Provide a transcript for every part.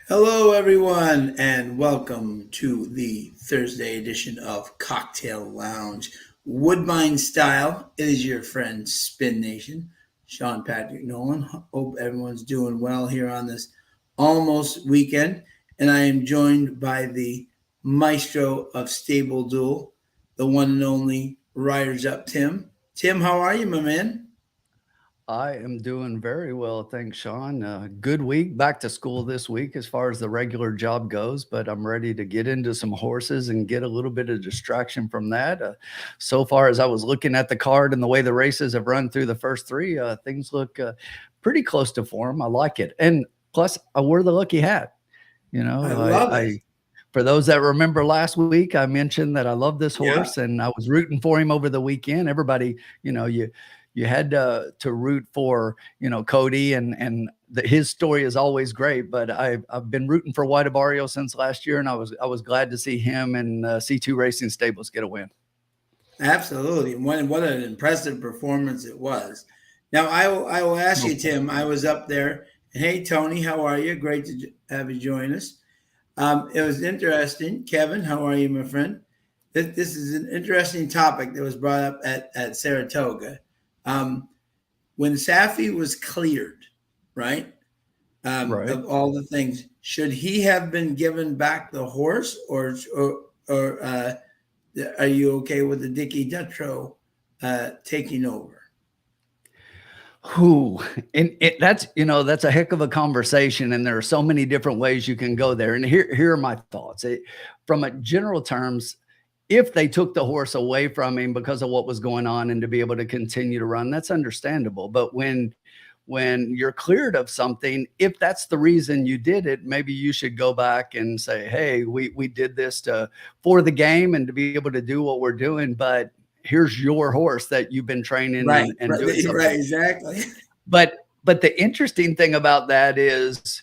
Hello, everyone, and welcome to the Thursday edition of Cocktail Lounge. Woodbine style. It is your friend Spin Nation, Sean Patrick Nolan. Hope everyone's doing well here on this almost weekend. And I am joined by the maestro of Stable Duel, the one and only Riders Up Tim. Tim, how are you, my man? I am doing very well, thanks, Sean. Good week, back to school this week as far as the regular job goes, but I'm ready to get into some horses and get a little bit of distraction from that. So far, as I was looking at the card and the way the races have run through the first three, things look pretty close to form. I like it. And plus, I wore the lucky hat. You I know, love it. I for those that remember last week, I mentioned that I love this Yeah, horse and I was rooting for him over the weekend. Everybody, you had to root for Cody and his story is always great. But I've been rooting for White Barrio since last year, and I was glad to see him and C2 Racing Stables get a win. absolutely. What an impressive performance it was. Now, I will ask No you, problem. Tim. I was up there. And hey, Tony, how are you? Great to have you join us. It was interesting. Kevin, how are you, my friend? This is an interesting topic that was brought up at Saratoga. Um, when Safi was cleared, right, Right. of all the things, should he have been given back the horse, or are you okay with the Dicky Dutro taking over? Who and that's a heck of a conversation, and there are so many different ways you can go there. And here are my thoughts. From a general terms, if they took the horse away from him because of what was going on and to be able to continue to run, that's understandable. But when you're cleared of something, if that's the reason you did it, maybe you should go back and say, hey, we did this for the game and to be able to do what we're doing, but here's your horse that you've been training Right, and right, doing right, something. exactly. But the interesting thing about that is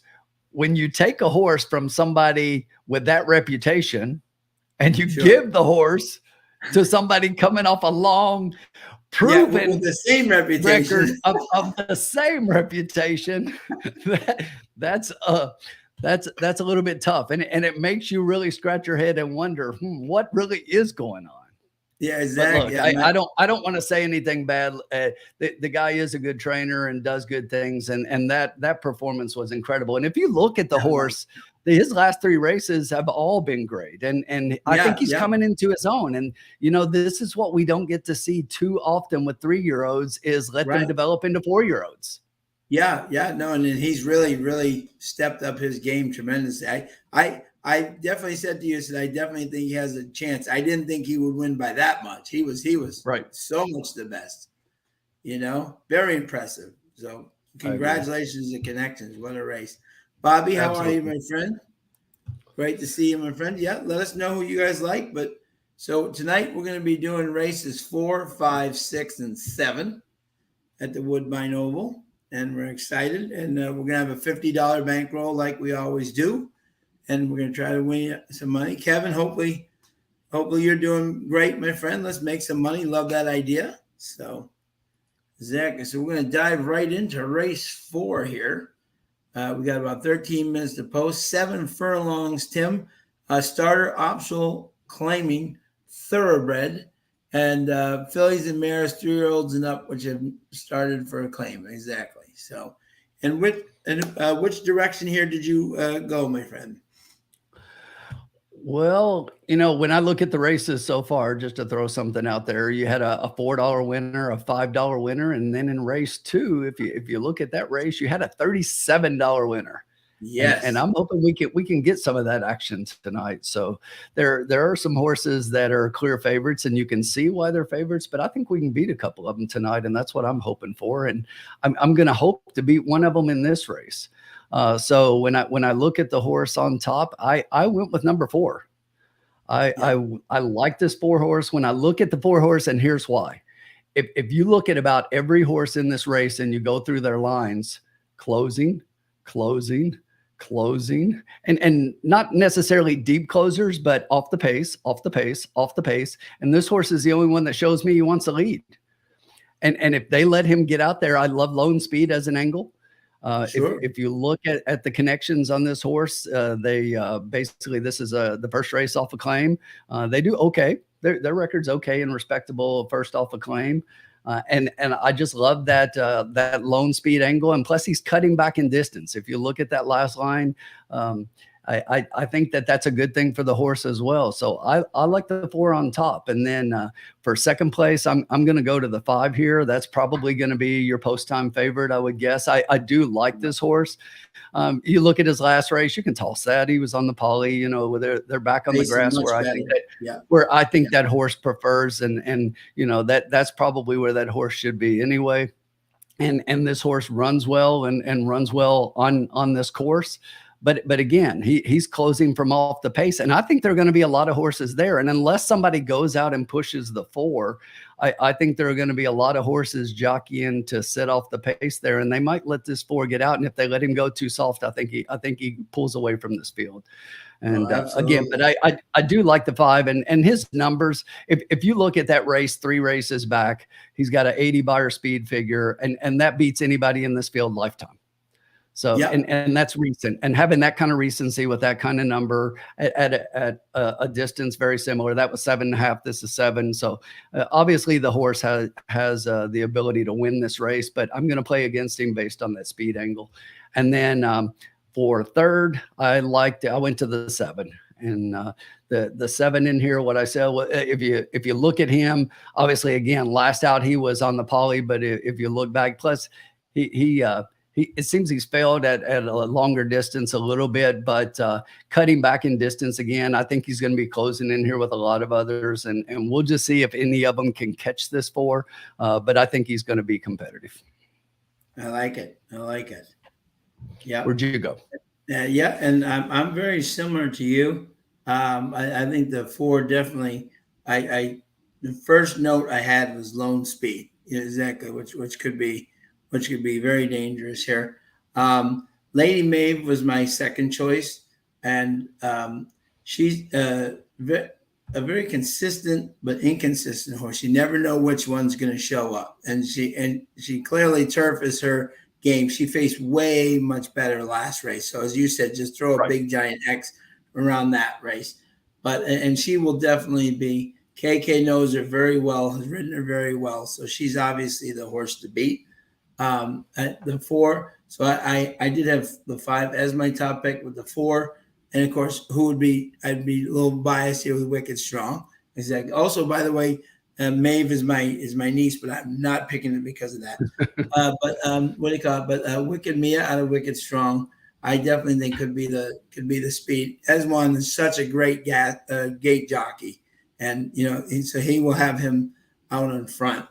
when you take a horse from somebody with that reputation and you Sure. give the horse to somebody coming off a long Yeah, with proven the same reputation. record of the same reputation, that, that's that's a little bit tough, and it makes you really scratch your head and wonder, what really is going on. Yeah, But exactly. look, Yeah, I don't want to say anything bad. The guy is a good trainer and does good things, and that performance was incredible. And if you look at the horse, his last three races have all been great, and I think yeah, he's yeah, coming into his own. And this is what we don't get to see too often with 3 year olds is let them right. develop into 4 year olds. Yeah, yeah, no, and then he's really, really stepped up his game tremendously. I definitely said to you, said I definitely think he has a chance. I didn't think he would win by that much. He was Right, so much the best. Very impressive. So I agree. congratulations to Connections. What a race, Bobby. How are you, Absolutely. my friend? Great to see you, my friend. Yeah, let us know who you guys like. But so tonight we're going to be doing races 4, 5, 6, and 7 at the Woodbine Oval, and we're excited. And we're gonna have a $50 bankroll like we always do, and we're gonna try to win some money. Kevin, hopefully you're doing great, my friend. Let's make some money. Love that idea. So Zach, so we're gonna dive right into race 4 here. We got about 13 minutes to post. 7 furlongs, Tim. Starter optional claiming thoroughbred. And fillies and mares, 3-year-olds and up, which have started for a claim. Exactly. So, which direction here did you go, my friend? Well, when I look at the races so far, just to throw something out there, you had a $4 winner, a $5 winner, and then in race two, if you look at that race, you had a $37 winner. And Yes. I'm hoping we can get some of that action tonight. So there are some horses that are clear favorites, and you can see why they're favorites. But I think we can beat a couple of them tonight, and that's what I'm hoping for. And I'm going to hope to beat one of them in this race. So when I look at the horse on top, I went with number 4. I Yeah. I I like this 4 horse. When I look at the 4 horse, and here's why. If you look at about every horse in this race and you go through their lines, closing, closing, closing, and not necessarily deep closers, but off the pace, off the pace, off the pace. And this horse is the only one that shows me he wants to lead. And if they let him get out there, I love Lone Speed as an angle. Sure. If you look at the connections on this horse, they basically, this is the first race off a claim. They do okay. Their record's okay and respectable first off a claim. And I just love that that lone speed angle. And plus he's cutting back in distance. If you look at that last line, I think that's a good thing for the horse as well. So I like the 4 on top. And then for second place, I'm going to go to the 5 here. That's probably going to be your post time favorite, I would guess. I do like this horse. You look at his last race, you can toss that. He was on the poly, you know, where they're back on the grass where I think that horse prefers, and you know, that's probably where that horse should be anyway. And this horse runs well and runs well on this course. But again, he's closing from off the pace, and I think there are going to be a lot of horses there. And unless somebody goes out and pushes the 4, I think there are going to be a lot of horses jockeying to set off the pace there, and they might let this 4 get out. And if they let him go too soft, I think he pulls away from this field. And again, but I do like the 5 and his numbers. If you look at that race 3 races back, he's got an 80 buyer speed figure, and that beats anybody in this field lifetime. So, and that's recent, and having that kind of recency with that kind of number at a distance very similar. That was 7.5. This is 7. So obviously the horse has the ability to win this race, but I'm going to play against him based on that speed angle. And then for third, I went to the 7. And the 7 in here, what I said, if you look at him, obviously again, last out he was on the poly, but if you look back, plus it seems he's failed at a longer distance a little bit, but cutting back in distance again, I think he's going to be closing in here with a lot of others, and we'll just see if any of them can catch this 4. But I think he's going to be competitive. I like it. Yeah. Where'd you go? Yeah, and I'm very similar to you. I think the 4 definitely. The first note I had was lone speed, exactly, which could be very dangerous here. Lady Maeve was my second choice, and she's a very consistent but inconsistent horse. You never know which one's going to show up, and she clearly turf is her game. She faced way much better last race. So as you said, just throw a big giant X around that race. And she will definitely be. KK knows her very well, has ridden her very well. So she's obviously the horse to beat. At the 4. So I did have the 5 as my top pick with the 4. And of course, I'd be a little biased here with Wicked Strong. Exactly. Also, by the way, Maeve is my niece, but I'm not picking it because of that. But what do you call it? But Wicked Mia out of Wicked Strong, I definitely think could be the speed. As one is such a great gate jockey, and so he will have him out in front.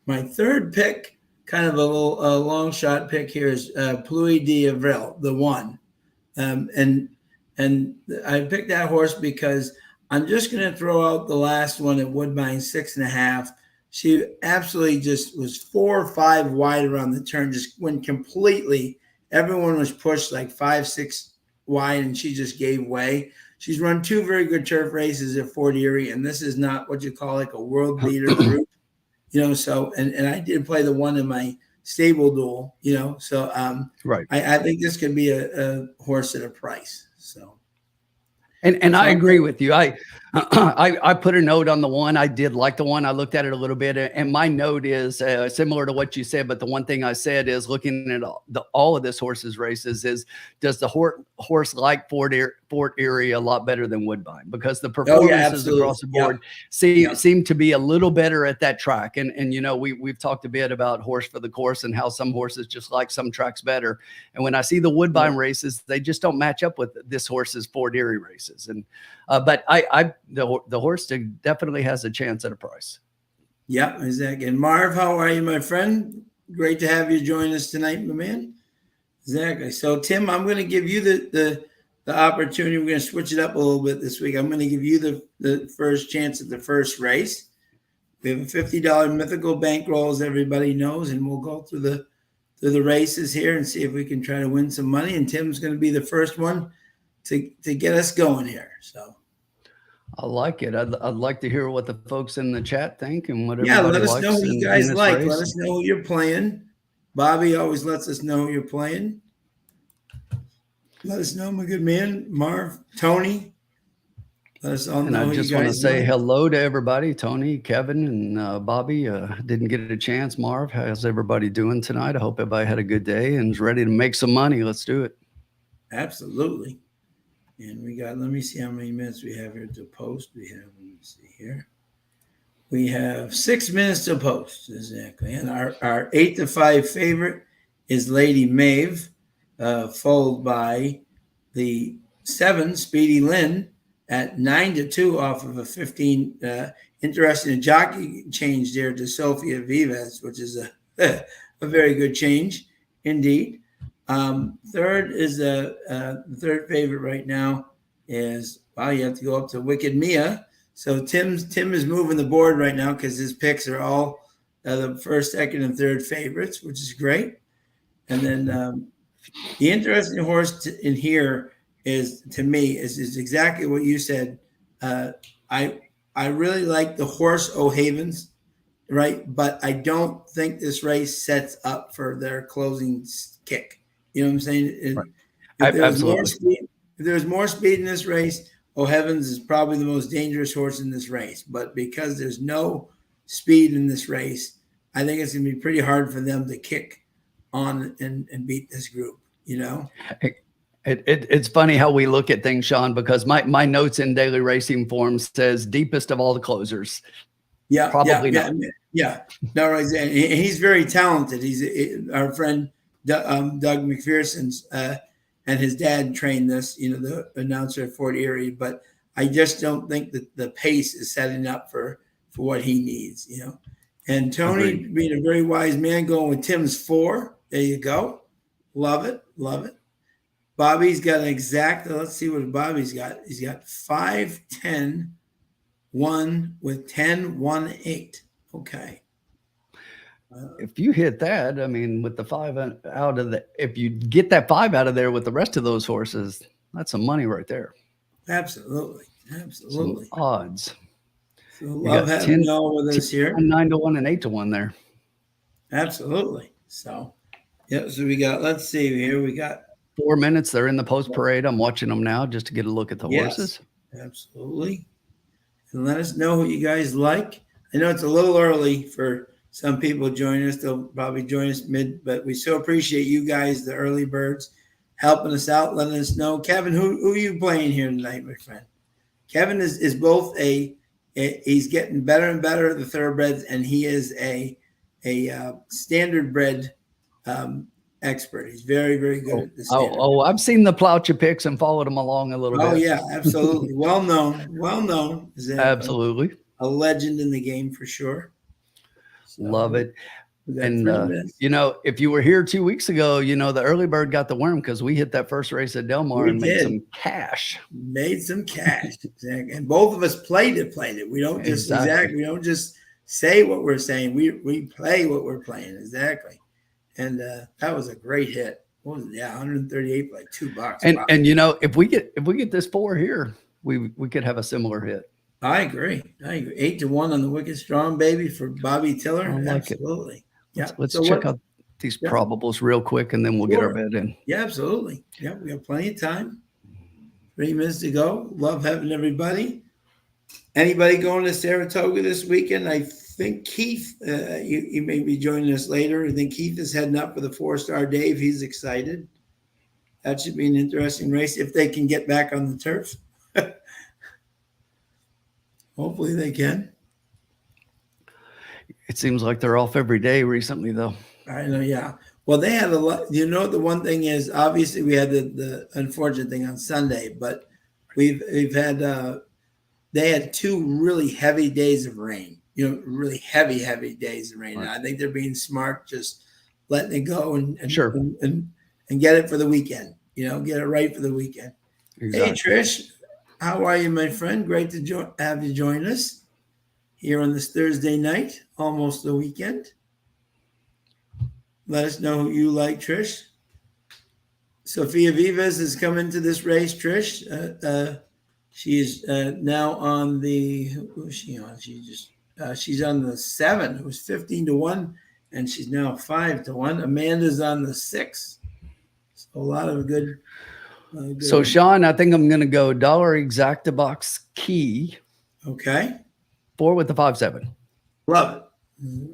My third pick, kind of a little long shot pick here, is Pluie d'Avril, the 1, and I picked that horse because I'm just going to throw out the last one at Woodbine, 6.5. She absolutely just was 4 or 5 wide around the turn, just went completely. Everyone was pushed like 5, 6 wide, and she just gave way. She's run 2 very good turf races at Fort Erie, and this is not what you call like a world beater group, So, and I did play the 1 in my stable duel, So, I think this could be a horse at a price. So. And I agree with you. I put a note on the 1. I did like the 1. I looked at it a little bit, and my note is similar to what you said. But the one thing I said is, looking at all of this horse's races, is does the horse like Fort Erie a lot better than Woodbine? Because the performances across the board seem to be a little better at that track. And we've talked a bit about horse for the course and how some horses just like some tracks better. And when I see the Woodbine races, they just don't match up with this horse's Fort Erie races. And but the horse definitely has a chance at a price. Yeah, exactly. And Marv, how are you, my friend? Great to have you join us tonight, my man. Exactly. So, Tim, I'm going to give you the opportunity. We're going to switch it up a little bit this week. I'm going to give you the first chance at the first race. We have a $50 mythical bankroll, as everybody knows, and we'll go through the races here and see if we can try to win some money. And Tim's going to be the first one to get us going here. So. I like it. I'd like to hear what the folks in the chat think and what let everybody us likes know who you guys like. Race. Let us know who you're playing. Bobby always lets us know you're playing. Let us know, my good man. Marv, Tony, let us all And I know who you just want to guys say like. hello to everybody. Tony, Kevin, and Bobby. Didn't get a chance. Marv, how's everybody doing tonight? I hope everybody had a good day and is ready to make some money. Let's do it. Absolutely. And we got, let me see how many minutes we have here to post. We have, let me see here. We have 6 minutes to post, exactly. And our 8 to 5 favorite is Lady Maeve, followed by the 7 Speedy Lynn at 9 to 2 off of a 15. Interesting jockey change there to Sophia Vives, which is a very good change indeed. Third is the third favorite right now is, wow, you have to go up to Wicked Mia. So Tim is moving the board right now because his picks are all the first, second, and third favorites, which is great. And then the interesting horse in here is, to me, is exactly what you said. I really like the horse O'Havens, right? But I don't think this race sets up for their closing kick. You know what I'm saying? If there was more Absolutely. speed, if there was more speed in this race, O'Heavens is probably the most dangerous horse in this race. But because there's no speed in this race, I think it's going to be pretty hard for them to kick on and beat this group. You know? It's funny how we look at things, Sean, because my notes in Daily Racing Form says deepest of all the closers. Yeah, Probably yeah, not. yeah. No, right. And he's very talented. He's our friend Doug McPherson's and his dad trained this. You know, the announcer at Fort Erie. But I just don't think that the pace is setting up for what he needs. You know, and Tony Agreed. being a very wise man, going with Tim's 4. There you go. Love it, love it. Bobby's got an exact. Let's see what Bobby's got. He's got 5, 10, 1 with 10, 1, 8. Okay. If you hit that, I mean, with the 5 out of the, if you get that 5 out of there with the rest of those horses, that's some money right there. Absolutely. Absolutely. Some odds. So love having y'all with us here. 9 to 1 and 8 to 1 there. Absolutely. So, yeah. So we got, let's see here. We got 4 minutes. They're in the post parade. I'm watching them now just to get a look at the horses. Absolutely. And let us know what you guys like. I know it's a little early for some people joining us. They'll probably join us mid, but we so appreciate you guys, the early birds, helping us out, letting us know. Kevin, who are you playing here tonight, my friend? Kevin is both he's getting better and better at the thoroughbreds, and he is a standard bred expert. He's very, very good at this. I've seen the Plowcha picks and followed them along a little bit. Oh yeah, absolutely. Well known. Absolutely. A legend in the game for sure. So, love it. And if you were here 2 weeks ago, the early bird got the worm because we hit that first race at Del Mar and made some cash. Exactly. And both of us played it. We don't just we don't just say what we're saying. We play what we're playing. Exactly. And that was a great hit. What was it? Yeah, 138 for like $2. And wow. And if we get this 4 here, we could have a similar hit. I agree. 8 to 1 on the Wicked Strong Baby for Bobby Tiller. I like absolutely. It. Yeah. Let's check out these probables real quick, and then we'll get our bet in. Yeah, absolutely. Yeah, we have plenty of time. 3 minutes to go. Love having everybody. Anybody going to Saratoga this weekend? I think Keith, you may be joining us later. I think Keith is heading up for the 4-star Dave. He's excited. That should be an interesting race if they can get back on the turf. Hopefully they can. It seems like they're off every day recently, though. I know, yeah. Well, they had a lot. The one thing is, obviously, we had the unfortunate thing on Sunday, but we've had they had 2 really heavy days of rain. Really heavy days of rain. Right. I think they're being smart, just letting it go and sure and get it for the weekend. Get it right for the weekend. Exactly. Hey, Trish, how are you, my friend? Great to have you join us here on this Thursday night, almost the weekend. Let us know who you like, Trish. Sophia Vives is coming to this race, Trish. She is now on the, who is she on? She's on the 7. It was 15 to 1 and she's now 5-1. Amanda's on the 6. So a lot of good. So Sean, I think I'm going to go dollar exacta box key. Okay. 4 with the 5-7. Love it.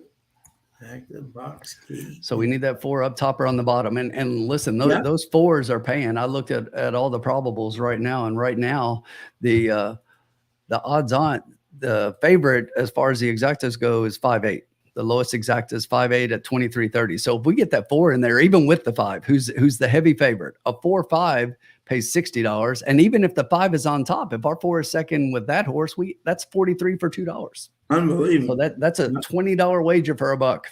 Exacta box key. So we need that 4 up top or on the bottom. And listen, those 4s are paying. I looked at all the probables right now, and right now the odds on the favorite as far as the exactas go is 5-8. The lowest exacta is 5-8 at 23.30. So if we get that 4 in there, even with the 5, who's the heavy favorite? A 4-5 pays $60. And even if the 5 is on top, if our 4 is second with that horse, that's 43 for $2. Unbelievable. So that's a $20 wager for $1.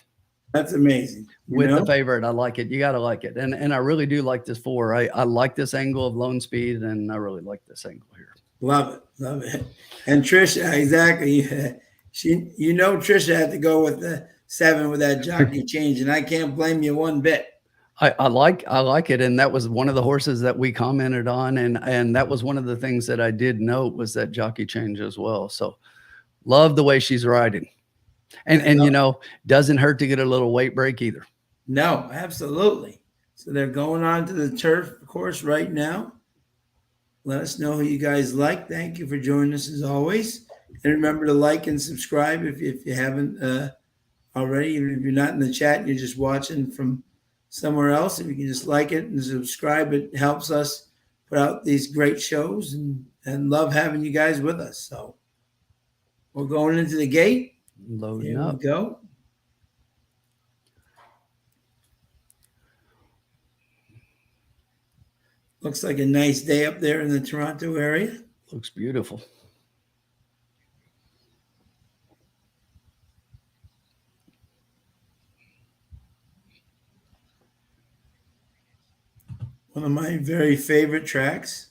That's amazing. With the favorite, I like it. You got to like it. And I really do like this 4. I like this angle of lone speed, and I really like this angle here. Love it. Love it. And Trisha, exactly. Trisha had to go with the 7 with that jockey change, and I can't blame you one bit. I like it. And that was one of the horses that we commented on. And that was one of the things that I did note was that jockey change as well. So love the way she's riding. And doesn't hurt to get a little weight break either. No, absolutely. So they're going on to the turf course right now. Let us know who you guys like. Thank you for joining us as always. And remember to like and subscribe if you haven't already. Even if you're not in the chat and you're just watching from somewhere else, if you can just like it and subscribe, it helps us put out these great shows and love having you guys with us. So we're going into the gate. Loading up. Here we go. Looks like a nice day up there in the Toronto area. Looks beautiful. One of my very favorite tracks.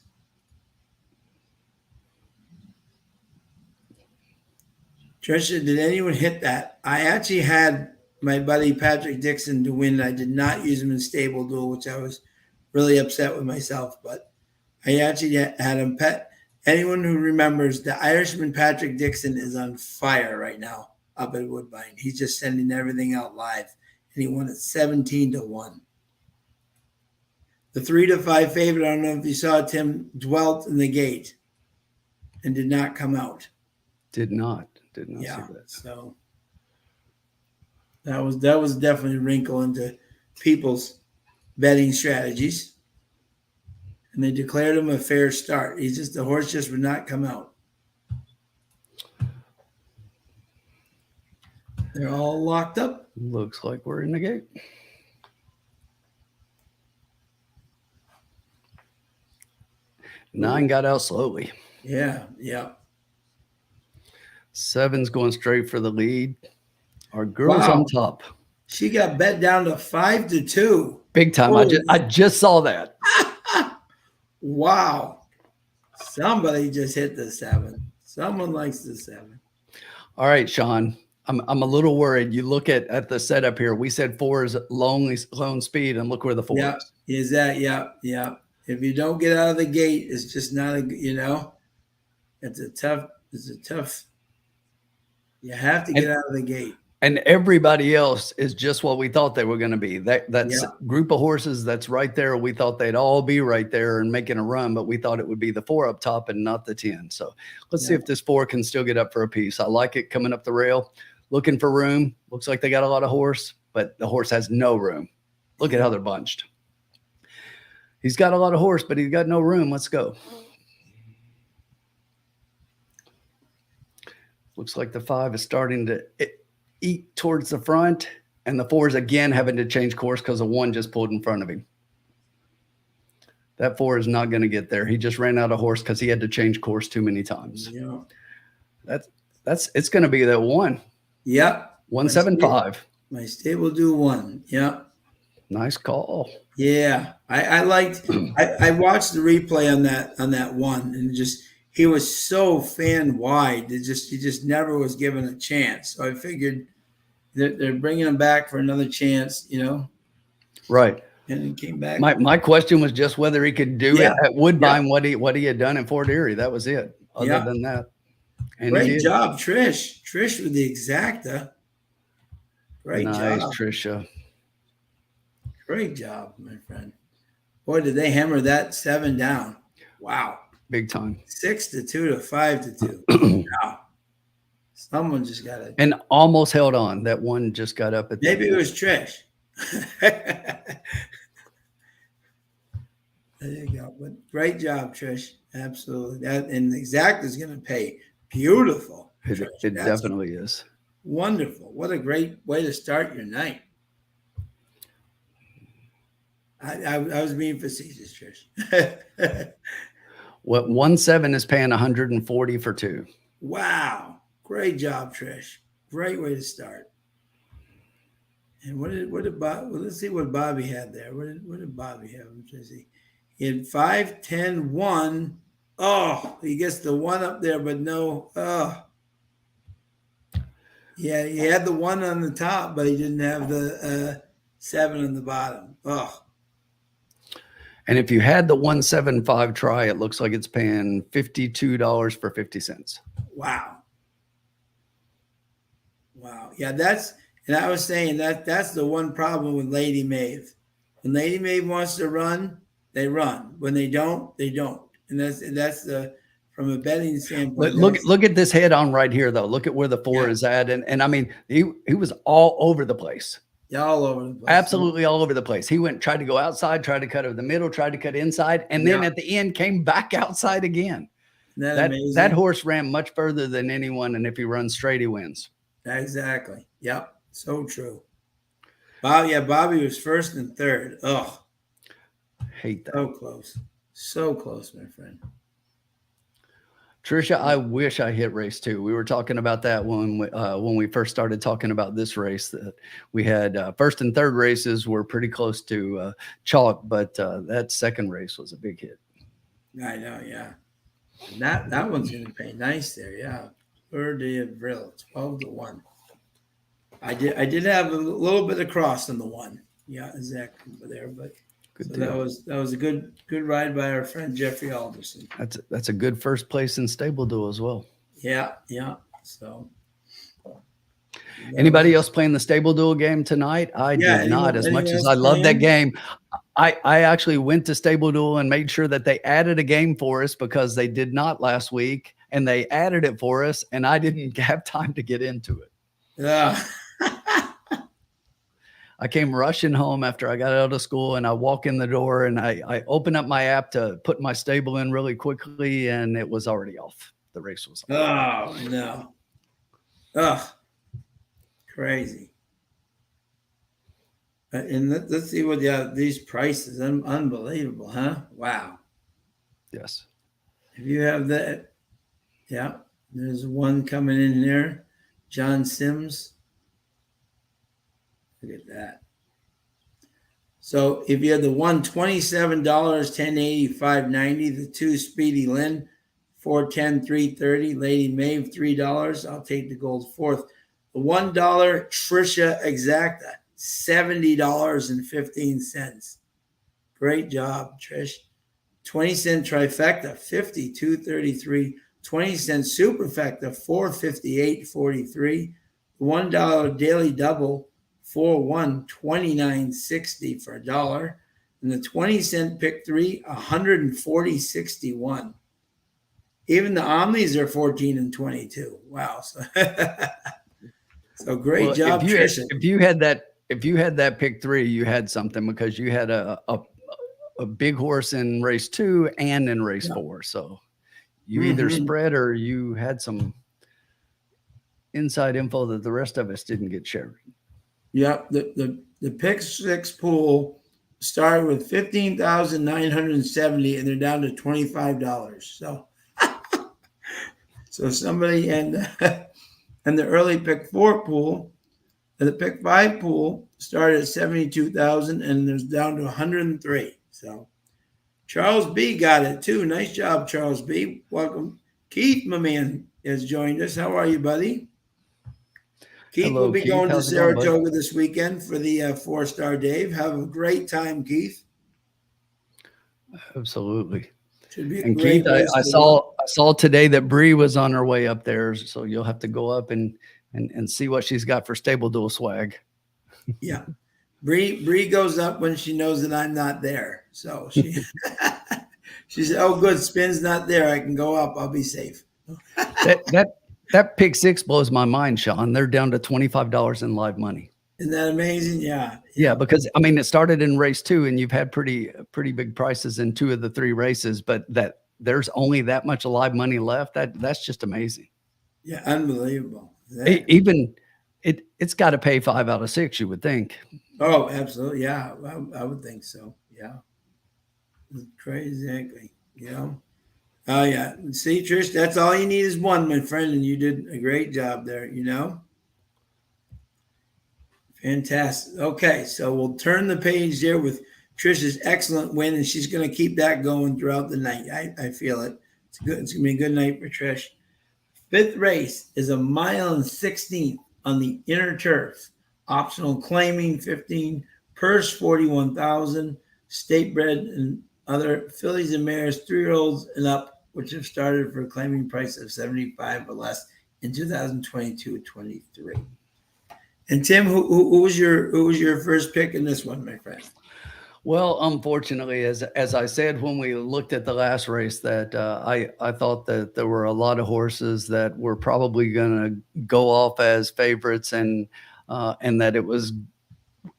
Trisha, did anyone hit that? I actually had my buddy Patrick Dixon to win. I did not use him in Stable Duel, which I was really upset with myself, but I actually had him pet. Anyone who remembers, the Irishman Patrick Dixon is on fire right now up at Woodbine. He's just sending everything out live, and he won at 17-1. The 3-5 favorite, I don't know if you saw Tim, dwelt in the gate and did not come out. Did not see that. So that was definitely a wrinkle into people's betting strategies. And they declared him a fair start. The horse just would not come out. They're all locked up. Looks like we're in the gate. Nine got out slowly. Yeah. 7's going straight for the lead. Our girl's on top. She got bet down to 5-2. Big time. I just saw that. Wow. Somebody just hit the 7. Someone likes the 7. All right, Sean. I'm a little worried. You look at the setup here. We said 4 is lone speed, and look where the 4 is. Is that? Yeah. If you don't get out of the gate, it's just not it's a tough. You have to get out of the gate. And everybody else is just what we thought they were going to be. That's group of horses that's right there. We thought they'd all be right there and making a run, but we thought it would be the 4 up top and not the 10. So let's see if this 4 can still get up for a piece. I like it coming up the rail, looking for room. Looks like they got a lot of horse, but the horse has no room. Look at how they're bunched. He's got a lot of horse, but he's got no room. Let's go. Looks like the 5 is starting to eat towards the front, and the 4 is again having to change course because the 1 just pulled in front of him. That 4 is not going to get there. He just ran out of horse because he had to change course too many times. Yeah. It's going to be that 1. Yep. 175. My stable do 1. Yep. Nice call. Yeah. I watched the replay on that 1, and he was so fan wide. He just never was given a chance. So I figured they're bringing him back for another chance, Right. And he came back. My question was just whether he could do it at Woodbine, what he had done in Fort Erie. That was it. Other than that. And great job, Trish. Trish with the exacta. Great Nice, job. Trisha. Great job, my friend. Boy, did they hammer that 7 down. Wow. Big time. 6-2 to 5-2. Wow. Someone just got it. And almost held on. That one just got up at the Maybe it end. was Trish. There you go. But great job, Trish. Absolutely. That and exact is going to pay. Beautiful. It definitely is. Wonderful. What a great way to start your night. I was being facetious, Trish. What 1-7 is paying 140 for 2. Wow. Great job, Trish. Great way to start. And what did Bob? Well, let's see what Bobby had there. What did Bobby have? He had 5, 10, 1. Oh, he gets the 1 up there, but no. Oh, yeah, he had the 1 on the top, but he didn't have the 7 on the bottom. Oh, And if you had the 175 try, it looks like it's paying $52 for 50 cents. wow. Wow. Yeah, and I was saying that's the one problem with Lady Maeve. When Lady Maeve wants to run, they run. When they don't, they don't. And that's the from a betting standpoint. Look at this head on right here, though. Look at where the 4 is at. And I mean, he was all over the place. Yeah, all over the place. Absolutely all over the place. He tried to go outside, tried to cut over the middle, tried to cut inside, and then at the end came back outside again. That horse ran much further than anyone, and if he runs straight, he wins. Exactly. Yep. So true. Bobby was first and third. Oh, hate that. So close. So close, my friend. Trisha, I wish I hit race 2. We were talking about that when we first started talking about this race, that we had first and third races were pretty close to chalk, but that second race was a big hit. I know, yeah. And that one's going to pay nice there, yeah. Fleur de Avril, 12 to 1. I did have a little bit of cross on the 1. Yeah, exactly there, but good. So that was a good ride by our friend Jeffrey Alderson. That's a good first place in Stable Duel as well. Yeah. So anybody else playing the Stable Duel game tonight? I did not. As much as I love that game, I actually went to Stable Duel and made sure that they added a game for us because they did not last week, and they added it for us, and I didn't have time to get into it. Yeah. I came rushing home after I got out of school, and I walk in the door and I open up my app to put my stable in really quickly, and it was already off. The race was off. Oh, no. Ugh. Crazy. And let's see what these prices. Unbelievable, huh? Wow. Yes. If you have that, yeah, there's one coming in there. John Sims. Look at that. So if you had the one $27, 1080, 590, the 2 Speedy Lynn, 410, 330, Lady Maeve, $3. I'll take the gold fourth. The $1 Trisha Exacta, $70.15. Great job, Trish. 20-cent trifecta, 52.33. 20-cent superfecta, 458.43. $1 daily double, 4-1, 29.60 for $1. And the 20-cent pick 3, 140.61. Even the Omnis are 14 and 22. Wow. So great job, Trisha. If you had that pick 3, you had something because you had a big horse in race 2 and in race 4. So you either spread or you had some inside info that the rest of us didn't get shared. Yep. The pick 6 pool started with 15,970 and they're down to $25. So somebody and the early pick 4 pool and the pick 5 pool started at 72,000 and there's down to 103. So Charles B got it too. Nice job, Charles B. Welcome. Keith, my man, has joined us. How are you, buddy? Keith will be going to Saratoga this weekend for the 4-Star Dave. Have a great time, Keith. Absolutely. Should be and Keith, I saw today that Bree was on her way up there, so you'll have to go up and see what she's got for Stable Duel swag. Yeah. Bree goes up when she knows that I'm not there. So she she said, "Oh, good, Spin's not there. I can go up. I'll be safe." That pick six blows my mind, Sean. They're down to $25 in live money. Isn't that amazing? Yeah, Yeah, yeah, because I mean, it started in race two, and you've had pretty big prices in two of the three races, but that there's only that much live money left. That's just amazing. yeah. Unbelievable. Even it's got to pay 5 out of 6, you would think. Oh, absolutely. Yeah, I would think so. Yeah, crazy. Exactly. You know. Oh yeah. See, Trish, that's all you need is one, my friend, and you did a great job there. You know. Fantastic. Okay, so we'll turn the page there with Trish's excellent win, and she's going to keep that going throughout the night. I feel it. It's good. It's going to be a good night for Trish. Fifth race is a mile and 16th on the inner turf. Optional claiming 15, purse 41,000, state bred and other fillies and mares 3-year-olds and up, which have started for a claiming price of 75 or less in 2022-23. And Tim, who was your first pick in this one, my friend? Well, unfortunately, as I said when we looked at the last race, that I thought that there were a lot of horses that were probably going to go off as favorites, and that it was.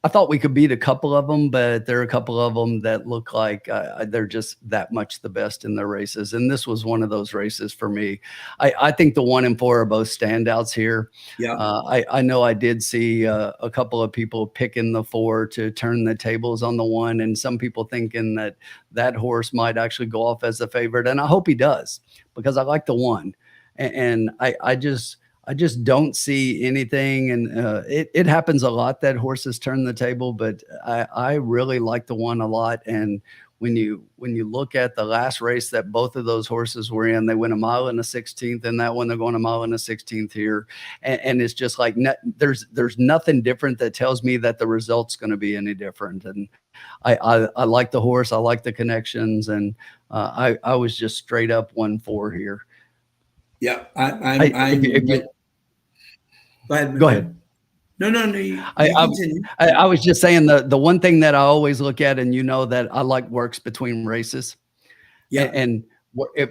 I thought we could beat a couple of them, but there are a couple of them that look like they're just that much the best in their races. And this was one of those races for me. I think the 1 and 4 are both standouts here. Yeah. I know I did see a couple of people picking the 4 to turn the tables on the 1, and some people thinking that that horse might actually go off as the favorite. And I hope he does, because I like the 1. And I just don't see anything, and it happens a lot that horses turn the table, but I really like the 1 a lot. And when you look at the last race that both of those horses were in, they went a mile and a 16th, and that one they're going a mile and a 16th here, and it's just like there's nothing different that tells me that the result's going to be any different. And I like the horse, I like the connections, and I was just straight up 1-4 here. Yeah, Go ahead. No. You continue. I was just saying the one thing that I always look at, and that I like works between races. Yeah. And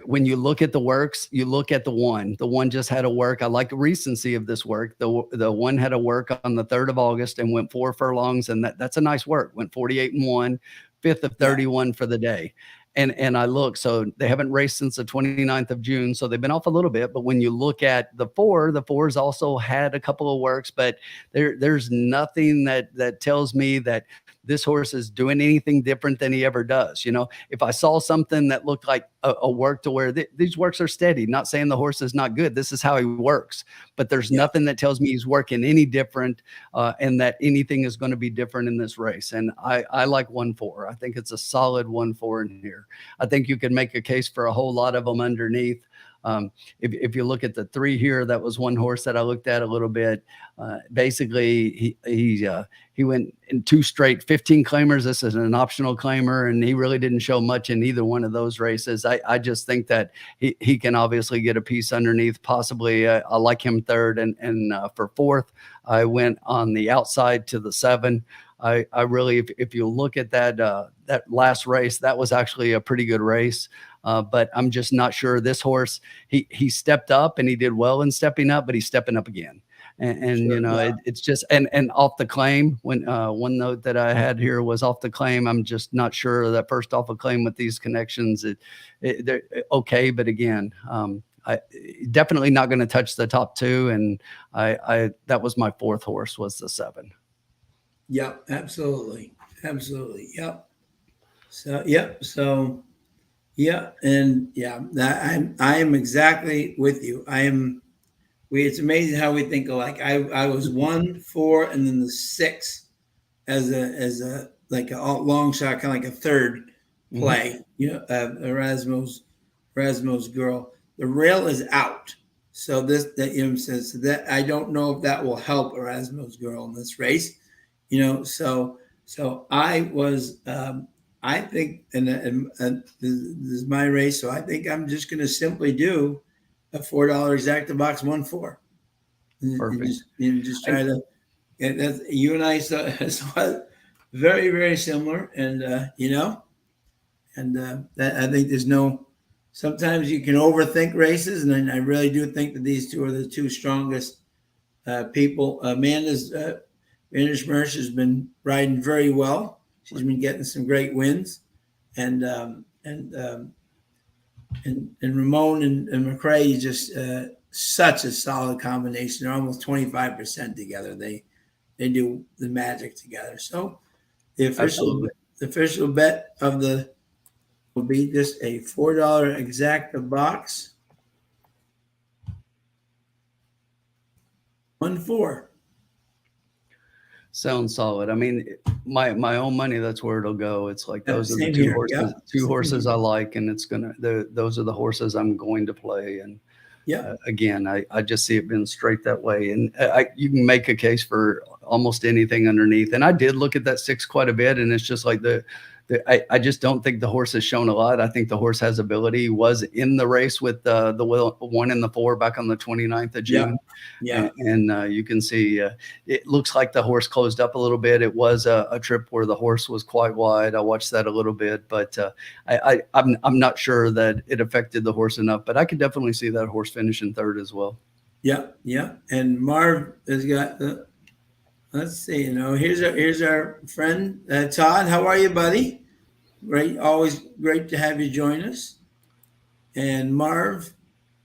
when you look at the works, you look at the 1. The 1 just had a work. I like the recency of this work. The 1 had a work on the 3rd of August and went 4 furlongs, and that's a nice work. Went 48-1, 5th of 31 for the day. And I look, so they haven't raced since the 29th of June. So they've been off a little bit. But when you look at the 4's also had a couple of works, but there's nothing that tells me that this horse is doing anything different than he ever does. If I saw something that looked like a work to where these works are steady, not saying the horse is not good. This is how he works, but there's nothing that tells me he's working any different, and that anything is going to be different in this race. And I like 1-4. I think it's a solid 1-4 in here. I think you can make a case for a whole lot of them underneath. If you look at the 3 here, that was one horse that I looked at a little bit. Basically, he went in 2 straight 15 claimers. This is an optional claimer, and he really didn't show much in either one of those races. I just think that he can obviously get a piece underneath. Possibly, I like him 3rd, and for 4th, I went on the outside to the 7. I really, if you look at that last race, that was actually a pretty good race. But I'm just not sure. This horse, he stepped up, and he did well in stepping up, but he's stepping up again. And sure, it's just, and off the claim, when one note that I had here was off the claim. I'm just not sure that first off a claim with these connections, they're okay. But again, I definitely not going to touch the top 2. And that was my 4th horse, was the 7. Yep, absolutely. Yep. So, and I am exactly with you. It's amazing how we think alike. I was 1, 4, and then the 6 as a like a long shot, kind of like a 3rd play. Erasmo's girl. The rail is out, so says that I don't know if that will help Erasmo's girl in this race. So I was. I think, and this is my race, so I think I'm just going to simply do a $4 exacta box 1-4. Perfect. And just try to And that's, you and I saw very, very similar. And, that, I think there's no, sometimes you can overthink races. And I really do think that these two are the two strongest people. Amanda Schmerz has been riding very well. She's been getting some great wins. And, and Ramon and McRae is just such a solid combination. They're almost 25% together. They do the magic together. So the official bet of the will be just a $4 exacta box. 1-4. Sounds solid. I mean, my own money, that's where it'll go. It's like those are the Same two here. horses, Yeah. two horses I like, and those are the horses I'm going to play. And Yeah. again, I just see it being straight that way. And you can make a case for almost anything underneath. And I did look at that 6 quite a bit, and it's just like I just don't think the horse has shown a lot. I think the horse has ability. He was in the race with the 1 and the 4 back on the 29th of June. Yeah. And you can see it looks like the horse closed up a little bit. It was a trip where the horse was quite wide. I watched that a little bit, but I'm not sure that it affected the horse enough. But I could definitely see that horse finishing 3rd as well. Yeah. And Marv has got let's see, here's our friend Todd. How are you, buddy? Great, always great to have you join us. And Marv,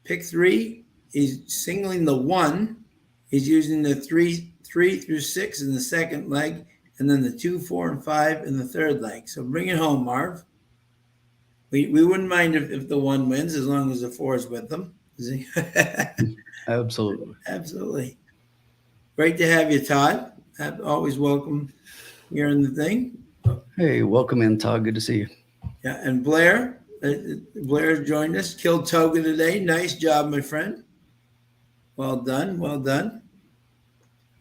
pick 3. He's singling the 1. He's using the 3 through 6 in the second leg, and then the 2, 4, and 5 in the third leg. So bring it home, Marv. We wouldn't mind if the 1 wins, as long as the 4 is with them. Absolutely. Great to have you, Todd. Always welcome here in the thing. Hey, welcome in, Todd. Good to see you. Yeah, and Blair joined us. Killed Toga today. Nice job, my friend. Well done.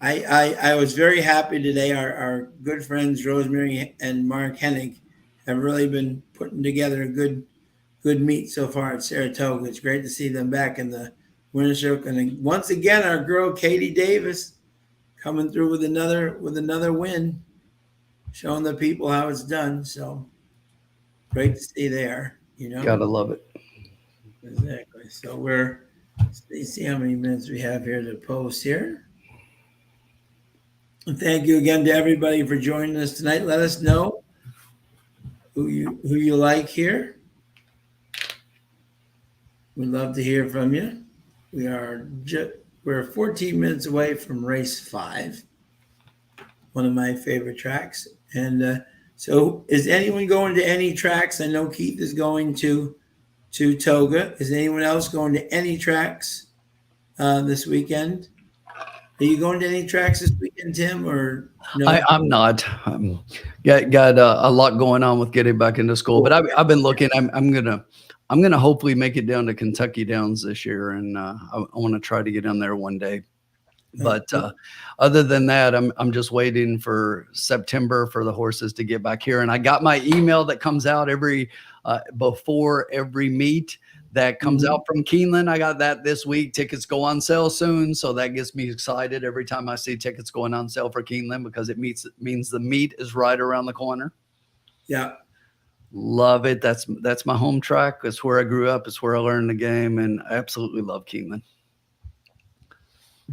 I was very happy today. Our good friends Rosemary and Mark Hennig have really been putting together a good meet so far at Saratoga. It's great to see them back in the winner's circle. And once again, our girl Katie Davis coming through with another win, showing the people how it's done. So great to see there. Gotta love it. Exactly. So let's see how many minutes we have here to post here. And thank you again to everybody for joining us tonight. Let us know who you like here. We'd love to hear from you. We're 14 minutes away from race 5, one of my favorite tracks. And so is anyone going to any tracks? I know Keith is going to Toga. Is anyone else going to any tracks this weekend? Are you going to any tracks this weekend, Tim, or no? I'm not. Got a lot going on with getting back into school, but I've been looking. I'm gonna hopefully make it down to Kentucky Downs this year, and I want to try to get in there one day. But other than that, I'm just waiting for September for the horses to get back here. And I got my email that comes out before every meet that comes out from Keeneland. I got that this week. Tickets go on sale soon, so that gets me excited every time I see tickets going on sale for Keeneland, because it means the meet is right around the corner. Yeah. Love it. That's my home track. It's where I grew up. It's where I learned the game, and I absolutely love Keeneland.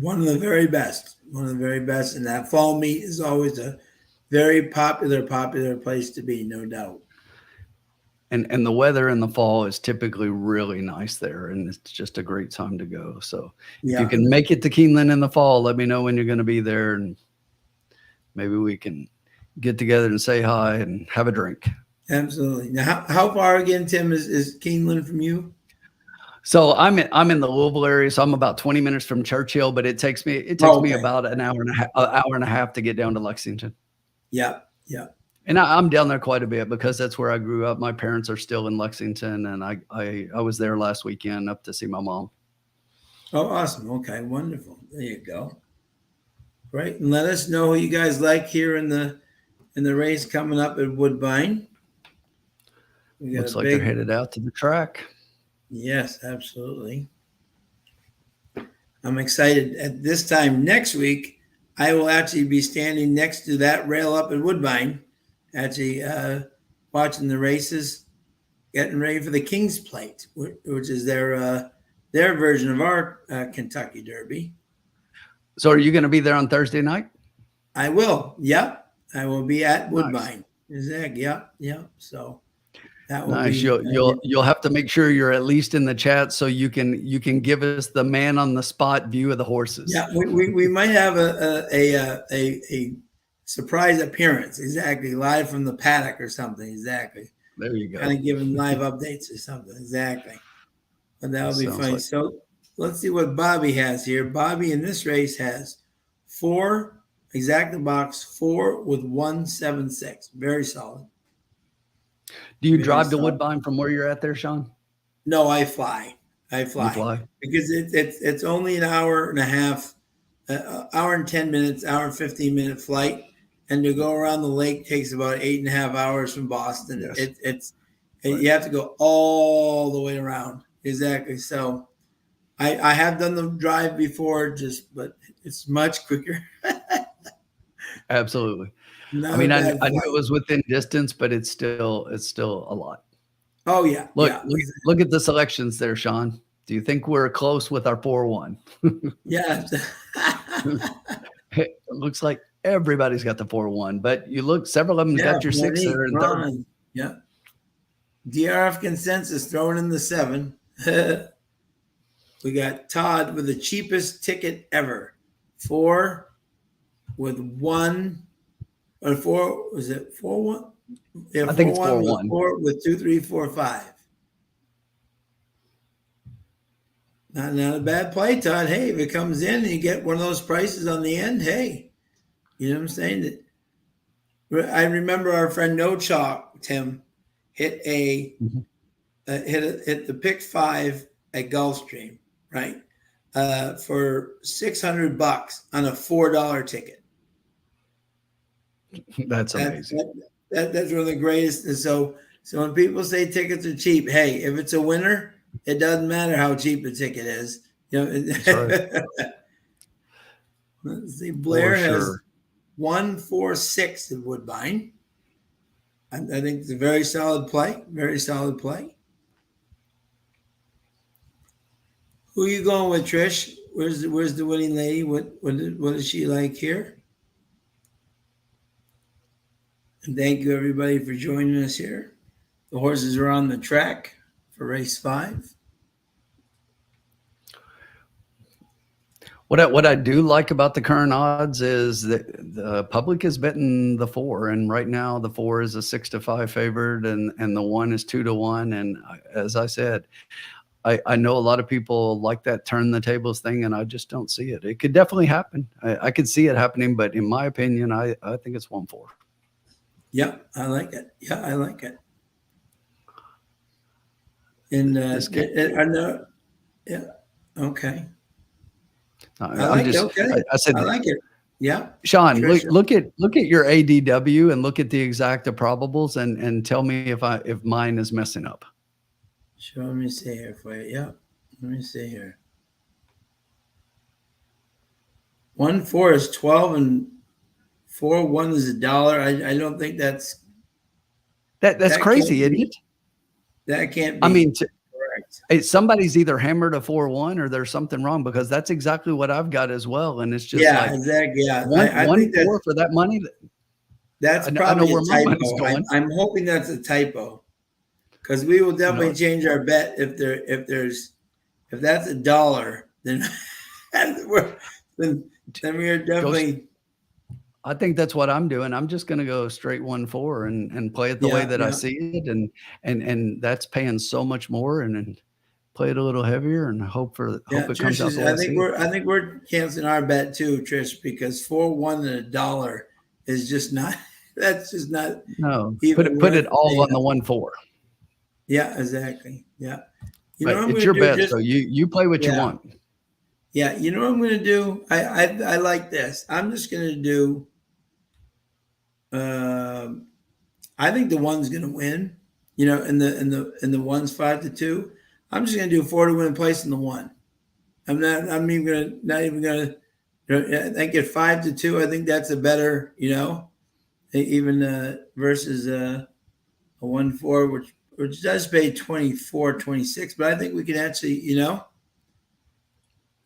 One of the very best. And that fall meet is always a very popular place to be, no doubt. And the weather in the fall is typically really nice there, and it's just a great time to go. So if you can make it to Keeneland in the fall, let me know when you're going to be there, and maybe we can get together and say hi and have a drink. Absolutely. Now, how far again, Tim, is Keeneland from you? So I'm in the Louisville area, so I'm about 20 minutes from Churchill, but it takes me about an hour and a half to get down to Lexington. Yeah. And I'm down there quite a bit because that's where I grew up. My parents are still in Lexington, and I was there last weekend up to see my mom. Oh, awesome. Okay, wonderful. There you go. Great. And let us know who you guys like here in the race coming up at Woodbine. Looks like they're headed out to the track. Yes, absolutely. I'm excited. At this time next week, I will actually be standing next to that rail up at Woodbine, actually watching the races, getting ready for the King's Plate, which is their version of our Kentucky Derby. So are you going to be there on Thursday night? I will. Yep, I will be at Woodbine. Nice. Exactly. Yep. So that will Nice. be. You'll have to make sure you're at least in the chat so you can give us the man on the spot view of the horses. Yeah, we might have a surprise appearance. Exactly, live from the paddock or something. Exactly. There you go. Kind of giving live updates or something. Exactly. But that'll be funny. Like... So let's see what Bobby has here. Bobby in this race has 4 exact box 4 with 176. Very solid. Do you drive to Woodbine from where you're at there, Sean? No, I fly. You fly because it's only an hour and a half, hour and 10 minutes, hour and 15-minute flight, and to go around the lake takes about 8.5 hours from Boston. Yes. You have to go all the way around. Exactly. So I have done the drive before, but it's much quicker. Absolutely. I mean, I knew it was within distance, but it's still a lot. Oh yeah. Look at the selections there, Sean. Do you think we're close with our 4-1? Yeah. It looks like everybody's got the 4-1, but you look, several of them got your 6 there and 3rd. Yeah. DRF consensus throwing in the 7. We got Todd with the cheapest ticket ever. 4 with 1 or 4. Was it 4-1? Yeah, I think it's 4-1. 4 with 2, 3, 4, 5. Not a bad play, Todd. Hey, if it comes in and you get one of those prices on the end, hey, you know what I'm saying? I remember our friend No Chalk, Tim, hit hit the pick 5 at Gulfstream, right? For $600 on a $4 ticket. That's amazing. That's one of the greatest. And so when people say tickets are cheap, hey, if it's a winner, it doesn't matter how cheap the ticket is. You know, that's right. Let's see. Blair has 146 at Woodbine. I think it's a very solid play. Very solid play. Who are you going with, Trish? Where's the winning lady? What is she like here? And thank you everybody for joining us here. The horses are on the track for race 5. What I do like about the current odds is that the public is betting the 4, and right now the 4 is a 6-5 favored, and the 1 is 2-1. And as I said, I know a lot of people like that turn the tables thing, and I just don't see it. It could definitely happen. I could see it happening, but in my opinion, I think it's 1-4. Yeah, I like it. Yeah, I like it. And I know. Yeah. Okay. I said, I like it. Yeah. Sean, look at your ADW and look at the exacta probables and tell me if mine is messing up. Sure, let me see here for you. Yeah. Let me see here. 1-4 is 12 and 4-1 is $1. I don't think that's crazy, isn't it? That can't be. I mean, correct. Somebody's either hammered a 4-1 or there's something wrong, because that's exactly what I've got as well. And it's just exactly. Yeah, I think 1-4 for that money. That's probably a typo. I'm hoping that's a typo, because we will definitely change our bet if that's $1, then then we are definitely. I think that's what I'm doing. I'm just going to go straight 1-4 and play it the way that I see it, and that's paying so much more, and play it a little heavier and hope it comes out the way I think we're canceling our bet too, Trish, because 4-1 and $1 is just not. That's just not. No, put it all on the 1-4. Yeah, exactly. Yeah, it's your bet, so you play what you want. Yeah, you know what I'm going to do? I like this. I'm just going to do. I think the 1's going to win. You know, in the 1's 5-2. I'm just going to do 4 to win place in the 1. I'm not even going to I think at 5-2, I think that's a better, even versus a 1-4, which does pay 24, 26. But I think we can actually,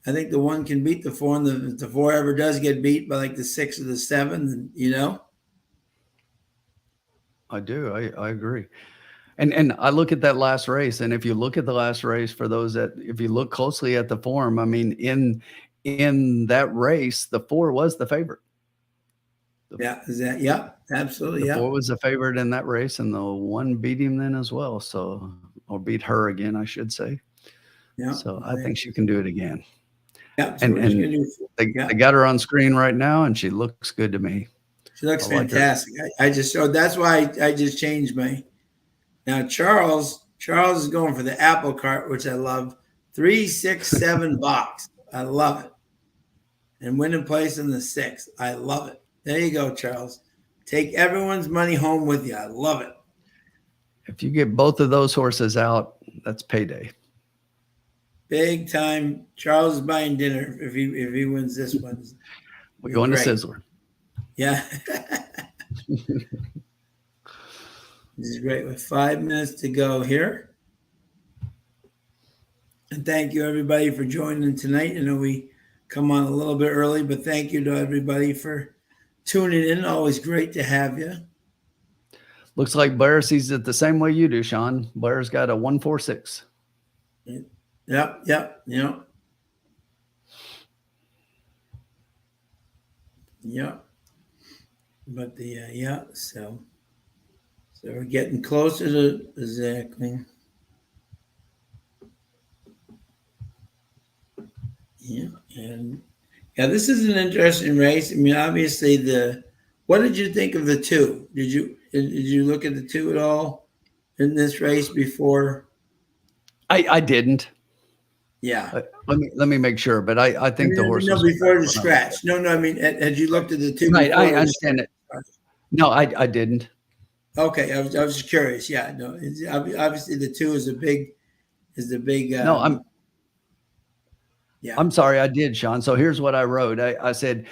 I think the 1 can beat the 4, and if the 4 ever does get beat by like the 6 or the 7, then. I do. I agree. And I look at that last race, and if you look at the last race, for those that, if you look closely at the form, I mean, in that race, the 4 was the favorite. Yeah, absolutely. The Yeah. 4 was the favorite in that race, and the 1 beat him then as well. So, or beat her again, I should say. Yeah. So I think she can do it again. Yeah. So And they got her on screen right now, and she looks good to me. She looks fantastic. I just showed. That's why I just changed my. Now Charles is going for the apple cart, which I love. 3, 6, 7 box. I love it. And winning place in the 6th. I love it. There you go, Charles. Take everyone's money home with you. I love it. If you get both of those horses out, that's payday. Big time. Charles is buying dinner if he wins this one. We're going to Sizzler. Yeah. This is great. With 5 minutes to go here. And thank you, everybody, for joining tonight. I know we come on a little bit early, but thank you to everybody for tuning in. Always great to have you. Looks like Blair sees it the same way you do, Sean. Blair's got a 146. Yep. But so we're getting closer to exactly. Yeah, and this is an interesting race. I mean, obviously what did you think of the 2? Did you look at the 2 at all in this race before? I didn't. Yeah. Let me make sure, but I think the horse was before the scratch. No, I mean, had you looked at the 2? Right, I understand it. No, I didn't. Okay, I was just curious. Yeah, no, obviously the 2 is the big. No, I'm sorry, I did, Sean. So here's what I wrote. I said,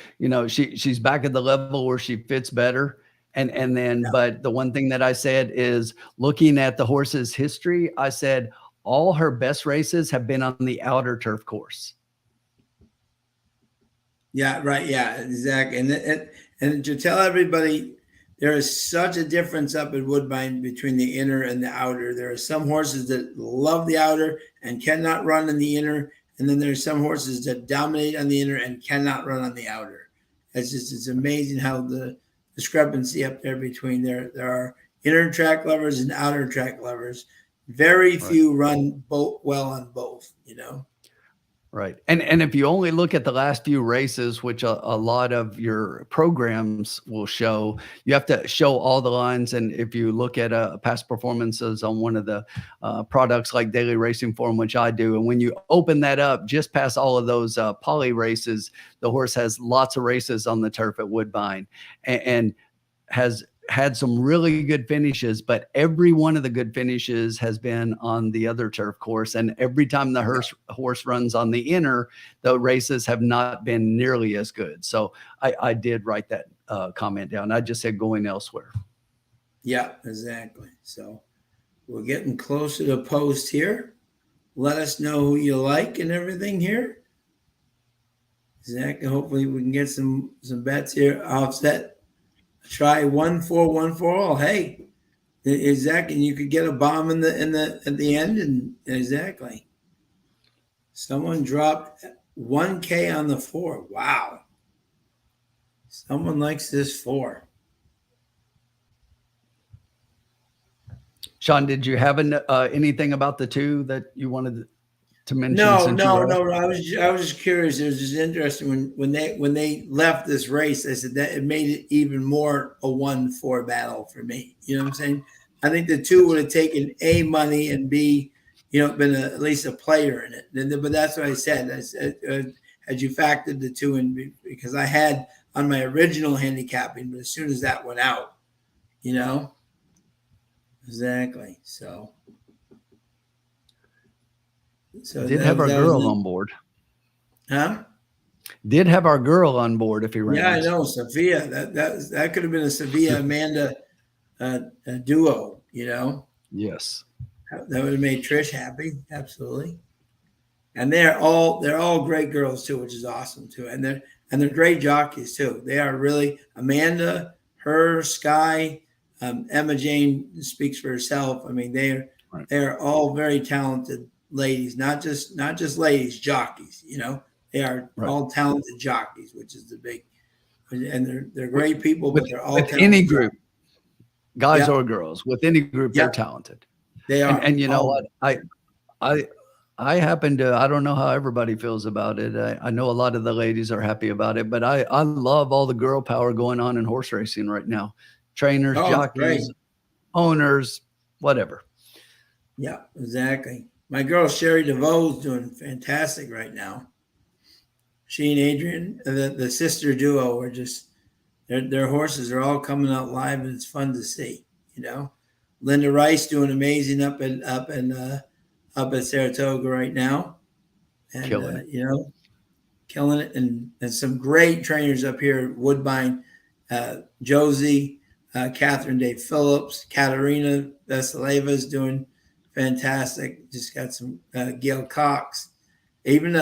she's back at the level where she fits better. And then, but the one thing that I said is, looking at the horse's history, I said all her best races have been on the outer turf course. Yeah, right. Yeah, exactly. And to tell everybody, there is such a difference up at Woodbine between the inner and the outer. There are some horses that love the outer and cannot run in the inner. And then there's some horses that dominate on the inner and cannot run on the outer. It's amazing how the discrepancy up there between there are inner track lovers and outer track lovers. Very few run both well on both, Right. And if you only look at the last few races, which a lot of your programs will show, you have to show all the lines. And if you look at past performances on one of the products like Daily Racing Form, which I do, and when you open that up, just past all of those poly races, the horse has lots of races on the turf at Woodbine and has had some really good finishes, but every one of the good finishes has been on the other turf course. And every time the horse runs on the inner, the races have not been nearly as good. So I did write that comment down. I just said going elsewhere. Yeah, exactly. So we're getting closer to post here. Let us know who you like and everything here. Exactly. Hopefully we can get some bets here. Offset. Try 1-4-1-4 all. Hey, exactly. And you could get a bomb at the end, and exactly. Someone dropped 1K on the 4. Wow. Someone likes this 4. Sean, did you have anything about the 2 that you wanted to mention? No. I was just curious. It was just interesting when they left this race. I said that it made it even more a 1-4 battle for me. You know what I'm saying? I think the 2 would have taken A, money, and B, been at least a player in it. But that's what I said. I said, had you factored the 2 in, because I had on my original handicapping, but as soon as that went out, exactly. So did have our girl on board. Huh? Did have our girl on board if he Yeah, I rains. know Sophia. That could have been a Sophia Amanda duo. Yes. That would have made Trish happy. Absolutely. And they're all great girls too, which is awesome too. And they're great jockeys too. They are really Amanda, her, Sky, Emma Jane speaks for herself. I mean, Right. they're all very talented ladies, not just ladies, jockeys. They are Right. all talented jockeys, which is the big. And they're With, great people, with, but they're all with any talented group, jockeys. guys or Yep, girls, with any group, they're yep, talented. they are And you know all. what? I I happen to, I don't know how everybody feels about it. I know a lot of the ladies are happy about it, but I love all the girl power going on in horse racing right now. Trainers, Oh, it's great. jockeys, owners, whatever. Yeah, exactly. My girl Sherry DeVoe's doing fantastic right now. She and Adrian, the sister duo, are just their horses are all coming out live, and it's fun to see. Linda Rice doing amazing up at Saratoga right now, and Killing it. killing it, and some great trainers up here at Woodbine, Josie, Catherine Day Phillips, Katarina Vasileva is doing fantastic. Just got some Gail Cox. Even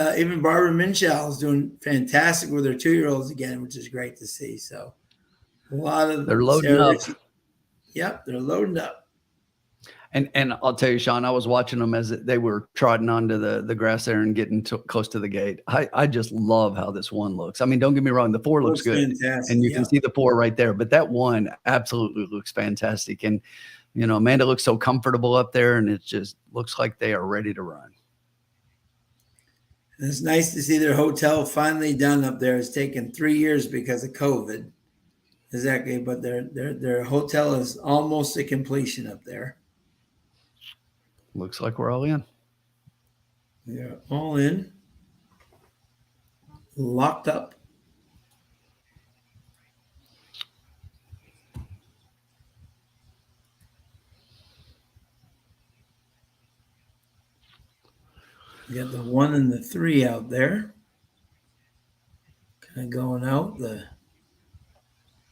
Barbara Minshall is doing fantastic with her 2-year-olds again, which is great to see. So a lot of They're loading Sarah up. Ritchie, yep, they're loading up. And I'll tell you, Sean, I was watching them as they were trotting onto the grass there and getting close to the gate. I just love how this one looks. I mean, don't get me wrong, the 4 looks good, Fantastic. and you Yeah. can see the 4 right there, but that one absolutely looks fantastic. And Amanda looks so comfortable up there, and it just looks like they are ready to run. And it's nice to see their hotel finally done up there. It's taken 3 years because of COVID. Exactly, but their hotel is almost to completion up there. Looks like we're all in. They're all in, locked up. You got the 1 and the 3 out there. Kind of going out. The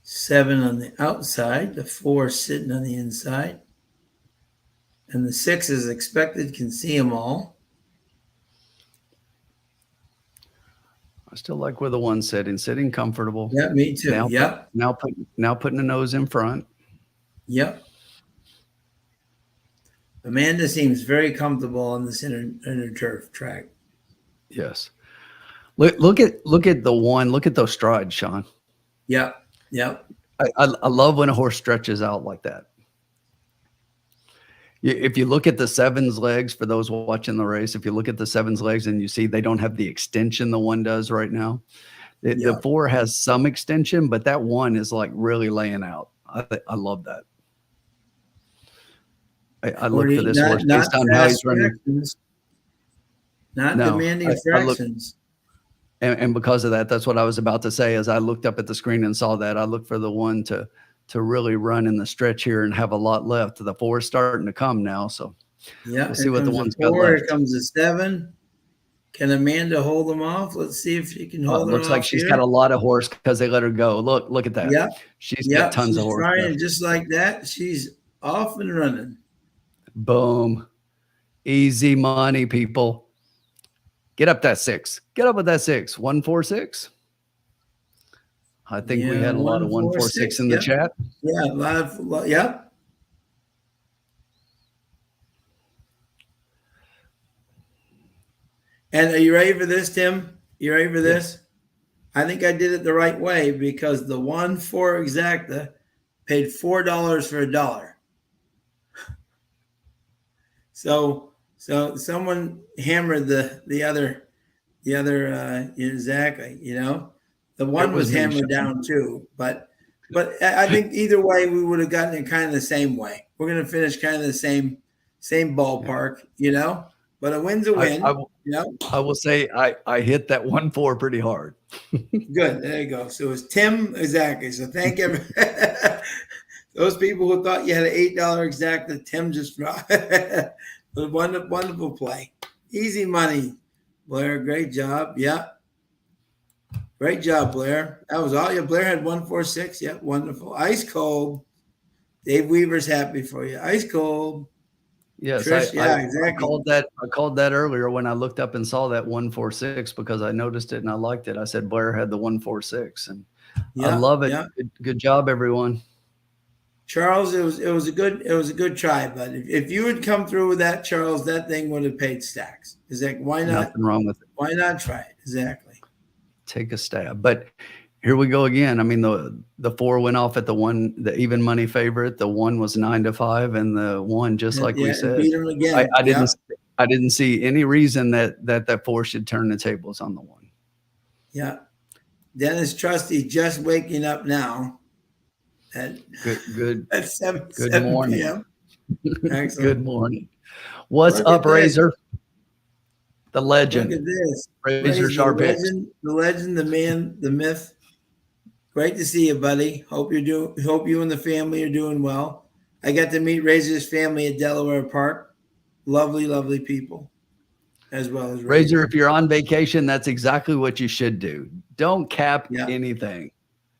7 on the outside. The 4 sitting on the inside. And the 6 is expected, can see them all. I still like where the 1's sitting comfortable. Yeah, me too. Now, Yep. now putting the nose in front. Yep. Amanda seems very comfortable on this inner turf track. Yes. Look at the 1. Look at those strides, Sean. Yep. Yep. I love when a horse stretches out like that. If you look at the 7's legs, for those watching the race, if you look at the 7's legs and you see they don't have the extension the 1 does right now. The 4 has some extension, but that 1 is like really laying out. I love that. I look for this horse based on how he's running. Not demanding fractions. And because of that, that's what I was about to say. As I looked up at the screen and saw that, I looked for the 1 to really run in the stretch here and have a lot left. The 4 is starting to come now, so yeah, we'll see what the 1's got 4, left. Here comes the 7. Can Amanda hold them off? Let's see if she can hold them off. Looks like she's got a lot of horse because they let her go. Look at that. Yeah, she's got tons of horse. Trying left. just like that. She's off and running. Boom. Easy money, people. Get up that 6. Get up with that 6. 146. I think we had a lot of 146 in the chat. Yeah, a lot of, yep. And are you ready for this, Tim? You ready for this? I think I did it the right way because the 1-4 exacta paid $4 for $1. So someone hammered the other exactly. The 1 was hammered down too, but I think either way we would have gotten it kind of the same way. We're gonna finish kind of the same ballpark, But a win's a win. I will say I hit that 1-4 pretty hard. Good. There you go. So it's Tim exactly. So thank you. Those people who thought you had an $8 exacta, Tim just but wonderful play. Easy money. Blair, great job. Yeah. Great job, Blair. That was all. Yeah, Blair had 146. Yep, wonderful. Ice cold. Dave Weaver's happy for you. Ice cold. Yes, Trish, yeah, exactly. I called that earlier when I looked up and saw that 146 because I noticed it and I liked it. I said Blair had the 146 and I love it. Yeah. Good job, everyone. Charles, it was a good try, but if you had come through with that, Charles, that thing would have paid stacks. Is that why not? Nothing wrong with it. Why not try it? Exactly. Take a stab. But here we go again. I mean, the 4 went off at the even money favorite. The 1 was 9-5, and the 1, just like we said, beat him again. I didn't see any reason that 4 should turn the tables on the 1. Yeah. Dennis Trusty just waking up now. At 7 morning. p.m. Excellent. Good morning. What's up, Razor? The legend. Look at this. Razor Sharp Hicks. The legend, the man, the myth. Great to see you, buddy. Hope you and the family are doing well. I got to meet Razor's family at Delaware Park. Lovely, lovely people, as well as Razor. If you're on vacation, that's exactly what you should do. Don't cap anything.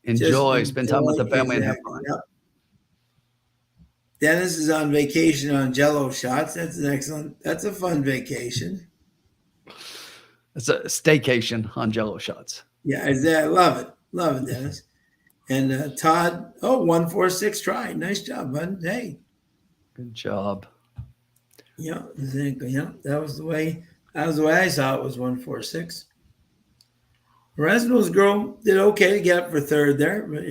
Enjoy, spend time with the family and have fun. Yep. Dennis is on vacation on Jello shots. That's a fun vacation. It's a staycation on Jello shots. Yeah, I love it. Love it, Dennis. And Todd, 146 try. Nice job, bud. Hey. Good job. Yeah, exactly. Yeah, that was the way I saw it, was 146. Resnall's girl did okay to get up for third there, but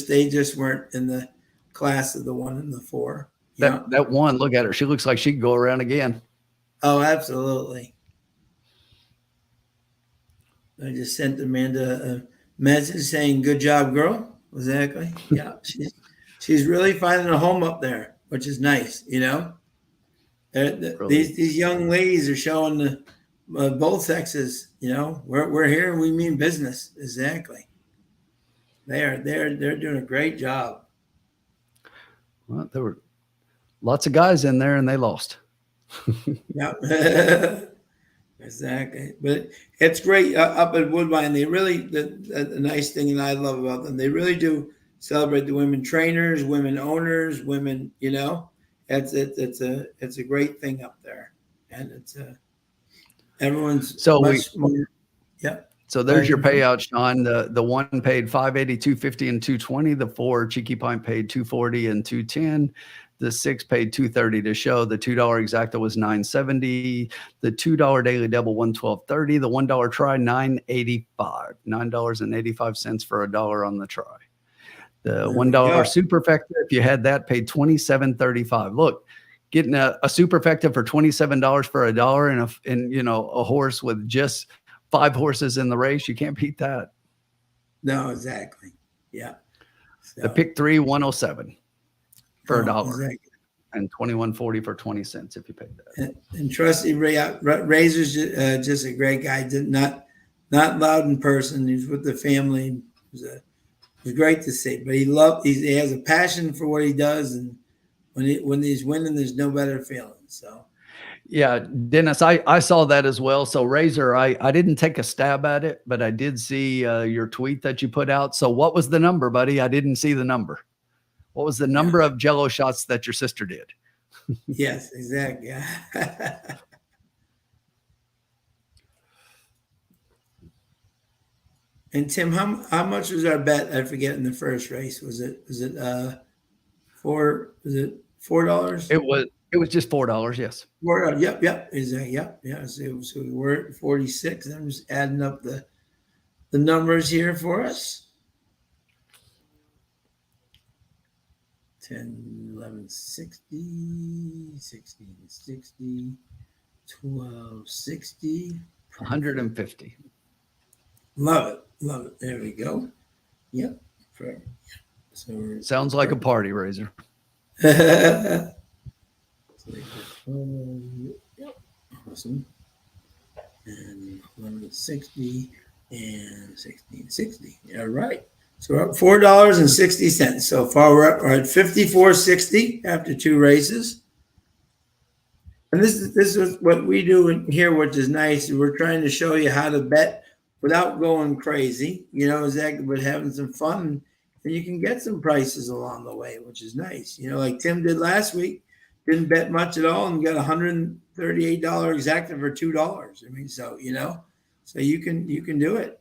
they just weren't in the class of the 1 and the 4. That 1, look at her. She looks like she could go around again. Oh, absolutely. I just sent Amanda a message saying, "Good job, girl." Exactly. Yeah, she's really finding a home up there, which is nice. These young ladies are showing both sexes. We're here and we mean business. Exactly. They're doing a great job. Well, there were lots of guys in there and they lost. Yeah. Exactly. But it's great up at Woodbine. They really, the nice thing that I love about them, they really do celebrate the women trainers, women owners, women, it's a great thing up there. And it's everyone's more. So there's your payout, Sean. The 1 paid $582.50 and $220. The 4 Cheeky Pint paid $240 and $210. The 6 paid $230 to show. The $2 exacta was $970. The $2 daily double $112.30. The $1 try $9.85. $9.85 for $1 on the try. The $1 superfecta, if you had that, paid $27.35. Look, getting a superfecta for $27 for $1 and a horse with just 5 horses in the race, you can't beat that. No, exactly. Yeah. So, the pick 3 $107 for $1 exactly. and $21.40 for 20 cents if you paid that. And Trusty Razor's just a great guy. Not loud in person. He's with the family. It was great to see. But he has a passion for what he does, and when he's winning, there's no better feeling. So. Yeah, Dennis, I saw that as well. So Razor, I didn't take a stab at it, but I did see your tweet that you put out. So what was the number, buddy? I didn't see the number. What was the number of Jello shots that your sister did? Yes, exactly. Yeah. And Tim, how much was our bet? I forget in the first race. Was it $4? Was it $4? It was just $4. Yes. Yep. Exactly. Yep. Yeah. So we're at 46. I'm just adding up the numbers here for us. 10, 11, 60, 16, 60, 12, 60. 150. Love it. There we go. Yep. So sounds like a party, Razor. Yep. Awesome. And 1160 and 1660. All right. So we're up $4.60 so far. We're at $54.60 after 2 races. And this is what we do in here, which is nice. We're trying to show you how to bet without going crazy, exactly, but having some fun. And you can get some prices along the way, which is nice. Like Tim did last week, didn't bet much at all and got $138 exactly for $2. I mean, so you can do it,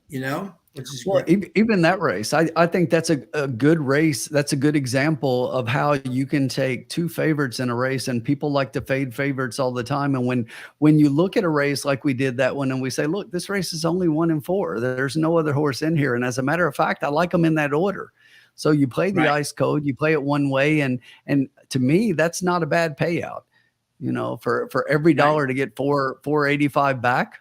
which is Well, great. even that race, I think that's a good race. That's a good example of how you can take two favorites in a race, and people like to fade favorites all the time. And when you look at a race like we did that one, and we say, look, this race is only 1 and 4. There's no other horse in here. And as a matter of fact, I like them in that order. So you play the Right. ice code, you play it one way, and to me, that's not a bad payout. For every Right. dollar to get 485 back.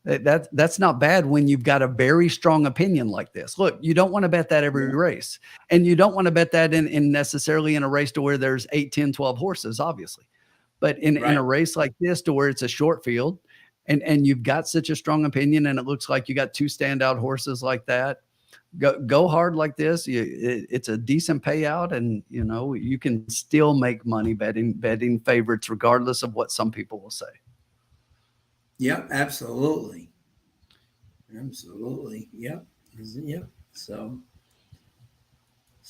That's not bad when you've got a very strong opinion like this. Look, you don't want to bet that every Yeah. race. And you don't want to bet that in necessarily in a race to where there's 8, 10, 12 horses, obviously. But in a Right. race like this to where it's a short field and you've got such a strong opinion and it looks like you got two standout horses like that, go hard like this. It's a decent payout, and you can still make money betting favorites regardless of what some people will say. Yep. Absolutely. Absolutely. Yep. Yep. So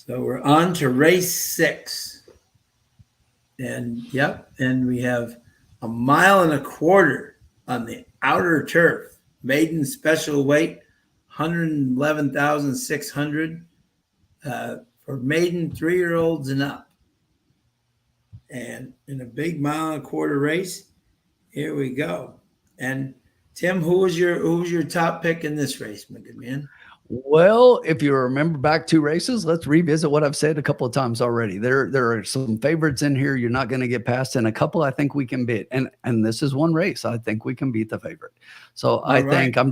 we're on to race 6. And yep, and we have a 1.25 miles on the outer turf, maiden special weight, 111,600 for maiden 3-year-olds and up. And in a big 1.25 mile race, here we go. And Tim, who was your top pick in this race, my good man? Well, if you remember back 2 races, let's revisit what I've said a couple of times already. There are some favorites in here you're not going to get past, and a couple I think we can beat. And this is one race I think we can beat the favorite. So All I right. think I'm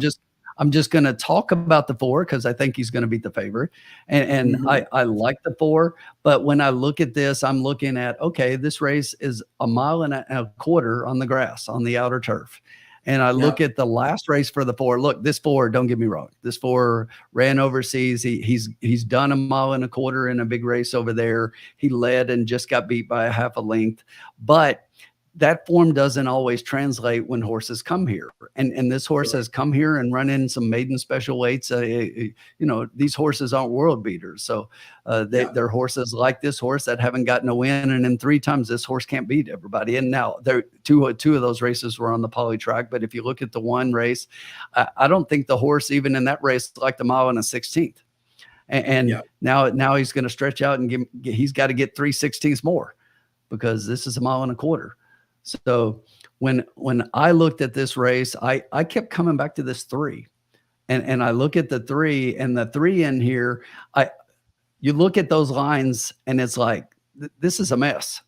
just going to talk about the 4 because I think he's going to beat the favorite, and Mhm. I like the 4. But when I look at this, I'm looking at, okay, this race is 1.25 miles on the grass on the outer turf. And I look Yep. at the last race for the 4. Look, this 4, don't get me wrong. This 4 ran overseas. He's done 1.25 miles in a big race over there. He led and just got beat by a half a length. But that form doesn't always translate when horses come here. And this horse Sure. has come here and run in some maiden special weights. These horses aren't world beaters. So Yep. they're horses like this horse that haven't gotten a win. And in 3 times, this horse can't beat everybody. And now there two of those races were on the poly track. But if you look at the one race, I don't think the horse, even in that race, liked a mile and a 16th. And Yep. now he's going to stretch out and he's got to get 3/16 more because this is 1.25 miles. So when I looked at this race, I kept coming back to this 3. And I look at the 3 and the 3 in here, you look at those lines and it's like this is a mess.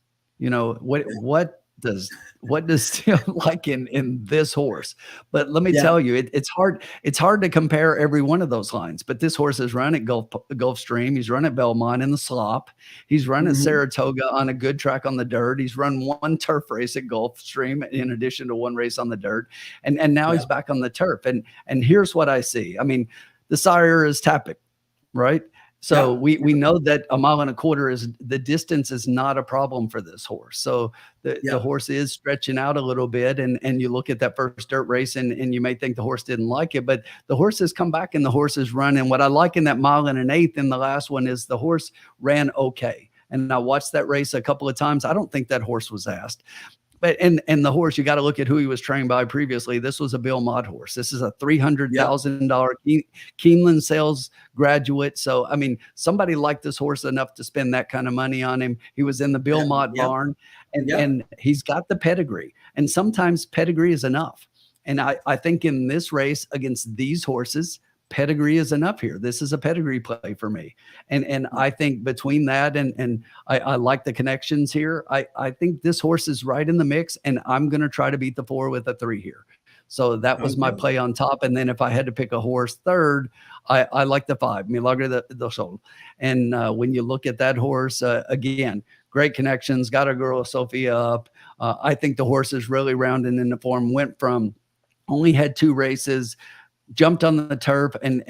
What does Tim like in this horse? But let me Yeah. tell you, it's hard to compare every one of those lines. But this horse has run at Gulfstream, he's run at Belmont in the slop, he's run at Hmm. Saratoga on a good track on the dirt, he's run one turf race at Gulfstream in addition to one race on the dirt, and now Yeah. he's back on the turf. And here's what I see. I mean, the sire is Tappic, right? So Yeah. we know that 1.25 miles is the distance is not a problem for this horse. So the Yeah. horse is stretching out a little bit, and you look at that first dirt race, and you may think the horse didn't like it, but the horse has come back and the horse is running. What I like in that 1.125 miles in the last one is the horse ran okay. And I watched that race a couple of times. I don't think that horse was asked. But and the horse, you got to look at who he was trained by previously. This was a Bill Mott horse. This is a Yep. $300,000 Keeneland sales graduate. So I mean, somebody liked this horse enough to spend that kind of money on him. He was in the Bill Yep. Mott Yep. barn, and Yep. and he's got the pedigree. And sometimes pedigree is enough. And I think in this race against these horses, pedigree is enough here. This is a pedigree play for me. And I think between that and I like the connections here. I think this horse is right in the mix, and I'm going to try to beat the 4 with a 3 here. So that was my Okay. play on top. And then if I had to pick a horse third, I like the 5, Milagro del Sol. And when you look at that horse, again, great connections, got a girl Sophia up. I think the horse is really rounding in the form, went from only had 2 races, jumped on the turf and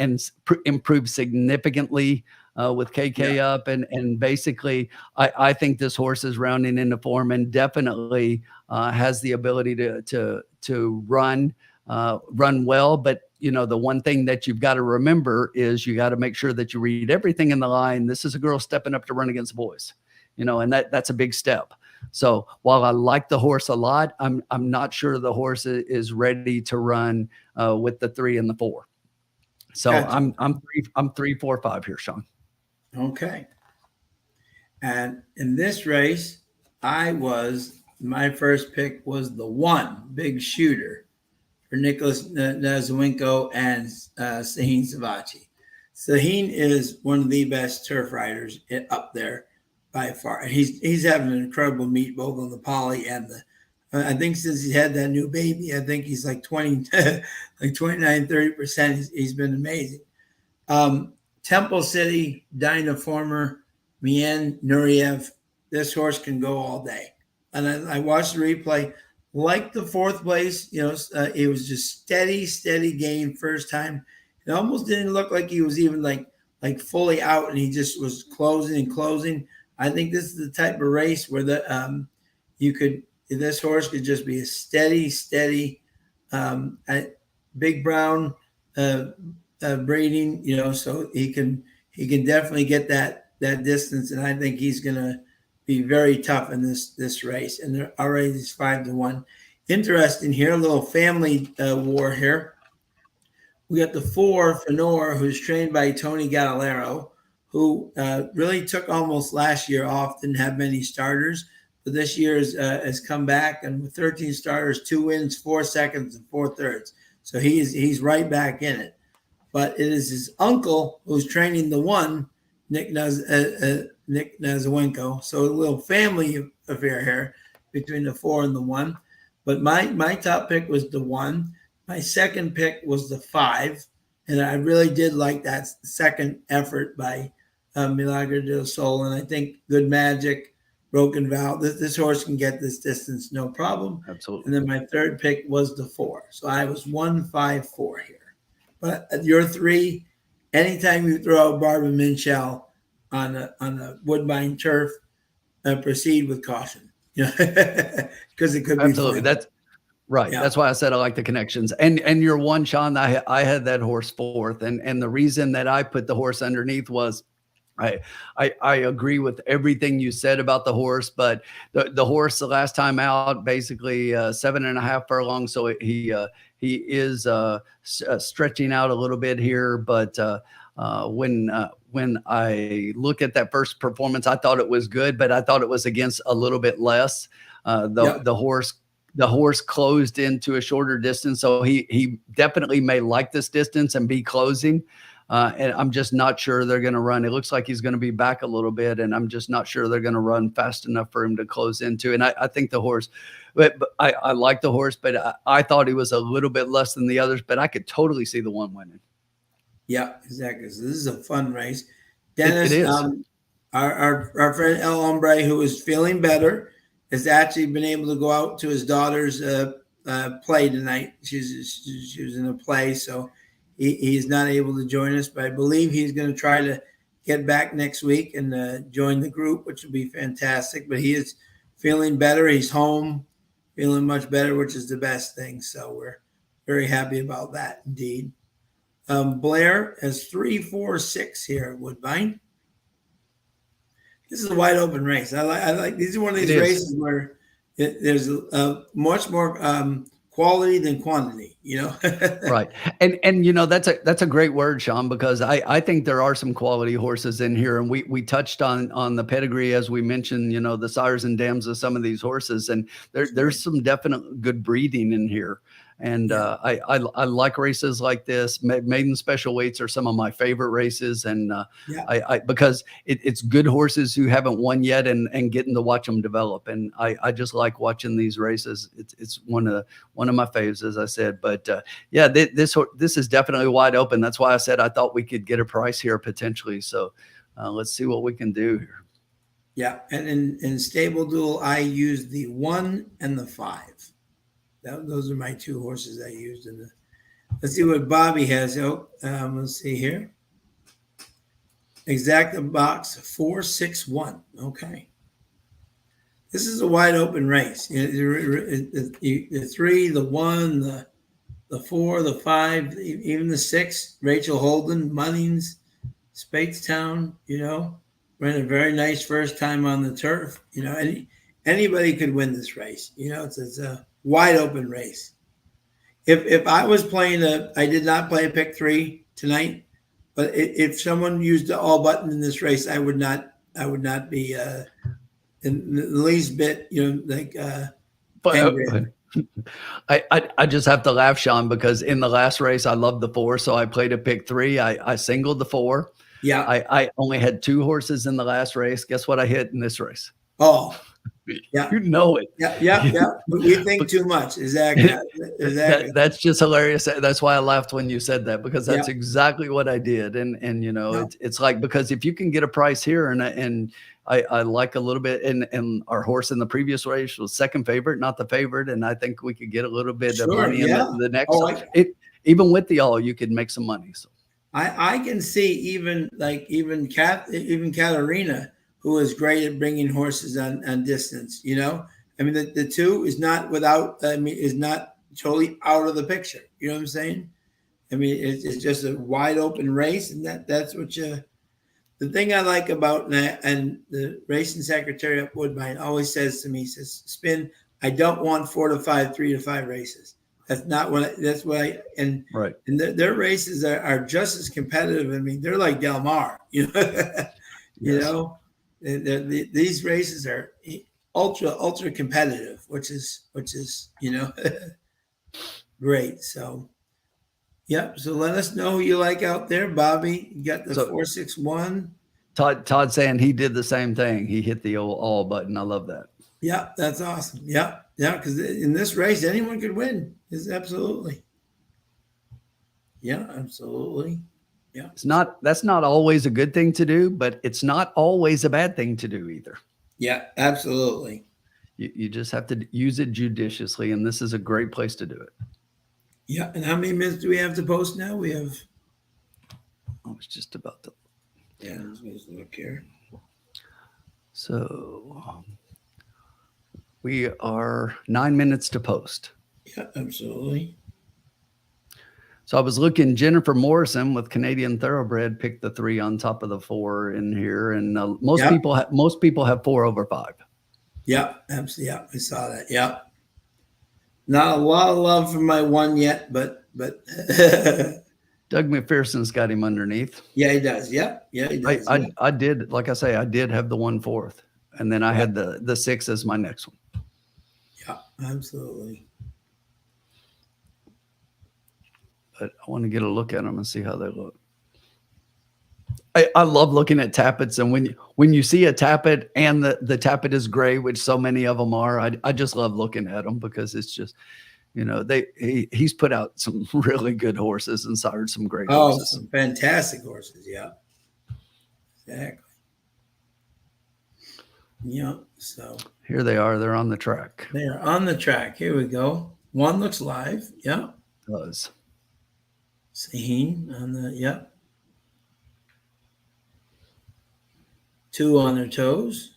improved significantly with Yeah. KK up. And basically, I think this horse is rounding into form and definitely has the ability to run well. But the one thing that you've got to remember is you got to make sure that you read everything in the line. This is a girl stepping up to run against boys, and that's a big step. So while I like the horse a lot, I'm not sure the horse is ready to run with the 3 and the 4. So Gotcha. I'm 3, 4, 5 here, Sean. Okay. And in this race, my first pick was the 1 Big Shooter for Nicholas Nazawinko and Sahin Savachi. Sahin is one of the best turf riders up there by far. He's having an incredible meet both on the poly and the. I think since he had that new baby, I think he's like 20, like 29, 30%. He's been amazing. Temple City, Dynaformer, Mien Nuriev. This horse can go all day. And I watched the replay. Like the 4th place, it was just steady gain first time. It almost didn't look like he was even like fully out, and he just was closing. I think this is the type of race where this horse could just be a steady, big brown breeding, so he can definitely get that distance, and I think he's gonna be very tough in this race. And they're already is 5-1. Interesting here, a little family war here. We got the 4 Fenor, who's trained by Tony Galileo, who really took almost last year off, didn't have many starters, but this year has come back, and with 13 starters, 2 wins, 4 seconds, and 4 thirds. So he's right back in it. But it is his uncle who's training the 1, Nick Nazawinko. So a little family affair here between the 4 and the 1. But my top pick was the 1. My second pick was the 5. And I really did like that second effort by Milagro del Sol. And I think Good Magic, Broken Vow, this horse can get this distance, no problem. Absolutely. And then my third pick was the 4. So I was 1, 5, 4 here. But your 3, anytime you throw out Barbara Minchell on a Woodbine turf, proceed with caution, because it could be absolutely fun. That's right. Yeah. That's why I said I like the connections. And your 1, Sean, I had that horse 4th, and the reason that I put the horse underneath was I agree with everything you said about the horse, but the horse the last time out basically 7.5 furlongs, so he is stretching out a little bit here. But when I look at that first performance, I thought it was good, but I thought it was against a little bit less. The horse closed into a shorter distance, so he definitely may like this distance and be closing. And I'm just not sure they're going to run. It looks like he's going to be back a little bit, and I'm just not sure they're going to run fast enough for him to close into. And I think the horse, but I like the horse, but I thought he was a little bit less than the others, but I could totally see the 1 winning. Yeah, exactly. So this is a fun race. Dennis, it is. Our friend El Hombre, who is feeling better, has actually been able to go out to his daughter's play tonight. She was in a play, so he's not able to join us, but I believe he's going to try to get back next week and join the group, which will be fantastic. But he is feeling better. He's home, feeling much better, which is the best thing. So we're very happy about that indeed. Blair has 3, 4, 6 here at Woodbine. This is a wide open race. I like these are one of these races where there's much more quality than quantity, Right. And that's a great word, Sean, because I think there are some quality horses in here. And we touched on the pedigree, as we mentioned, the sires and dams of some of these horses, and there's some definite good breeding in here. And I like races like this. Maiden special weights are some of my favorite races, and because it's good horses who haven't won yet, and getting to watch them develop. And I just like watching these races. It's one of my faves, as I said. But this is definitely wide open. That's why I said I thought we could get a price here potentially. So let's see what we can do here. Yeah, and in Stable Duel, I used the 1 and the 5. Those are my 2 horses I used in the. Let's see what Bobby has. Let's see here. Exacta box 461. Okay. This is a wide open race. The 3, the 1, the the 4, the 5, even the 6, Rachel Holden, Munnings, Speightstown, ran a very nice first time on the turf. Anybody could win this race. It's a wide open race. If I was playing I did not play a pick 3 tonight, but if someone used the all button in this race, I would not be in the least bit, angry. I just have to laugh, Sean, because in the last race I loved the 4, so I played a pick 3. I singled the 4. Yeah. I only had 2 horses in the last race. Guess what I hit in this race? Oh, yeah. You know it. Yeah. We think too much. Exactly. That's just hilarious. That's why I laughed when you said that, because that's exactly what I did. And it's like, because if you can get a price here, and I like a little bit, and our horse in the previous race was second favorite, not the favorite, and I think we could get a little bit of money in the next. Even with the all, you could make some money. So I can see even Katarina, who is great at bringing horses on distance. I mean, the 2 is not is not totally out of the picture. You know what I'm saying? I mean, it's just a wide open race, and that's what the thing I like about that. And the racing secretary at Woodbine always says to me, he says, Spin, I don't want 4 to 5, 3 to 5 races. That's not what and their races are just as competitive. I mean, they're like Del Mar, these races are ultra competitive, which is great. So so let us know who you like out there. Bobby, you got the 461. Todd saying he did the same thing. He hit the old all button. I love that. Yeah, that's awesome. Yeah, because in this race anyone could win. Absolutely. Yeah, absolutely. Yeah. That's not always a good thing to do, but it's not always a bad thing to do either. Yeah, absolutely. You just have to use it judiciously, and this is a great place to do it. Yeah, and how many minutes do we have to post now? We have. I was just about to. Yeah, let's look here. So we are 9 minutes to post. Yeah, absolutely. So I was looking, Jennifer Morrison with Canadian Thoroughbred picked the 3 on top of the 4 in here, and most people have 4 over 5. Yeah, absolutely. Yeah, I saw that. Yeah, not a lot of love for my 1 yet, but Doug McPherson's got him underneath. Yeah, he does. Yeah, he does. I did, like I say, I did have the 1/4, and then I had the 6 as my next one. Yeah, absolutely. But I want to get a look at them and see how they look. I love looking at tappets, and when you see a tappet and the tappet is gray, which so many of them are, I just love looking at them, because it's just, he's put out some really good horses and sired some great horses. Some fantastic horses. Yeah, exactly. Yeah. So here they are. They're on the track. They are on the track. Here we go. 1 looks live. Yeah. It does. Saheen on the 2 on their toes.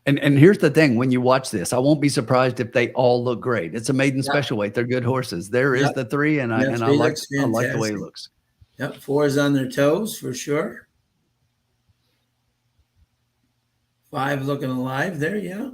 And here's the thing: when you watch this, I won't be surprised if they all look great. It's a maiden special weight; they're good horses. There is the 3, and I like the way he looks. Yep, 4 is on their toes for sure. 5 looking alive there, yeah.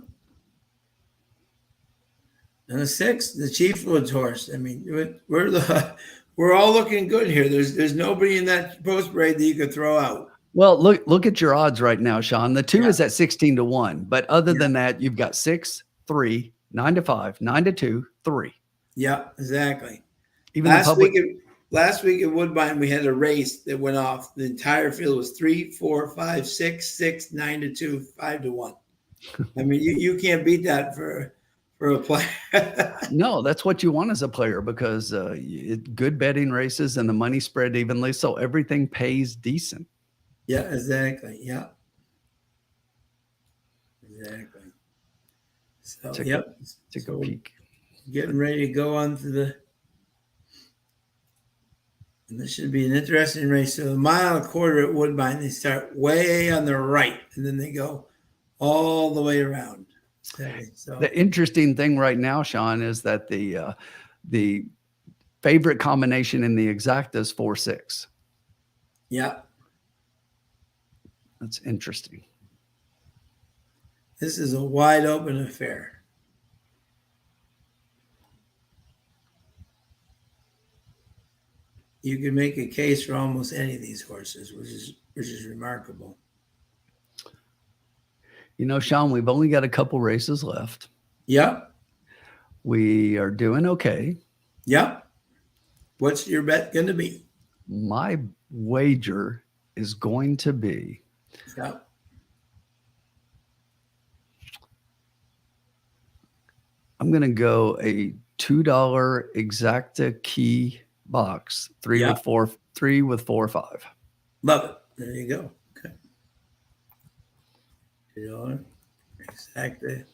And the 6, the Chief Woods horse. I mean, we're all looking good here. There's nobody in that post braid that you could throw out. Well, look at your odds right now, Sean. The 2 is at 16 to 1, but other than that, you've got 6, 3, 9 to 5, 9 to 2, 3. Yeah, exactly. Even last week at Woodbine, we had a race that went off. The entire field was 3, 4, 5, 6, 6, 9 to 2, 5 to 1. I mean, you can't beat that for a player. No, that's what you want as a player, because good betting races and the money spread evenly, so everything pays decent. Yeah, exactly. Yeah. Exactly. So, take a peek. Getting ready to go on to and this should be an interesting race. So, 1.25 miles at Woodbine, they start way on the right, and then they go all the way around. So the interesting thing right now, Sean, is that the favorite combination in the exact is 4-6. Yeah. That's interesting. This is a wide open affair. You can make a case for almost any of these horses, which is remarkable. You know, Sean, we've only got a couple races left. Yep. We are doing okay. Yep. What's your bet going to be? My wager is going to be Yep. I'm going to go a $2 exacta key box, 3 Yep. with 4, 3 with 4 or 5. Love it. There you go. Okay. $2 exacta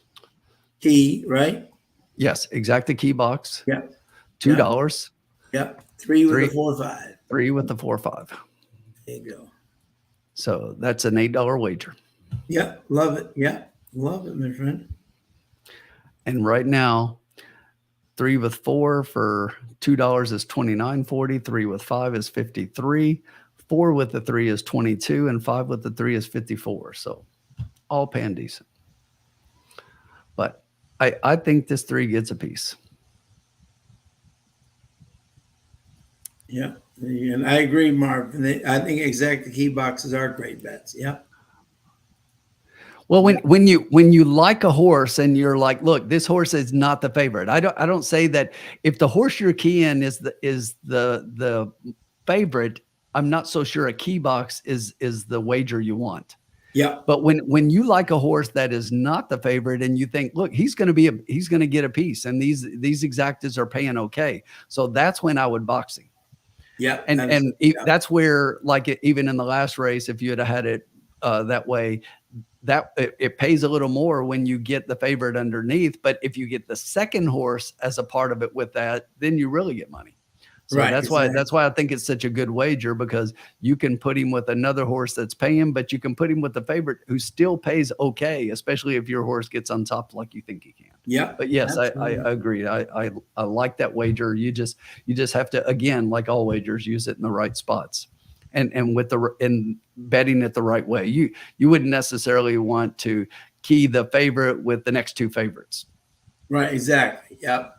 key, right? Yes, exacta key box. Yep. $2. Yep. 3 with the 4-5. 3 with the 4-5. There you go. So that's an $8 wager. Yep. Love it. Yep. Love it, my friend. And right now, 3 with 4 for $2 is $29.40. 3 with 5 is $53. 4 with the 3 is $22, and 5 with the 3 is $54. So all paying decent. But I think this 3 gets a piece. Yeah, and I agree, Marv. I think exact key boxes are great bets. Yeah. Well, when you like a horse and you're like, look, this horse is not the favorite. I don't say that if the horse you're keying is the favorite, I'm not so sure a key box is the wager you want. Yeah. But when you like a horse that is not the favorite and you think, look, he's going to get a piece, and these exactas are paying okay, so that's when I would box him. Yeah, and that's where, like, even in the last race, if you had it that way, that it pays a little more when you get the favorite underneath. But if you get the second horse as a part of it with that, then you really get money. So right, that's why I think it's such a good wager, because you can put him with another horse that's paying, but you can put him with the favorite who still pays okay, especially if your horse gets on top like you think he can. Yeah. But yes, I agree. I like that wager. You just have to, again, like all wagers, use it in the right spots, and with in betting it the right way. You wouldn't necessarily want to key the favorite with the next 2 favorites. Right. Exactly. Yep.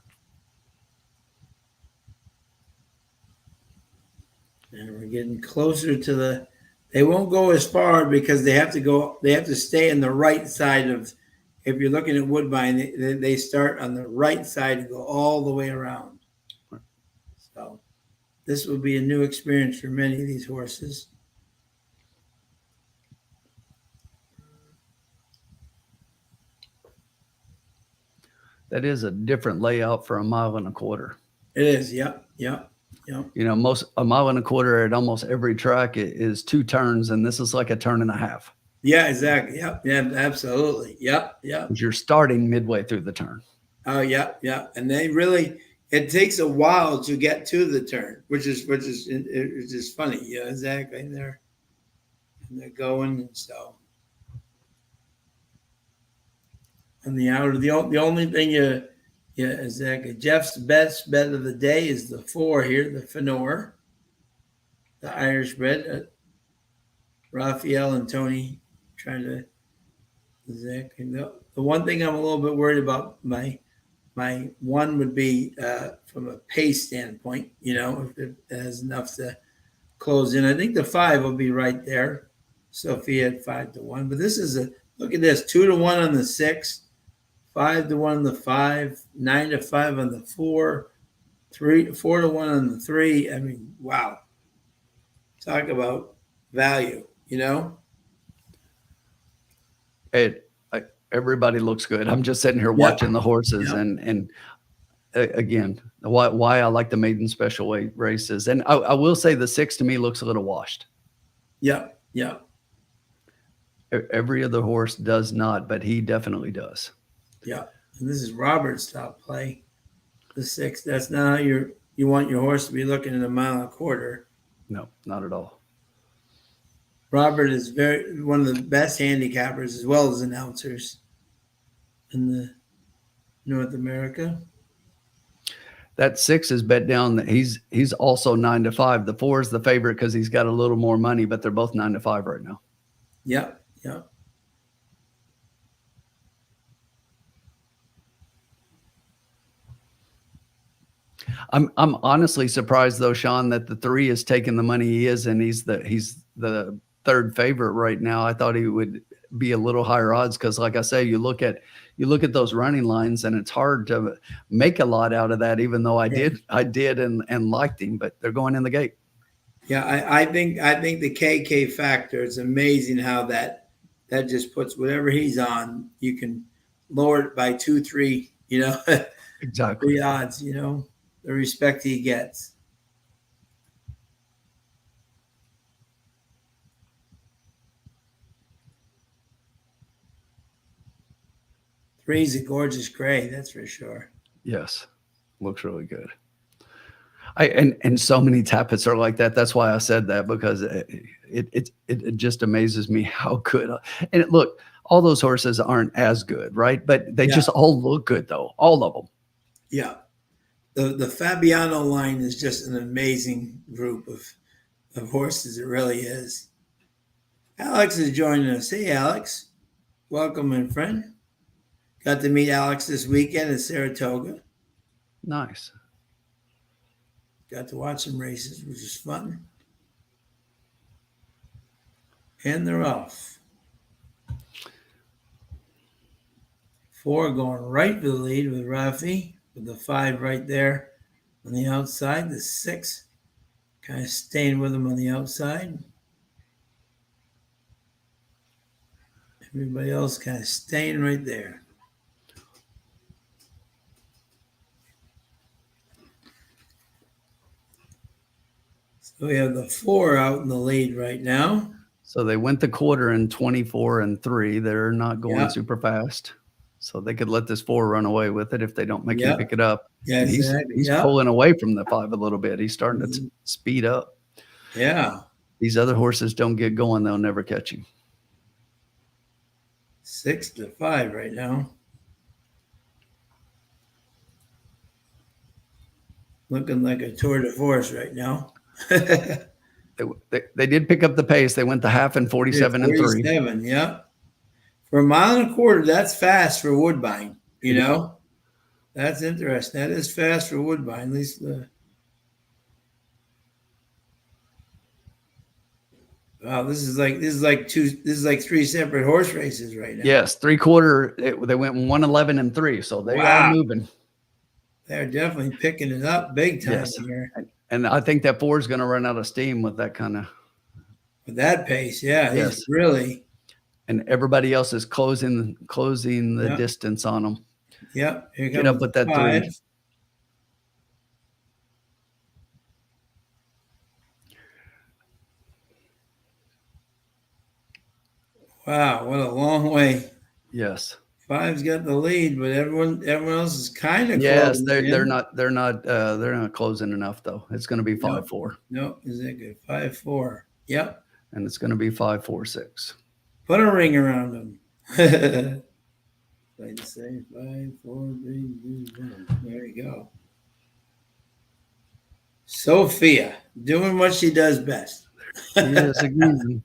And we're getting closer to they won't go as far because they have to stay on the right side of, if you're looking at Woodbine, they start on the right side and go all the way around. So this will be a new experience for many of these horses. That is a different layout for a 1.25 miles. It is. Yep. Yep. Yep. You know, a 1.25 miles at almost every track is 2 turns, and this is like a turn and a half. Yeah, exactly. Yep. Yeah, absolutely. Yep. Yep. You're starting midway through the turn. Oh, yeah. Yeah. And it takes a while to get to the turn, which is funny. Yeah, exactly. And they're going, and so. And the only thing exactly. Jeff's best bet of the day is the 4 here, the Fenor, the Irish bred. Raphael and Tony trying to exactly. The one thing I'm a little bit worried about, my one would be from a pace standpoint, if it has enough to close in. I think the 5 will be right there. Sophia at 5-1, but this is look at this, 2-1 on the 6, 5-1 on the 5, 9-5 on the 4, 4-1 on the 3. I mean, wow. Talk about value, Everybody looks good. I'm just sitting here watching the horses, and again, why I like the maiden special weight races. And I will say the 6 to me looks a little washed. Yeah. Yeah. Every other horse does not, but he definitely does. Yeah. And this is Robert's top play. The 6. That's not how you want your horse to be looking at 1.25 miles. No, not at all. Robert is one of the best handicappers as well as announcers in the North America. That 6 is bet down. He's also 9-5. The 4 is the favorite because he's got a little more money, but they're both 9-5 right now. Yep. Yep. I'm honestly surprised though, Sean, that the 3 is taking the money he is, and he's the third favorite right now. I thought he would be a little higher odds because, like I say, you look at those running lines, and it's hard to make a lot out of that. Even though I did and liked him, but they're going in the gate. Yeah, I think the KK factor. It's amazing how that just puts whatever he's on. You can lower it by 2, 3. You know, Exactly. 3 odds. You know, the respect he gets. Three's a gorgeous gray, that's for sure. Yes, looks really good. And so many tappets are like that. That's why I said that, because it just amazes me how good. And look, all those horses aren't as good, right? But they just all look good though, all of them. Yeah, the Fabiano line is just an amazing group of horses. It really is. Alex is joining us. Hey, Alex, welcome, my friend. Got to meet Alex this weekend at Saratoga. Nice. Got to watch some races, which is fun. And they're off. 4 going right to the lead with Rafi, with the 5 right there on the outside. The 6 kind of staying with him on the outside. Everybody else kind of staying right there. So we have the 4 out in the lead right now. So they went the quarter in 24-3. They're not going super fast. So they could let this 4 run away with it if they don't make him pick it up. Yeah, and he's pulling away from the 5 a little bit. He's starting to speed up. Yeah. These other horses don't get going, they'll never catch him. 6-5 right now. Looking like a tour de force right now. They did pick up the pace. They went the half in 47-3. 47, yeah. For 1.25 miles, that's fast for Woodbine. You know, that's interesting. That is fast for Woodbine. At least wow, this is like 3 separate horse races right now. Yes, 3/4. They went 111-3, so they are moving. They're definitely picking it up big time here. And I think that 4 is going to run out of steam with that kind of. With that pace, yeah, he's really. And everybody else is closing the distance on them. Yep. Here Get up with that 5. 3. Wow, what a long way. Yes. 5's got the lead, but everyone else is kind of closing. They're not closing enough though. It's going to be 5-4. Nope, is that good? 5-4. Yep. And it's going to be 5-4-6. Put a ring around them. Like to say 5, 4, 3, 2, 1. There you go. Sophia doing what she does best. Yes, again.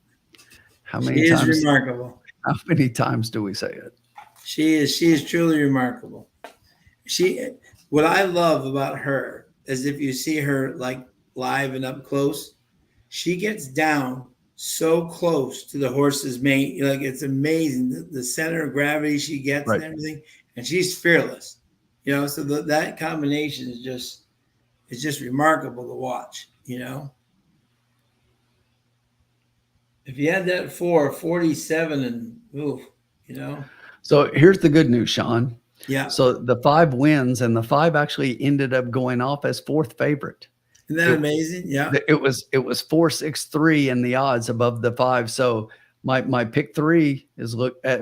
How many times? She is remarkable. How many times do we say it? She is truly remarkable. What I love about her is if you see her like live and up close, she gets down so close to the horse's mane. Like, it's amazing the center of gravity she gets and everything, and she's fearless. You know, so that combination is just remarkable to watch. You know, if you had that 47 and oof, you know. So here's the good news, Sean. Yeah. So the 5 wins, and the 5 actually ended up going off as 4th favorite. Isn't that amazing? Yeah. It was 4-6-3 in the odds above the 5. So my pick 3 is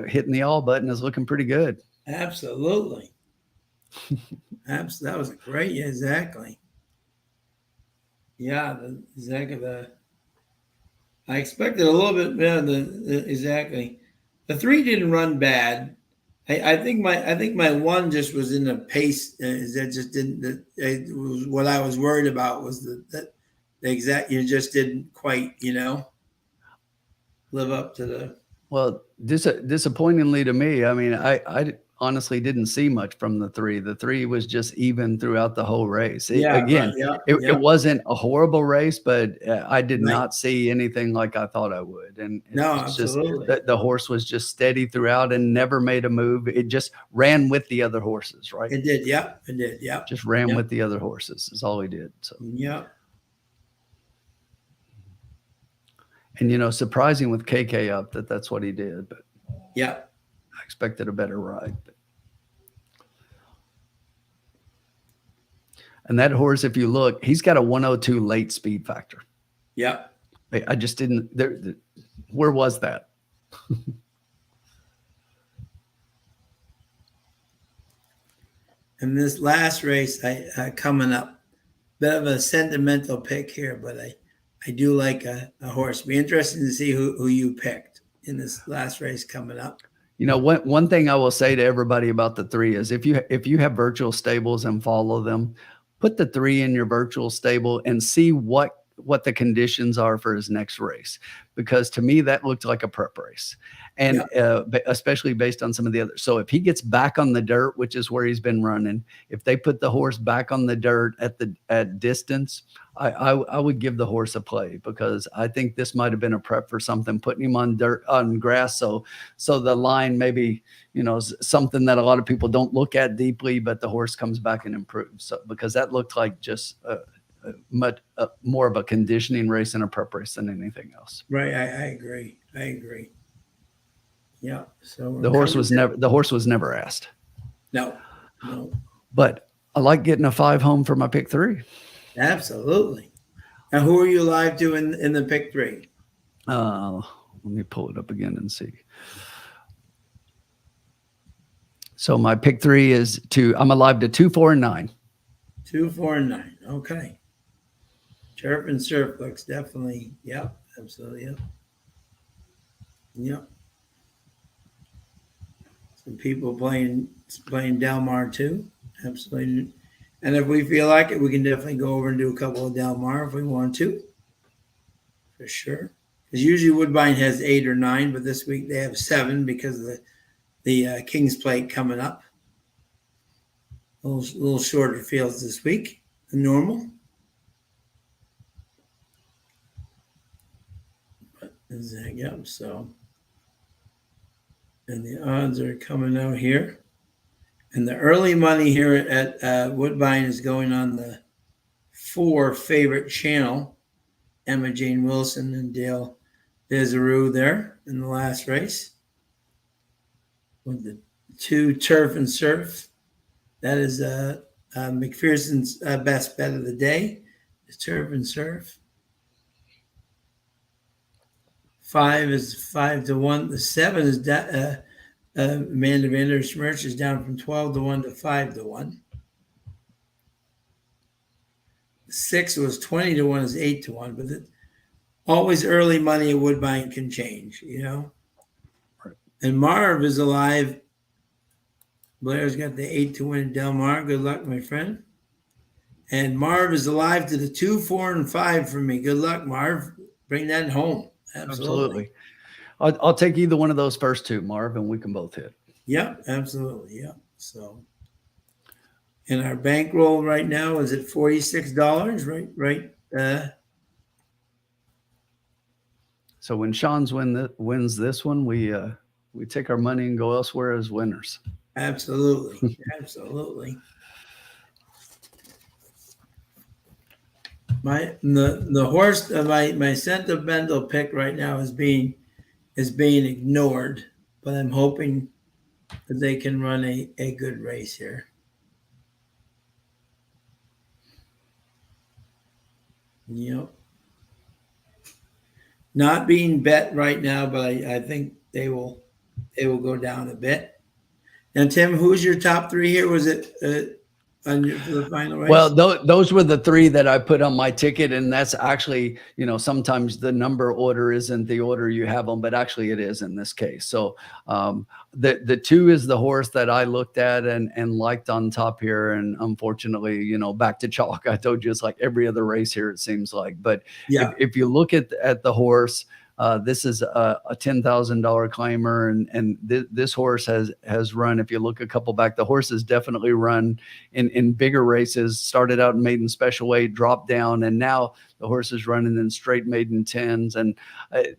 hitting the all button is looking pretty good. Absolutely. That was great. Yeah, exactly. Yeah, I expected a little bit better. Exactly. The 3 didn't run bad. I think my one just was in the pace. That just didn't. It was what I was worried about was that the exact. You just didn't quite, live up to the. Well, disappointingly to me, I mean, I honestly didn't see much from the 3. The 3 was just even throughout the whole race. Yeah. Right. Again, Yeah. it Yeah. wasn't a horrible race, but I did Right. not see anything like I thought I would. And No. it's just Absolutely. that the horse was just steady throughout and never made a move. It just ran with the other horses, right? It did. Yeah. It did. Yeah. Just ran Yeah. with the other horses is all he did. So, Yeah. and surprising with KK up that's what he did, but Yeah. I expected a better ride. And that horse, if you look, he's got a 102 late speed factor. Yeah. I just didn't. Where was that? And this last race, coming up, bit of a sentimental pick here, but I do like a horse. Be interesting to see who you picked in this last race coming up. One thing I will say to everybody about the 3 is if you have virtual stables and follow them, put the 3 in your virtual stable and see what the conditions are for his next race, because to me that looked like a prep race, and especially based on some of the others. So if he gets back on the dirt, which is where he's been running, if they put the horse back on the dirt at distance, I would give the horse a play, because I think this might have been a prep for something, putting him on grass, so the line maybe something that a lot of people don't look at deeply, but the horse comes back and improves. So because that looked like just much more of a conditioning race and a prep race than anything else. Right. I agree. Yeah. So The horse was never asked. No. But I like getting a 5 home for my pick 3. Absolutely. And who are you live to in the pick 3? Let me pull it up again and see. So my pick 3 is I'm alive to 2, 4, and 9. 2, 4, and 9. Okay. Turf and Surf looks definitely. Yep. Absolutely. Yep. Yep. Some people playing Del Mar too. Absolutely. And if we feel like it, we can definitely go over and do a couple of Del Mar if we want to. For sure. Because usually Woodbine has 8 or 9, but this week they have 7 because of the King's Plate coming up. A little shorter fields this week than normal. But yep, so. And the odds are coming out here. And the early money here at Woodbine is going on the 4 favorite channel, Emma Jane Wilson and Dale Desirue there in the last race. With the 2 Turf and Surf. That is McPherson's best bet of the day. Is Turf and Surf. 5 is 5 to 1. The 7 is Amanda Vander Smerch is down from 12 to 1 to 5 to 1. The 6 was 20 to 1 is 8 to 1. But always early money at Woodbine can change, Right. And Marv is alive. Blair's got the 8 to win Del Mar. Good luck, my friend. And Marv is alive to the 2, 4, and 5 for me. Good luck, Marv. Bring that home. Absolutely. I'll take either one of those first 2, Marv, and we can both hit. Yep, absolutely. Yep. So, and our bankroll right now is at $46. Right. So when Sean's wins this one, we take our money and go elsewhere as winners. Absolutely. Absolutely. The horse, my sentimental pick right now is being ignored, but I'm hoping that they can run a good race here. Yep. Not being bet right now, but I think they will go down a bit. Now, Tim, who's your top 3 here? Was it for the final race? Well, those were the three that I put on my ticket, and that's actually, sometimes the number order isn't the order you have them, but actually it is in this case. So the two is the horse that I looked at and liked on top here, and unfortunately, back to chalk. I told you it's like every other race here, it seems like. But Yeah. if you look at the horse. This is a $10,000 claimer, and this horse has run. If you look a couple back, the horse has definitely run in bigger races. Started out in maiden special weight, dropped down, and now the horse is running in straight maiden tens. And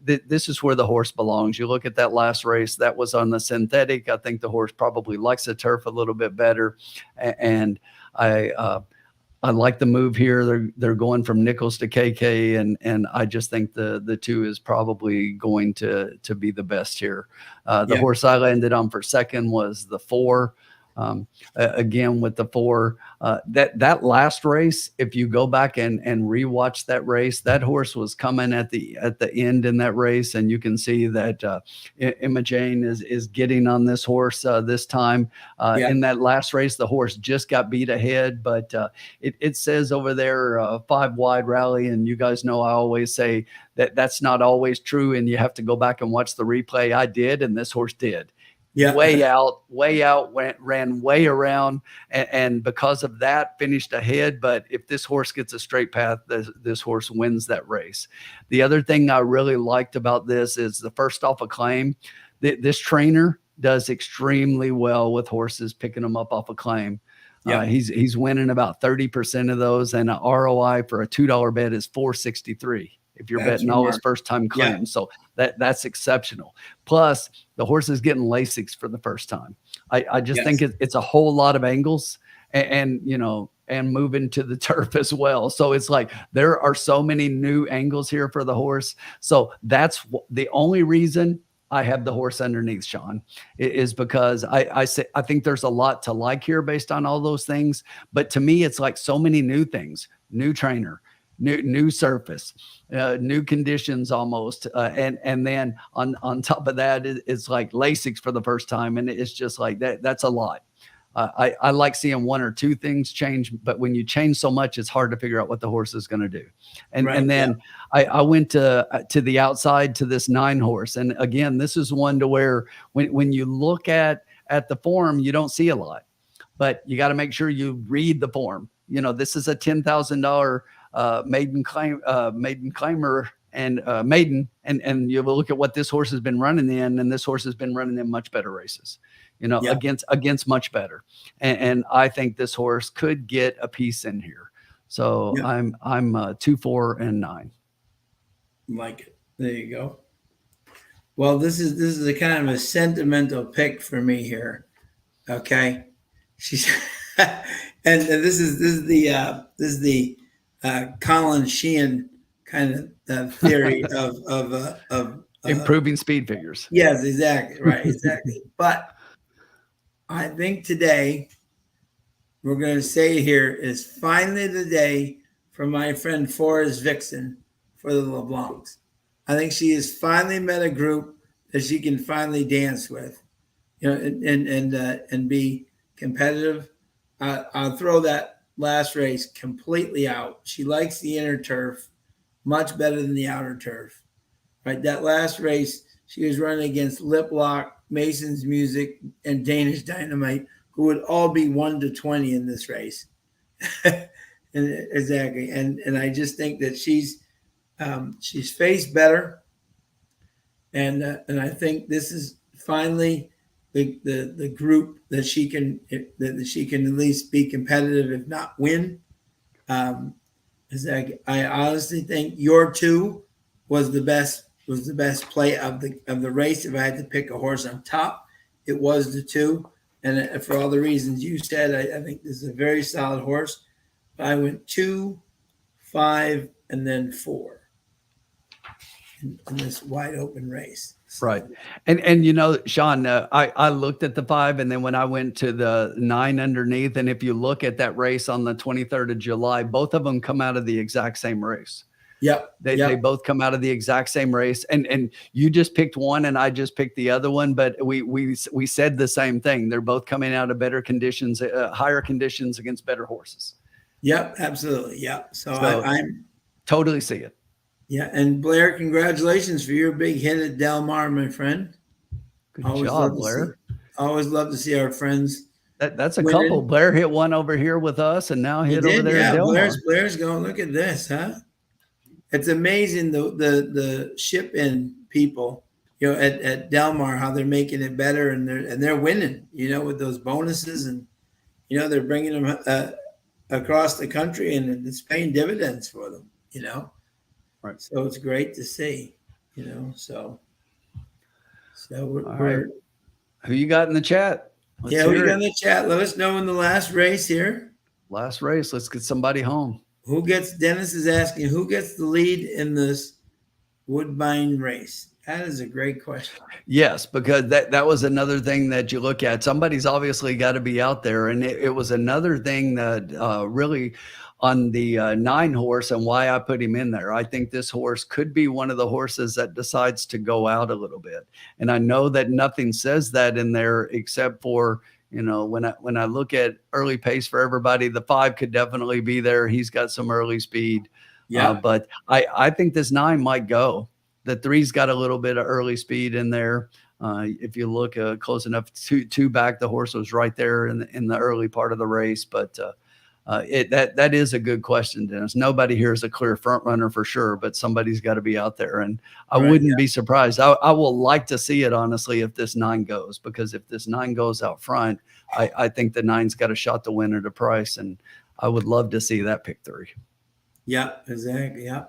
this is where the horse belongs. You look at that last race, that was on the synthetic. I think the horse probably likes the turf a little bit better, and I like the move here. They're going from Nichols to KK, and I just think the two is probably going to be the best here. The horse I landed on for second was the 4. Again, with the 4, that last race, if you go back and rewatch that race, that horse was coming at the end in that race, and you can see that Emma Jane is getting on this horse this time. In that last race, the horse just got beat ahead, but it says over there 5 wide rally, and you guys know I always say that's not always true, and you have to go back and watch the replay. I did, and this horse did. Way out, ran way around, and because of that, finished ahead. But if this horse gets a straight path, this horse wins that race. The other thing I really liked about this is the first off a claim. This trainer does extremely well with horses, picking them up off a claim. He's winning about 30% of those, and an ROI for a $2 bet is 463. If you're betting all his first time claims. So that's exceptional. Plus the horse is getting Lasix for the first time. I just think it's a whole lot of angles and moving to the turf as well. So it's like there are so many new angles here for the horse. So that's the only reason I have the horse underneath, Sean, is because I think there's a lot to like here based on all those things. But to me, it's like so many new things, new trainer, new surface, new conditions almost. And then on top of that, it's like Lasix for the first time. And it's just like that's a lot. I like seeing one or two things change, but when you change so much, it's hard to figure out what the horse is going to do. And then I went to the outside to this 9 horse. And again, this is one to where when you look at the form, you don't see a lot, but you got to make sure you read the form. This is a $10,000 maiden claimer and maiden, and you look at what this horse has been running in, and this horse has been running in much better races, against much better. And I think this horse could get a piece in here. So I'm 2, 4, and 9. Like it. There you go. Well, this is a kind of a sentimental pick for me here. Okay. She's and this is the Colin Sheehan kind of theory of improving speed figures. Yes, exactly. Right. Exactly. But I think today we're going to say here is finally the day for my friend Forrest Vixen for the LeBlancs. I think she has finally met a group that she can finally dance with, and be competitive. I'll throw that last race completely out. She likes the inner turf much better than the outer turf. Right, that last race she was running against Lip Lock, Mason's Music, and Danish Dynamite, who would all be 1 to 20 in this race. Exactly, and I just think that she's faced better, and I think this is finally the group that she can at least be competitive, if not win. I honestly think your 2 was the best play of the race. If I had to pick a horse on top, it was the 2, and for all the reasons you said, I think this is a very solid horse. I went 2, 5, and then 4 in this wide open race. Right. And Sean, I looked at the 5, and then when I went to the 9 underneath, and if you look at that race on the 23rd of July, both of them come out of the exact same race. Yep. They Yep. both come out of the exact same race, and you just picked one, and I just picked the other one. But we said the same thing. They're both coming out of better conditions, higher conditions against better horses. Yep. Absolutely. Yep. So, I'm totally see it. Yeah. And Blair, congratulations for your big hit at Del Mar, my friend. Good job, Blair. Always love to see our friends. That's a winning. couple. Blair hit one over here with us, and now hit over there at Del Mar. Blair's going, look at this, huh? It's amazing the ship in people, at Del Mar, how they're making it better, and they're winning, with those bonuses, and they're bringing them across the country, and it's paying dividends for them, Right. So it's great to see, so we're right. Who you got in the chat? Who you got in the chat? Let us know in the last race here. Last race. Let's get somebody home. Dennis is asking, who gets the lead in this Woodbine race? That is a great question. Yes, because that was another thing that you look at. Somebody's obviously got to be out there. And it was another thing that really on the 9 horse, and why I put him in there. I think this horse could be one of the horses that decides to go out a little bit. And I know that nothing says that in there except for, when I look at early pace for everybody, the 5 could definitely be there. He's got some early speed. Yeah. But I think this 9 might go. The 3's got a little bit of early speed in there. If you look close enough, two back, the horse was right there in the early part of the race. But that is a good question, Dennis. Nobody here is a clear front runner for sure, but somebody's got to be out there. And I wouldn't be surprised. I will like to see it, honestly, if this 9 goes, because if this 9 goes out front, I think the 9's got a shot to win at a price. And I would love to see that pick 3. Yeah, exactly. Yeah.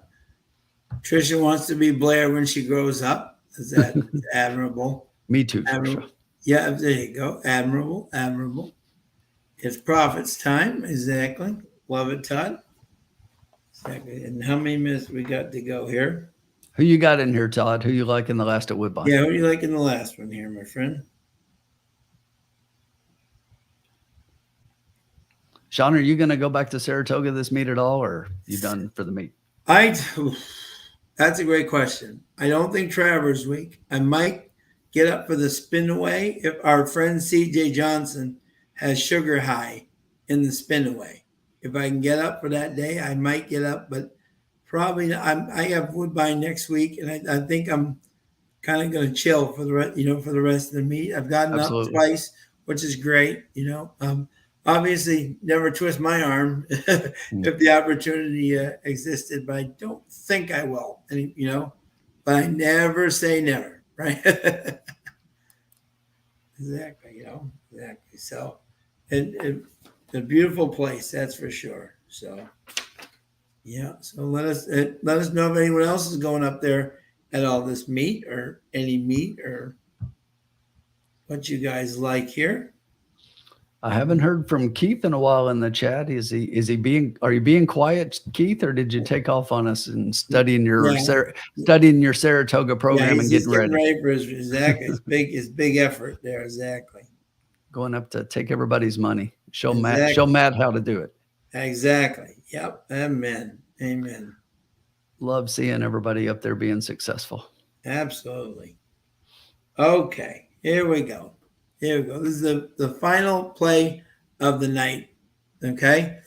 Tricia wants to be Blair when she grows up. Is that admirable? Me too. Admirable. Yeah, there you go. Admirable. It's profits time. Exactly. Love it, Todd. Exactly. And how many minutes we got to go here? Who you got in here, Todd? Who you like in the last at Woodbine? Yeah, who do you like in the last one here, my friend? Sean, are you going to go back to Saratoga this meet at all, or you done for the meet? That's a great question. I don't think Travers Week. I might get up for the spin away if our friend CJ Johnson has Sugar High in the spin away. If I can get up for that day, I might get up, but probably not. I have Woodbine next week, and I think I'm kind of going to chill for the rest of the meet. I've gotten up twice, which is great. Obviously never twist my arm if the opportunity existed, but I don't think I will. And, but I never say never, right? Exactly. Exactly. So, and a beautiful place, that's for sure. So, yeah. So let us know if anyone else is going up there at all this meet, or any meet, or what you guys like here. I haven't heard from Keith in a while in the chat. Are you being quiet, Keith, or did you take off on us and studying your Saratoga program and getting ready for his, exactly. It's big effort there. Exactly. Going up to take everybody's money. Show Matt how to do it. Exactly. Yep. Amen. Love seeing everybody up there being successful. Absolutely. Okay. Here we go. This is the final play of the night. Okay.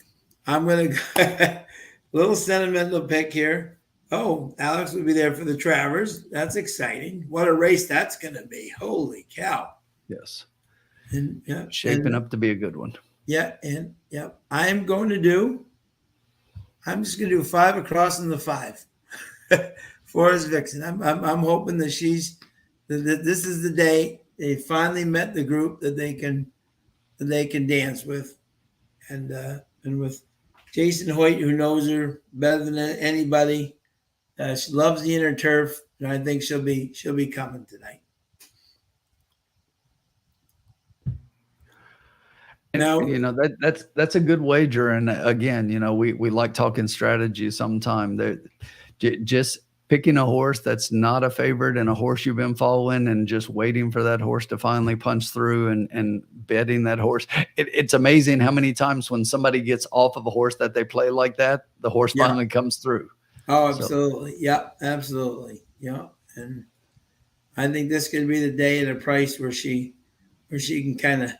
I'm going to go a little sentimental pick here. Oh, Alex will be there for the Travers. That's exciting. What a race that's going to be. Holy cow. Yes. And shaping up to be a good one. Yeah. And I'm just going to do 5 across in the 5 for his Vixen. I'm hoping that this is the day they finally met the group that they can dance with, and with Jason Hoyt, who knows her better than anybody. She loves the inner turf, and I think she'll be coming tonight. Now, that's a good wager, and again, we like talking strategy. Sometime just picking a horse that's not a favorite and a horse you've been following, and just waiting for that horse to finally punch through and betting that horse. It's amazing how many times when somebody gets off of a horse that they play like that, the horse finally comes through. Oh, So absolutely. Yeah, absolutely. Yeah. And I think this could be the day at a price where she can kind of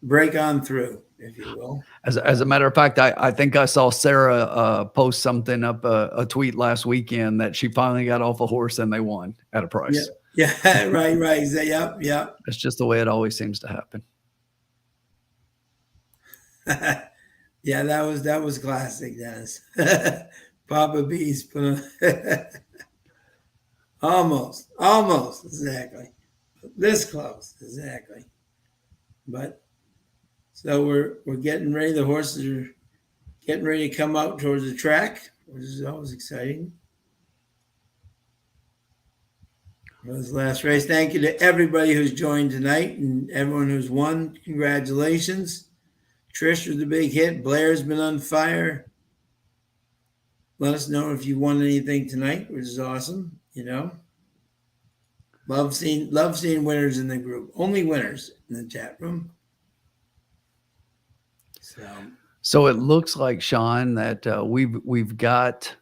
break on through, if you will. as a matter of fact, I think I saw Sarah post something up a tweet last weekend that she finally got off a horse and they won at a Yeah. price. Yeah. Right. Right. Yep. Yep. That's just the way it always seems to happen. Yeah. That was classic, Dennis. Papa B's put on almost exactly. This close, exactly. But so we're getting ready. The horses are getting ready to come out towards the track, which is always exciting. This last race. Thank you to everybody who's joined tonight and everyone who's won. Congratulations. Trish was the big hit. Blair's been on fire. Let us know if you won anything tonight, which is awesome. You know, love seeing winners in the group. Only winners in the chat room. So it looks like, Sean, that we've got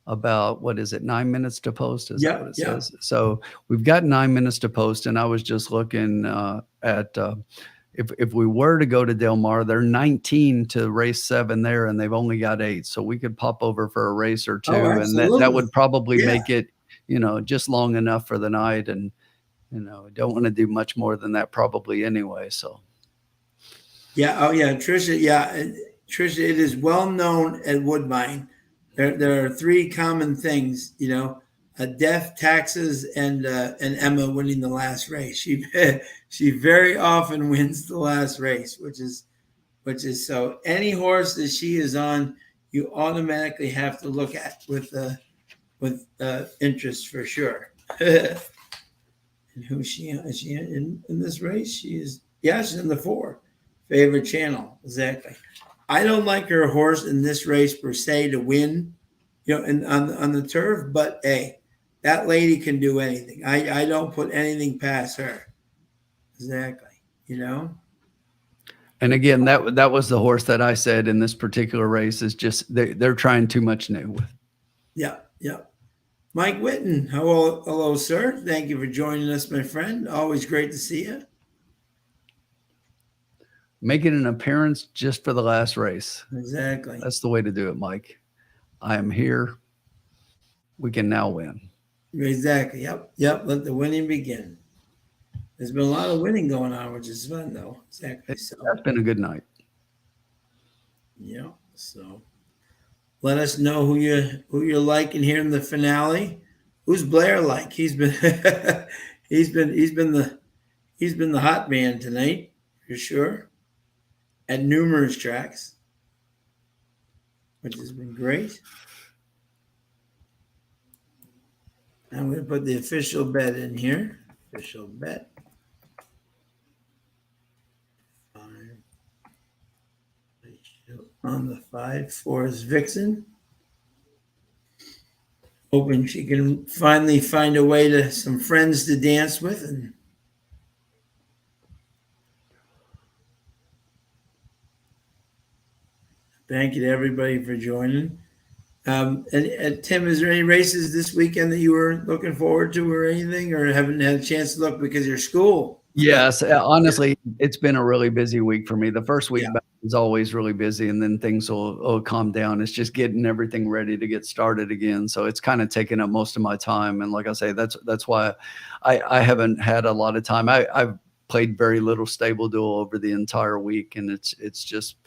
about, what is it, 9 minutes to post? Is that what it says? So we've got 9 minutes to post, and I was just looking at if we were to go to Del Mar, they're 19 to race 7 there, and they've only got 8. So we could pop over for a race or two, and that would probably make it, just long enough for the night. And don't want to do much more than that probably anyway. So. Yeah. Oh, yeah. Trisha. Yeah. Trisha, it is well known at Woodbine. There are 3 common things, death, taxes, and Emma winning the last race. She very often wins the last race, which is so. Any horse that she is on, you automatically have to look at with interest for sure. And who is she in this race? She's in the 4 favorite channel. Exactly. I don't like her horse in this race per se to win, on the turf. But hey, that lady can do anything. I don't put anything past her. Exactly. And again, that was the horse that I said in this particular race is just they're trying too much new with. Yeah. Yeah. Mike Whitten, hello, sir. Thank you for joining us, my friend. Always great to see you. Making an appearance just for the last race. Exactly. That's the way to do it, Mike. I am here. We can now win. Exactly. Yep. Let the winning begin. There's been a lot of winning going on, which is fun, though. Exactly. So that's been a good night. Yeah. So let us know who you're liking here in the finale. Who's Blair like? He's been he's been the hot man tonight for sure. At numerous tracks, which has been great. I'm going to put the official bet in here. Official bet. 5. On the 5 for his Vixen. Hoping she can finally find a way to some friends to dance with. And thank you to everybody for joining. And Tim, is there any races this weekend that you were looking forward to or anything, or haven't had a chance to look because of your school? Yes, honestly, it's been a really busy week for me. The first week back is always really busy, and then things will calm down. It's just getting everything ready to get started again. So it's kind of taken up most of my time. And like I say, that's why I haven't had a lot of time. I've played very little stable duel over the entire week, and it's just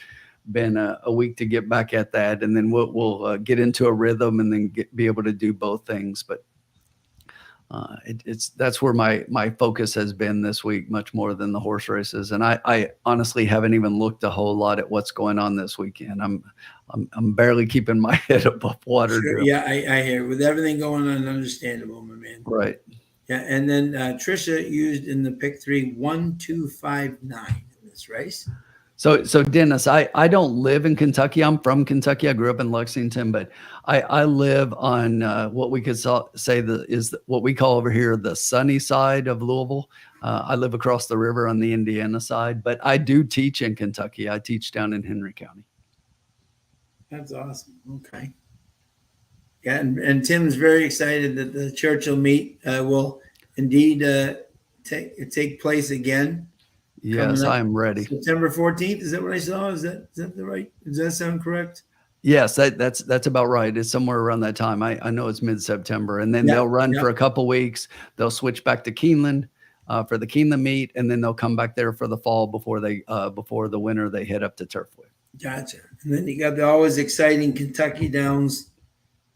been a week to get back at that, and then we'll get into a rhythm and then be able to do both things. But that's where my focus has been this week, much more than the horse races. And I honestly haven't even looked a whole lot at what's going on this weekend. I'm barely keeping my head above water. Sure. Yeah, I hear with everything going on, understandable, my man. Right. Yeah, and then Trisha used in the pick 3 1-2-5-9 in this race. So Dennis, I don't live in Kentucky. I'm from Kentucky. I grew up in Lexington, but I live on what we could say is what we call over here the sunny side of Louisville. I live across the river on the Indiana side, but I do teach in Kentucky. I teach down in Henry County. That's awesome. Okay. Yeah, and Tim's very excited that the Churchill meet will indeed take place again coming Yes, I up am ready. September 14th. Is that what I saw? Is that the right? Does that sound correct? Yes, that's about right. It's somewhere around that time. I know it's mid-September, and then Yeah, they'll run yeah, for a couple weeks. They'll switch back to Keeneland for the Keeneland meet, and then they'll come back there for the fall before the winter they head up to Turfway. gotcha. And then you got the always exciting Kentucky Downs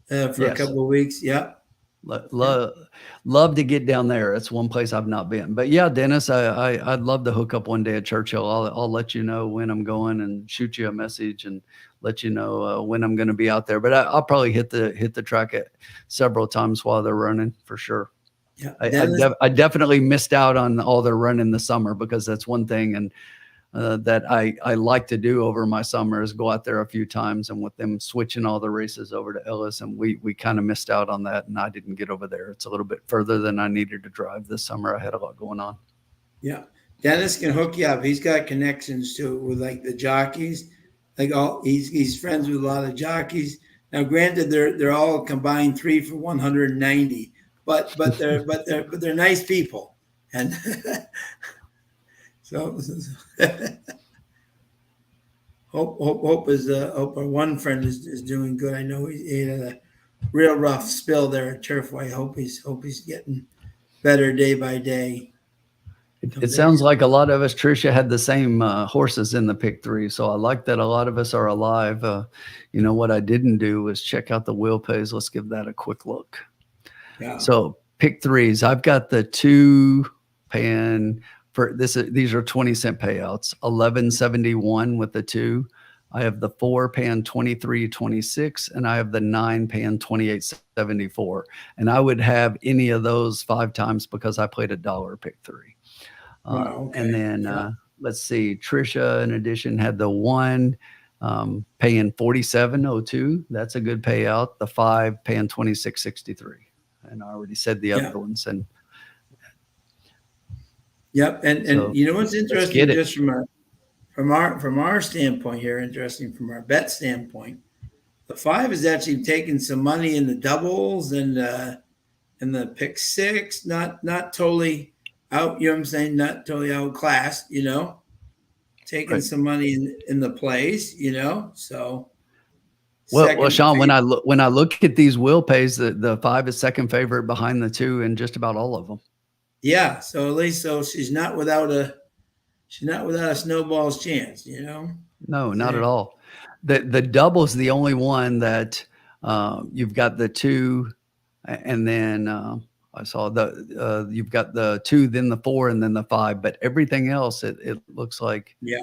for a Yes. couple of weeks. Yeah, Lo yeah, lo Love to get down there. It's one place I've not been. But yeah, Dennis, I'd love to hook up one day at Churchill. I'll let you know when I'm going and shoot you a message and let you know when I'm going to be out there. But I'll probably hit the track at several times while they're running for sure. yeah. Dennis, I definitely missed out on all their run in the summer because that's one thing and that I like to do over my summer is go out there a few times, and with them switching all the races over to Ellis, and we kind of missed out on that, and I didn't get over there. It's a little bit further than I needed to drive this summer. I had a lot going on. yeah. Dennis can hook you up. He's got connections to with like the jockeys. Like all he's friends with a lot of jockeys. Now, granted, they're all combined 3 for 190, but they're nice people, and so hope our one friend is doing good. I know he had a real rough spill there at Turfway. Hope he's getting better day by day. It sounds like a lot of us, Tricia, had the same horses in the pick three. So I like that a lot of us are alive. What I didn't do was check out the wheel pays. Let's give that a quick look. Yeah. So pick threes. I've got the two paying for this. These are 20-cent payouts. 11.71 with the two. I have the 4 paying 23.26, and I have the 9 paying 28.74. And I would have any of those 5 times because I played $1 pick three. Wow. Okay. And then Yeah. let's see, Trisha, in addition, had the 1 paying 47.02. That's a good payout. The 5 paying 26.63. And I already said the Yeah. other ones. And Yep. And so you know what's let's interesting, get it. just from our standpoint here, interesting from our bet standpoint, the 5 is actually taking some money in the doubles and the pick six, not totally out. You know what I'm saying? Not totally outclassed. Taking Right. some money in the plays. So Well, second Sean, favorite. when I look at these will pays, the 5 is second favorite behind the 2 in just about all of them. Yeah. So at least she's not without a snowball's chance. No, not at Exactly. all. The double's the only one that you've got the 2, and then I saw you've got the 2, then the 4, and then the 5. But everything else, it looks like Yeah.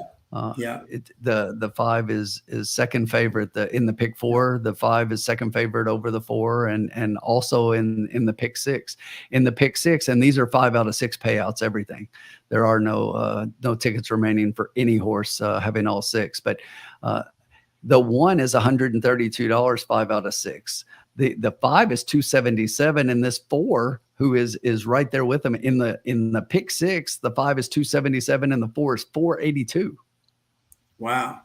Yeah. the 5 is second favorite. In the pick 4, the 5 is second favorite over the 4, and also in the pick 6. In the pick 6, and these are 5 out of 6 payouts. Everything. There are no tickets remaining for any horse having all 6. But the 1 is $132, 5 out of 6. The 5 is 277, and this 4, who is right there with them in the pick 6, the 5 is 277, and the 4 is 482. Wow.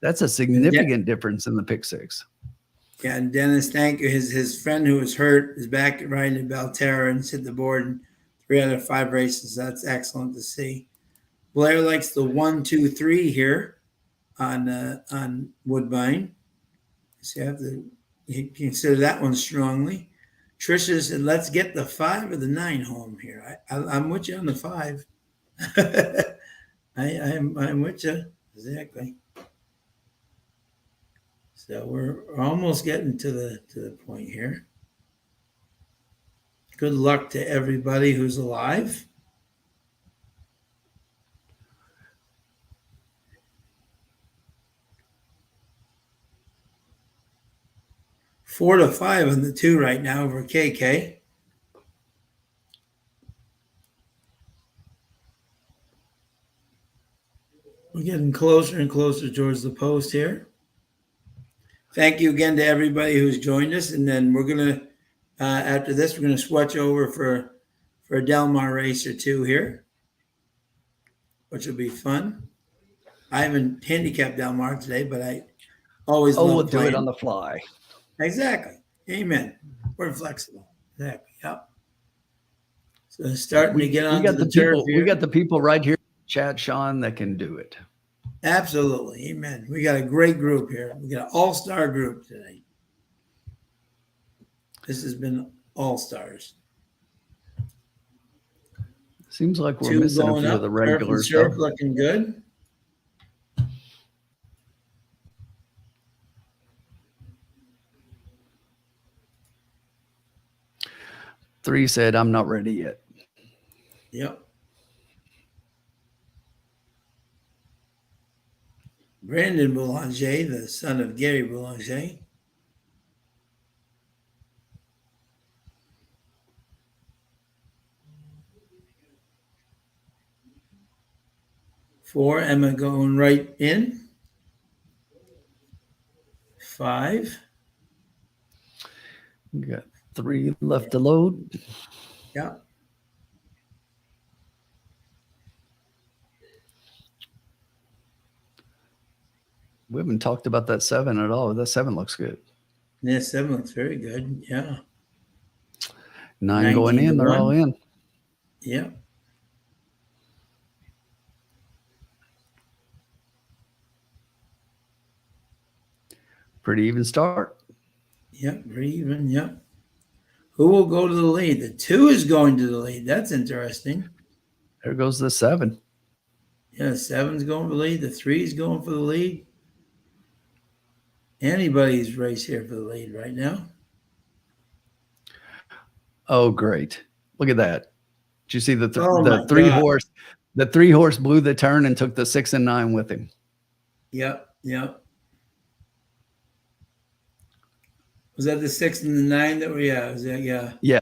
That's a And significant difference in the pick 6. yeah, and Dennis, thank you. His friend who was hurt is back riding in Belterra and hit the board in 3 out of 5 races. That's excellent to see. Blair likes the 1-2-3 here on Woodbine. So you consider that one strongly. Trisha said, "Let's get the 5 or the 9 home here." I'm with you on the 5. I'm with you exactly. So we're almost getting to the point here. Good luck to everybody who's alive. Four to 5 on the 2 right now over KK. We're getting closer and closer towards the post here. Thank you again to everybody who's joined us, and then we're gonna after this we're gonna switch over for a Del Mar race or 2 here, which will be fun. I haven't handicapped Del Mar today, but I always Oh, we'll love do it on playing. the fly. Exactly. Amen. We're flexible. Exactly. Yep. So it's starting to get We onto got the the turf people. here. We got the people right here in the chat, Sean, that can do it. Absolutely. Amen. We got a great group here. We got an all-star group tonight. This has been all stars. Seems like we're Two missing a going few up. of the Turf and regulars, surf though. looking good. Three said, "I'm not ready yet." Yep. Brandon Boulanger, the son of Gary Boulanger. Four, Emma going right in. Five. We got three left to load. Yeah. We haven't talked about that seven at all. That seven looks good. Yeah, seven looks very good. Yeah. Nine going 19 to in. They're 1. all in. Yeah. Pretty even start. Yep. Pretty even. Yep. Who will go to the lead? The two is going to the lead. That's interesting. There goes the seven. Yeah, the seven's going for the lead. The three's going for the lead. Anybody's race here for the lead right now. Oh, great. Look at that. Did you see the three God. horse? The 3-horse blew the turn and took the 6 and 9 with him. Yep. Yep. Was that the 6 and the 9 that were? Yeah. Was that, yeah. Yeah.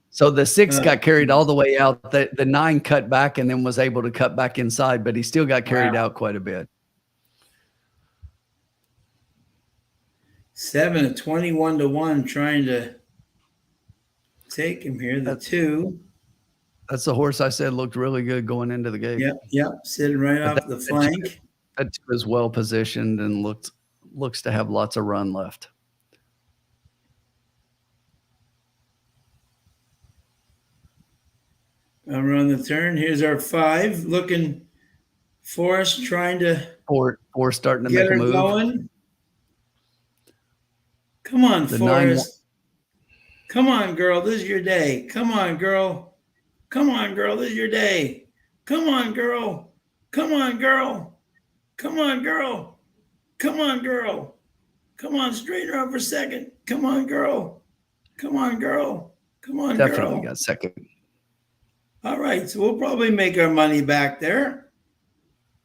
So the 6 got carried all the way out. The 9 cut back and then was able to cut back inside, but he still got carried out quite a bit. 7 at 21 to 1, trying to take him here. The 2. That's the horse I said looked really good going into the gate. Yep. Yep. Sitting right off the flank. That 2 is well positioned and looks to have lots of run left. Around the turn. Here's our 5 looking for us, trying to Four starting to get make her a move. going. Come on, The Forrest. Come on, girl. This is your day. Come on, girl. Come on, girl. This is your day. Come on, girl. Come on, girl. Come on, girl. Come on, girl. Come on, straighten her up for a second. Come on, girl. Come on, girl. Come on, Definitely girl. got second. All right, so we'll probably make our money back there.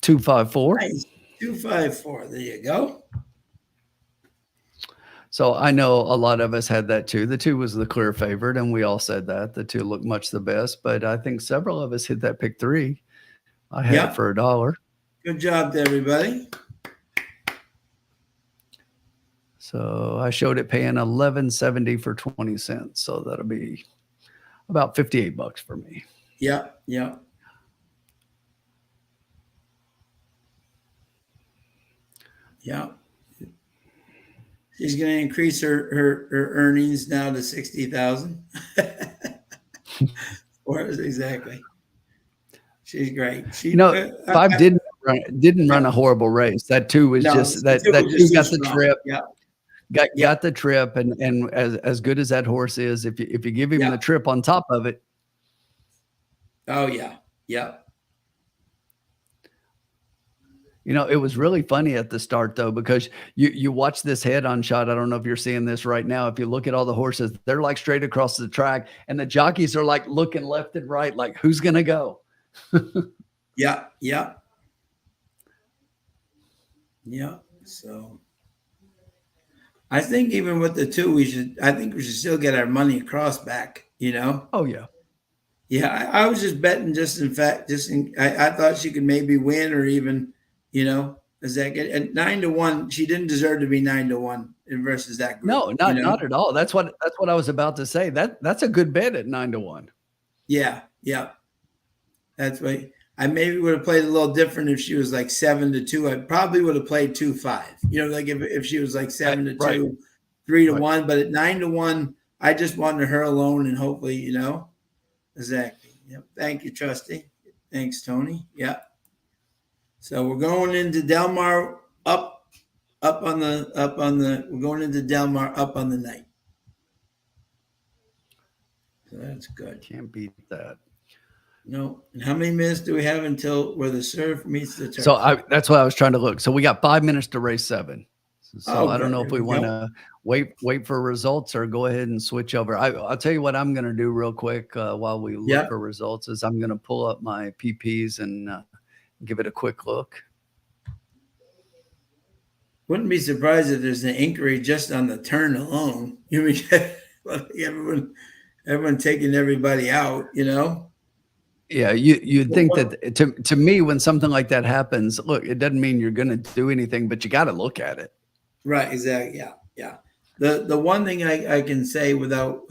254. Nice. 254. There you go. So I know a lot of us had that too. The 2 was the clear favorite, and we all said that. The 2 looked much the best, but I think several of us hit that pick 3. I had it for $1. Good job to everybody. So I showed it paying $11.70 for 20 cents. So that'll be about $58 for me. Yep. Yep. Yep. She's going to increase her earnings now to 60,000. Exactly. She's great. She, 5 didn't run a horrible race. That 2 was just that 2 got the trip. Yeah. Got the trip, and as good as that horse is, if you give him the trip on top of it. Oh yeah. Yeah. It was really funny at the start though, because you watch this head-on shot. I don't know if you're seeing this right now. If you look at all the horses, they're like straight across the track, and the jockeys are like looking left and right, like who's gonna go? Yeah. Yeah. Yeah. So I think even with the 2, I think we should still get our money across back, Oh yeah. Yeah. I was just betting I thought she could maybe win or even, is that good? At 9 to 1, she didn't deserve to be 9 to 1 versus that group. No, not at all. That's what I was about to say. That's a good bet at 9 to 1. Yeah. Yeah. That's right. I maybe would have played a little different if she was like 7 to 2. I probably would have played 2-5. Like if she was like 7 to 2, 3-1, but at 9-1, I just wanted her alone, and hopefully, exactly. Yep. Thank you, Trusty. Thanks, Tony. Yeah. So we're going into Del Mar we're going into Del Mar up on the night. So that's good. Can't beat that. No. And how many minutes do we have until where the surf meets the turf? So that's what I was trying to look. So we got 5 minutes to race 7. So I don't know if we want to wait for results or go ahead and switch over. I'll tell you what I'm going to do real quick while we look for results is I'm going to pull up my PPs and give it a quick look. Wouldn't be surprised if there's an inquiry just on the turn alone. You mean everyone taking everybody out, Yeah, you'd think that to me, when something like that happens, look, it doesn't mean you're going to do anything, but you got to look at it. Right, exactly. Yeah. The one thing I can say without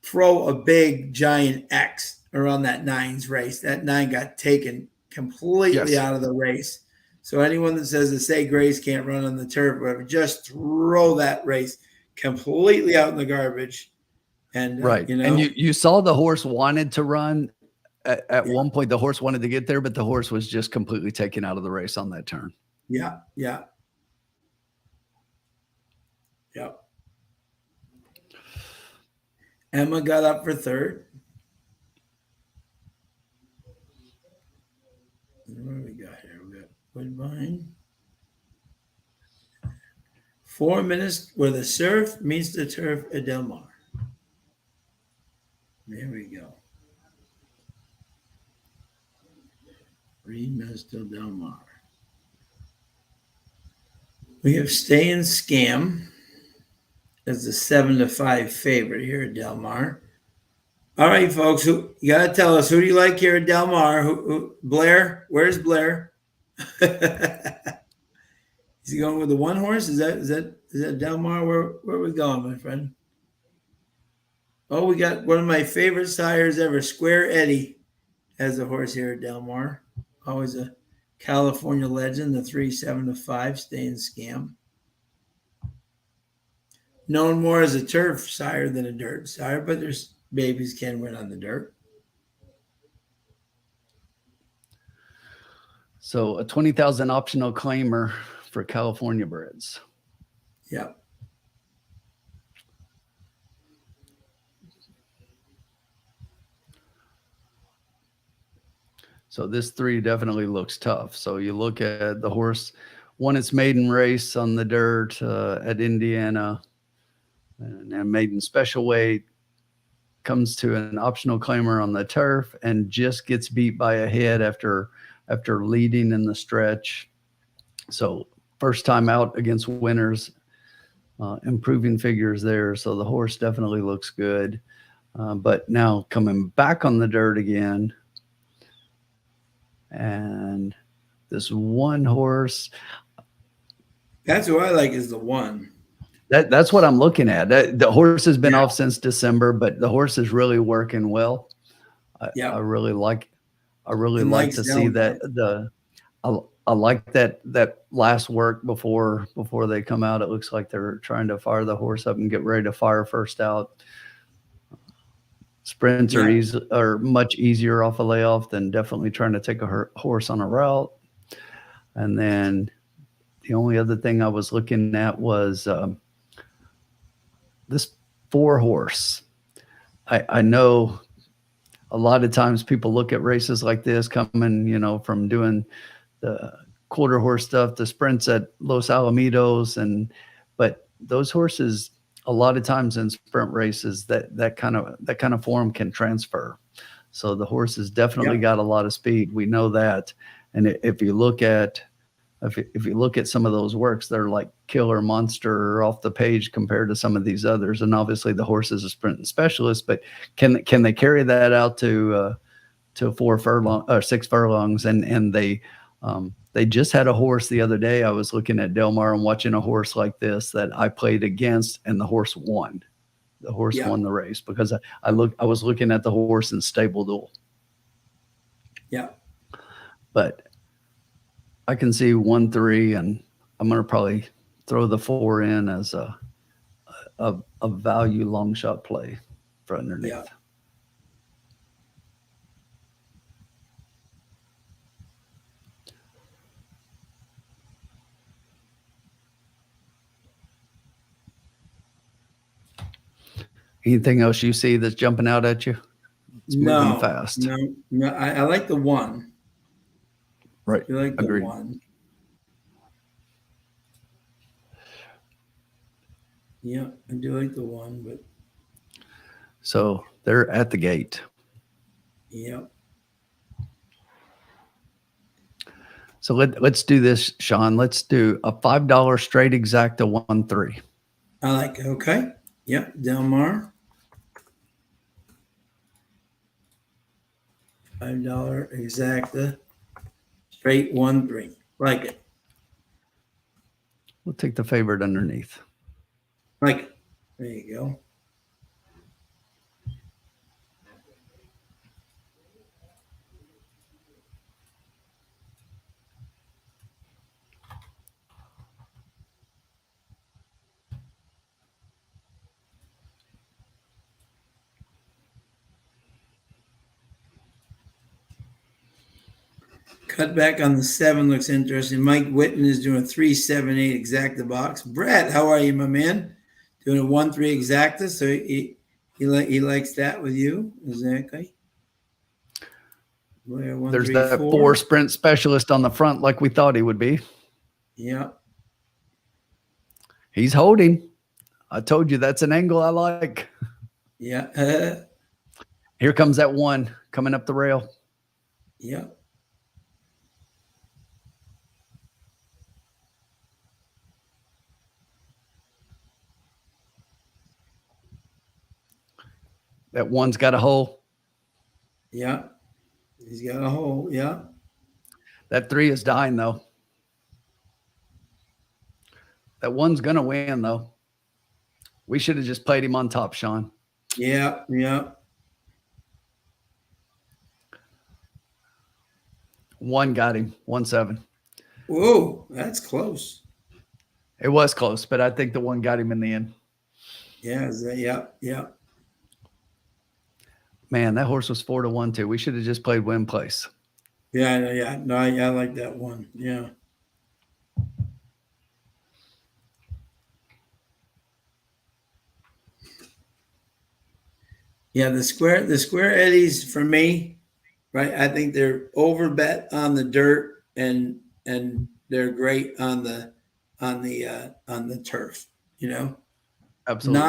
throw a big giant X around that 9's race. That 9 got taken completely out of the race. So anyone that says the Say Grace can't run on the turf, or whatever, just throw that race completely out in the garbage. And right, and you saw the horse wanted to run at one point. The horse wanted to get there, but the horse was just completely taken out of the race on that turn. Yeah. Emma got up for third. What do we got here? We got Woodbine. 4 minutes where the surf meets the turf at Del Mar. There we go. 3 minutes till Del Mar. We have Stay and Scam as the 7-5 favorite here at Del Mar. All right, folks, you got to tell us, who do you like here at Del Mar? Blair? Where's Blair? Is he going with the one horse? Is that Del Mar? Where are we going, my friend? Oh, we got one of my favorite sires ever, Square Eddie, has a horse here at Del Mar. Always a California legend, the 3-7-5 Stay and Scam. Known more as a turf sire than a dirt sire, but there's babies can win on the dirt. So a 20,000 optional claimer for California breds. Yeah. So this 3 definitely looks tough. So you look at the horse won its maiden race on the dirt at Indiana, and maiden special weight, comes to an optional claimer on the turf and just gets beat by a head after leading in the stretch. So first time out against winners, improving figures there. So the horse definitely looks good. But now coming back on the dirt again, and this one horse. That's who I like, is the one. That's what I'm looking at. The horse has been off since December, but the horse is really working well. I really like to see that. I like that last work before they come out. It looks like they're trying to fire the horse up and get ready to fire first out. Sprints are much easier off a layoff than definitely trying to take a horse on a route. And then the only other thing I was looking at was this 4 horse. I know a lot of times people look at races like this coming, from doing the quarter horse stuff, the sprints at Los Alamitos, but those horses, a lot of times in sprint races, that kind of form can transfer. So the horse has definitely got a lot of speed. We know that. And if you look at some of those works, they're like killer monster off the page compared to some of these others. And obviously the horse is a sprinting specialist, but can they carry that out to 6 furlongs? And they just had a horse the other day. I was looking at Del Mar and watching a horse like this that I played against, and the horse won. The horse won the race because I was looking at the horse in stable duel. Yeah. But I can see 1-3, and I'm going to probably throw the 4 in as a value long shot play for underneath. Yeah. Anything else you see that's jumping out at you? It's moving No, fast. no. I like the one. Right. You like the Agreed. one. Yeah, I do like the one, but So they're at the gate. yeah. So let's do this, Sean. Let's do a $5 straight exacta 1-3. I like it. Okay. Yeah, Del Mar. $5 exacta. Straight 1-3. Like it. We'll take the favorite underneath. Like it. There you go. Cut back on the 7 looks interesting. Mike Witten is doing a 3-7-8 exacta box. Brett, how are you, my man? Doing a 1-3 exacta. So he likes that with you. Exactly. One, There's 3, that 4 sprint specialist on the front like we thought he would be. Yeah. He's holding. I told you that's an angle I like. Yeah. Here comes that 1 coming up the rail. Yeah. That 1's got a hole. Yeah. He's got a hole. Yeah. That 3 is dying though. That 1's gonna win though. We should have just played him on top, Sean. Yeah. Yeah. 1 got him. 1-7. Whoa, that's close. It was close, but I think the 1 got him in the end. Yeah. Yeah. Yeah. Man, that horse was 4-1 too. We should have just played win place. Yeah. Yeah. No, I like that one. Yeah. Yeah, the square eddies for me, right? I think they're over bet on the dirt and they're great on the turf, you know. Absolutely.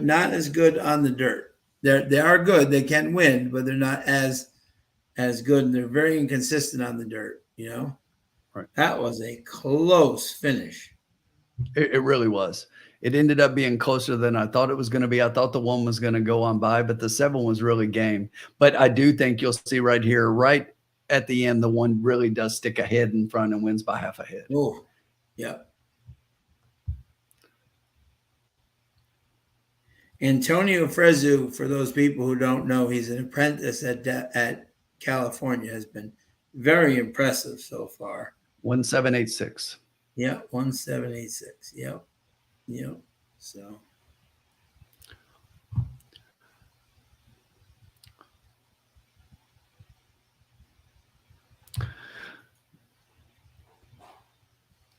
Not as good on the dirt. They are good, they can win, but they're not as good, and they're very inconsistent on the dirt, you know. Right. That was a close finish. It really was. It ended up being closer than I thought it was going to be. I thought the 1 was going to go on by, but the 7 was really game. But I do think you'll see right here, right at the end, the 1 really does stick a head in front and wins by half a head. Oh, yeah. Antonio Frezu, for those people who don't know, he's an apprentice at California, has been very impressive so far. 1786. Yeah, 1786. Yep. Yep. So.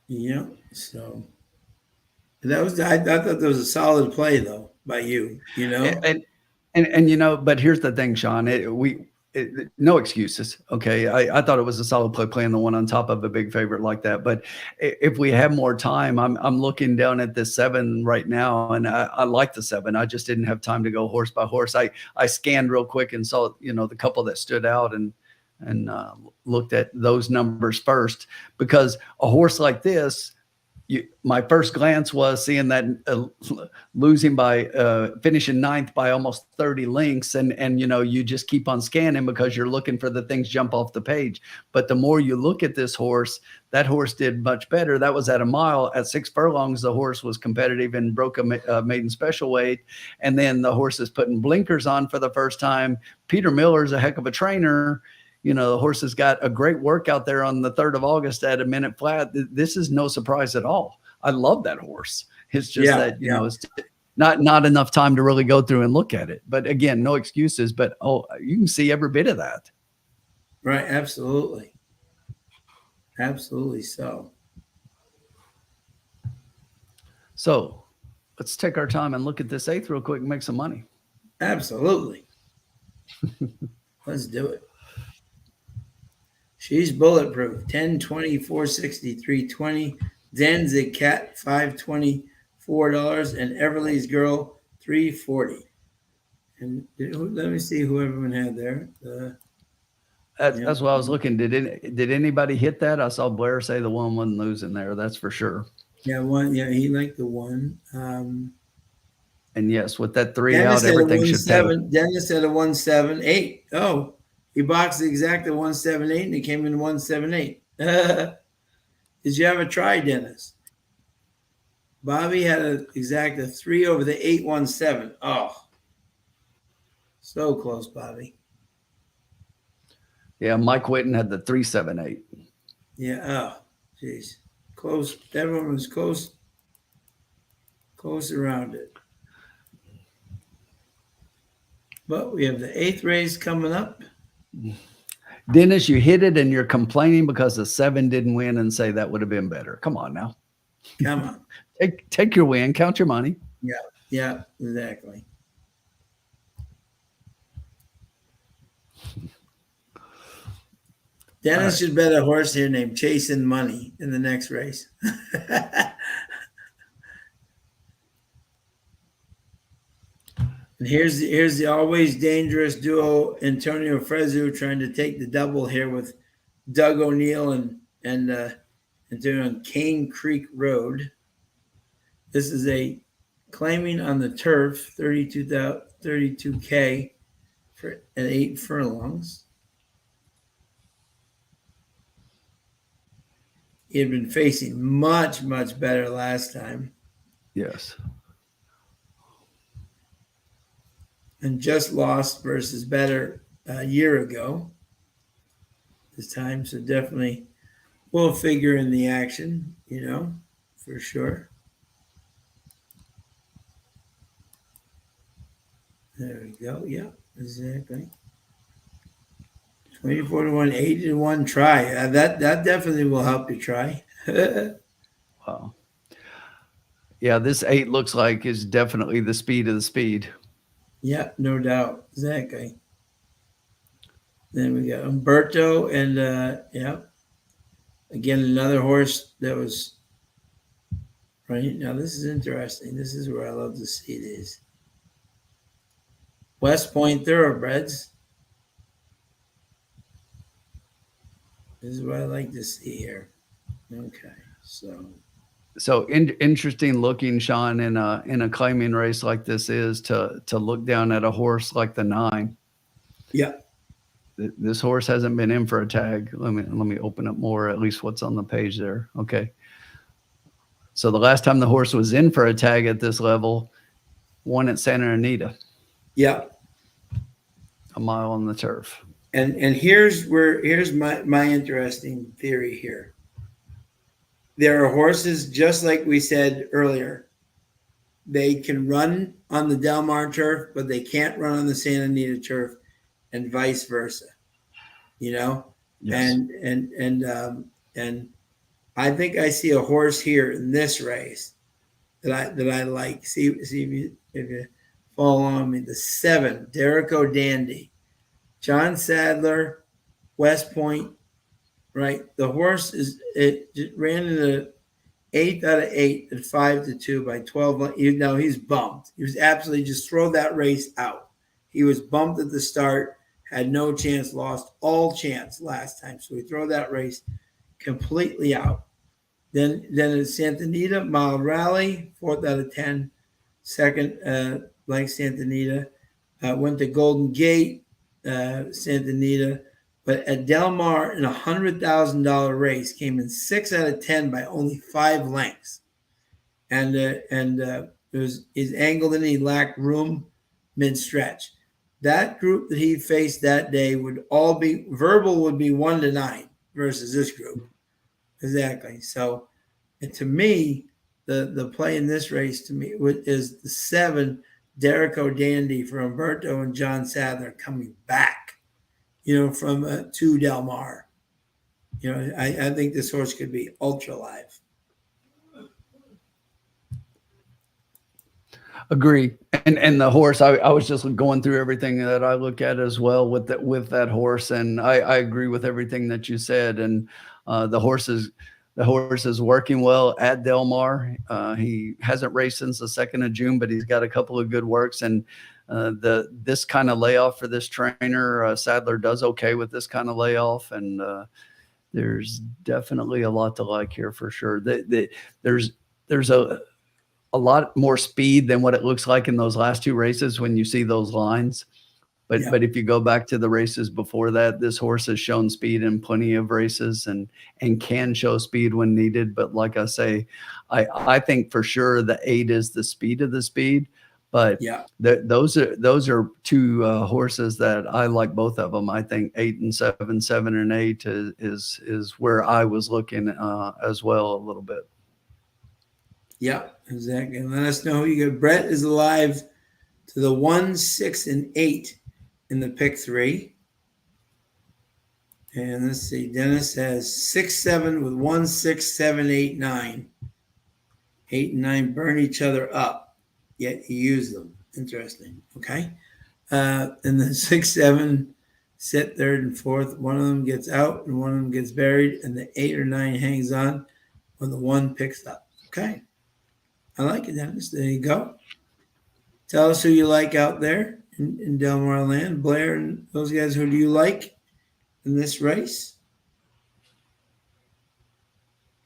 Yeah. So I thought that was a solid play though by you, you know. And you know, but here's the thing, Sean. No excuses. Okay. I thought it was a solid play playing the 1 on top of a big favorite like that. But if we have more time, I'm looking down at this 7 right now, and I like the 7. I just didn't have time to go horse by horse. I scanned real quick and saw, you know, the couple that stood out and looked at those numbers first, because a horse like this, my first glance was seeing that losing by finishing 9th by almost 30 lengths, and you know, you just keep on scanning because you're looking for the things jump off the page. But the more you look at this horse, that horse did much better. That was at a mile. At 6 furlongs, the horse was competitive and broke a maiden special weight, and then the horse is putting blinkers on for the first time. Peter Miller's a heck of a trainer. You know, the horse has got a great workout there on the 3rd of August at a minute flat. This is no surprise at all. I love that horse. It's just Yeah, that, yeah, it's not enough time to really go through and look at it. But again, no excuses. But you can see every bit of that. right. Absolutely, absolutely. So So let's take our time and look at this eighth real quick and make some money. absolutely, let's do it. She's bulletproof. 10, 20, 460, 320. Danzig Cat, $524. And Everly's Girl, 340. And let me see who everyone had there. That's what I was looking. Did anybody hit that? I saw Blair say the one wasn't losing there. That's for sure. Yeah, one. Yeah, he liked the one. And yes, with that three Dennis out, had a everything should have. 1-7. Dennis had a 1-7-8. Oh, he boxed the exact 1-7-8 and it came in 1-7-8. Did you have a try, Dennis? Bobby had an exact 3 over the 8-1-7. Oh, so close, Bobby. Yeah, Mike Whitten had the 3-7-8. Yeah. Oh, jeez. Close. Everyone was close around it. But we have the 8th race coming up. Dennis, you hit it and you're complaining because the 7 didn't win and say that would have been better. Come on now. Come on. Take your win, count your money. Yeah, exactly. Dennis should bet a horse here named Chasing Money in the next race. And here's the always dangerous duo, Antonio Frezu trying to take the double here with Doug O'Neill and doing on Cane Creek Road. This is a claiming on the turf, 32K for at 8 furlongs. He had been facing much, much better last time. Yes. And just lost versus better a year ago this time. So definitely will figure in the action, for sure. There we go. Yeah, exactly. 24-1, 80-1 try. That definitely will help you try. Wow. Yeah, this 8 looks like is definitely the speed of the speed. Yeah, no doubt. Exactly. Then we got Umberto and again another horse that was right. Now this is interesting. This is where I love to see these. West Point Thoroughbreds. This is what I like to see here. Okay, so interesting looking, Sean, in a claiming race like this is to look down at a horse like the 9. Yeah. This horse hasn't been in for a tag. Let me open up more, at least what's on the page there. Okay. So the last time the horse was in for a tag at this level, won at Santa Anita. Yeah. A mile on the turf. And here's my interesting theory here. There are horses, just like we said earlier, they can run on the Del Mar turf, but they can't run on the Santa Anita turf, and vice versa. Yes. And I think I see a horse here in this race that I like. See if you follow along me. The 7, Derek O'Dandy, John Sadler, West Point. Right, the horse ran in the 8th out of 8 at 5-2 by 12. Now he's bumped. He was absolutely just throw that race out. He was bumped at the start, had no chance, lost all chance last time. So we throw that race completely out. Then at Santa Anita, mile rally, 4th out of 10, second like Santa Anita. Went to Golden Gate, Santa Anita. But at Del Mar, in a $100,000 race, came in 6 out of 10 by only 5 lengths, and it was he's angled and he lacked room mid-stretch. That group that he faced that day would all be verbal would be 1-9 versus this group, exactly. So, and to me, the play in this race to me is the 7 Derek O'Dandy for Umberto and John Sadler coming back, from 2 Del Mar. I think this horse could be ultra live. Agree. And the horse, I was just going through everything that I look at as well with that horse, and I agree with everything that you said. And the horse is working well at Del Mar. He hasn't raced since the 2nd of June, but he's got a couple of good works. And this kind of layoff for this trainer, Sadler does okay with this kind of layoff, and there's definitely a lot to like here for sure. There's a lot more speed than what it looks like in those last 2 races when you see those lines. But if you go back to the races before that, this horse has shown speed in plenty of races and can show speed when needed. But like I say, I think for sure the 8 is the speed of the speed. But those are 2 horses that I like, both of them. I think 8 and 7, 7 and 8 is where I was looking as well a little bit. Yeah, exactly. And let us know who you get. Brett is alive to the 1, 6, and 8 in the pick 3. And let's see, Dennis has 6, 7 with 1, 6, 7, 8, 9. 8 and 9 burn each other up, yet he used them. Interesting. Okay. And then 6, 7 sit 3rd and 4th. One of them gets out and one of them gets buried, and the 8 or 9 hangs on when the 1 picks up. Okay. I like it, Dennis. There you go. Tell us who you like out there in Del Mar land. Blair and those guys, who do you like in this race?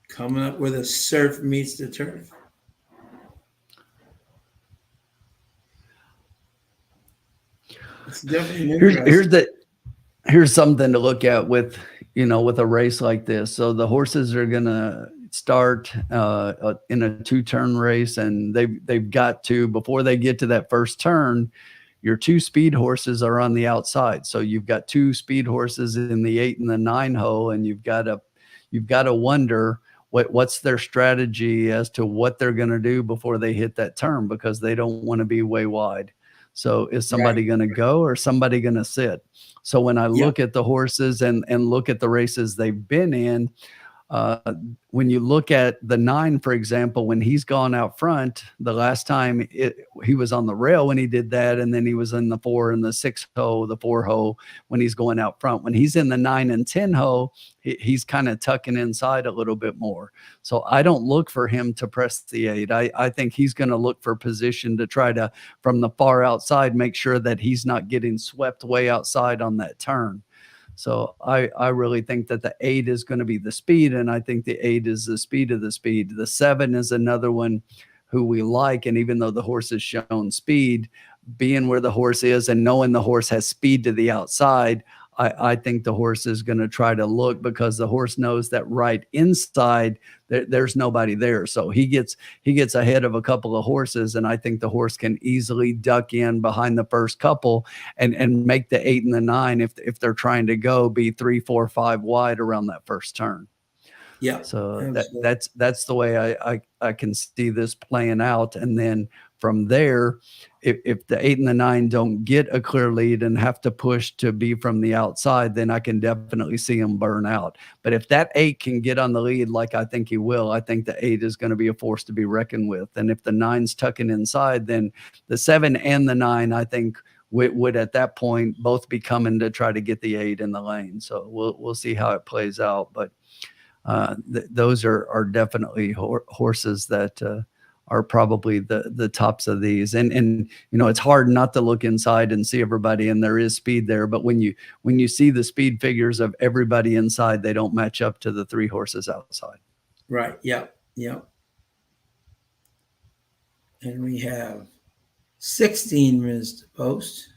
Coming up with a surf meets the turf. It's definitely here's something to look at with a race like this. So the horses are gonna start in a 2-turn race, and they've got to, before they get to that first turn, your 2 speed horses are on the outside. So you've got 2 speed horses in the 8 and the 9 hole, and you've got to wonder what's their strategy as to what they're going to do before they hit that turn, because they don't want to be way wide. So is somebody going to go or somebody going to sit? So when I look at the horses and look at the races they've been in, when you look at the 9, for example, when he's gone out front, the last time he was on the rail when he did that, and then he was in the 4 and the 6 hole, the 4 hole when he's going out front. When he's in the 9 and 10 hole, he's kind of tucking inside a little bit more. So I don't look for him to press the 8. I think he's going to look for position to try to, from the far outside, make sure that he's not getting swept way outside on that turn. So I really think that the 8 is going to be the speed, and I think the 8 is the speed of the speed. The 7 is another one who we like, and even though the horse has shown speed, being where the horse is and knowing the horse has speed to the outside, I think the horse is going to try to look, because the horse knows that right inside there's nobody there. So he gets ahead of a couple of horses, and I think the horse can easily duck in behind the first couple and make the 8 and the 9, if they're trying to be 3, 4, 5 wide around that first turn. Yeah. So that's the way I can see this playing out. And then from there, if the 8 and the 9 don't get a clear lead and have to push to be from the outside, then I can definitely see them burn out. But if that 8 can get on the lead, like I think he will, I think the 8 is going to be a force to be reckoned with. And if the 9's tucking inside, then the 7 and the 9, I think, would at that point both be coming to try to get the 8 in the lane. So we'll see how it plays out. But those are definitely horses that are probably the tops of these. And it's hard not to look inside and see everybody, and there is speed there. But when you see the speed figures of everybody inside, they don't match up to the 3 horses outside. Right. Yeah. Yeah. And we have 16 minutes to post.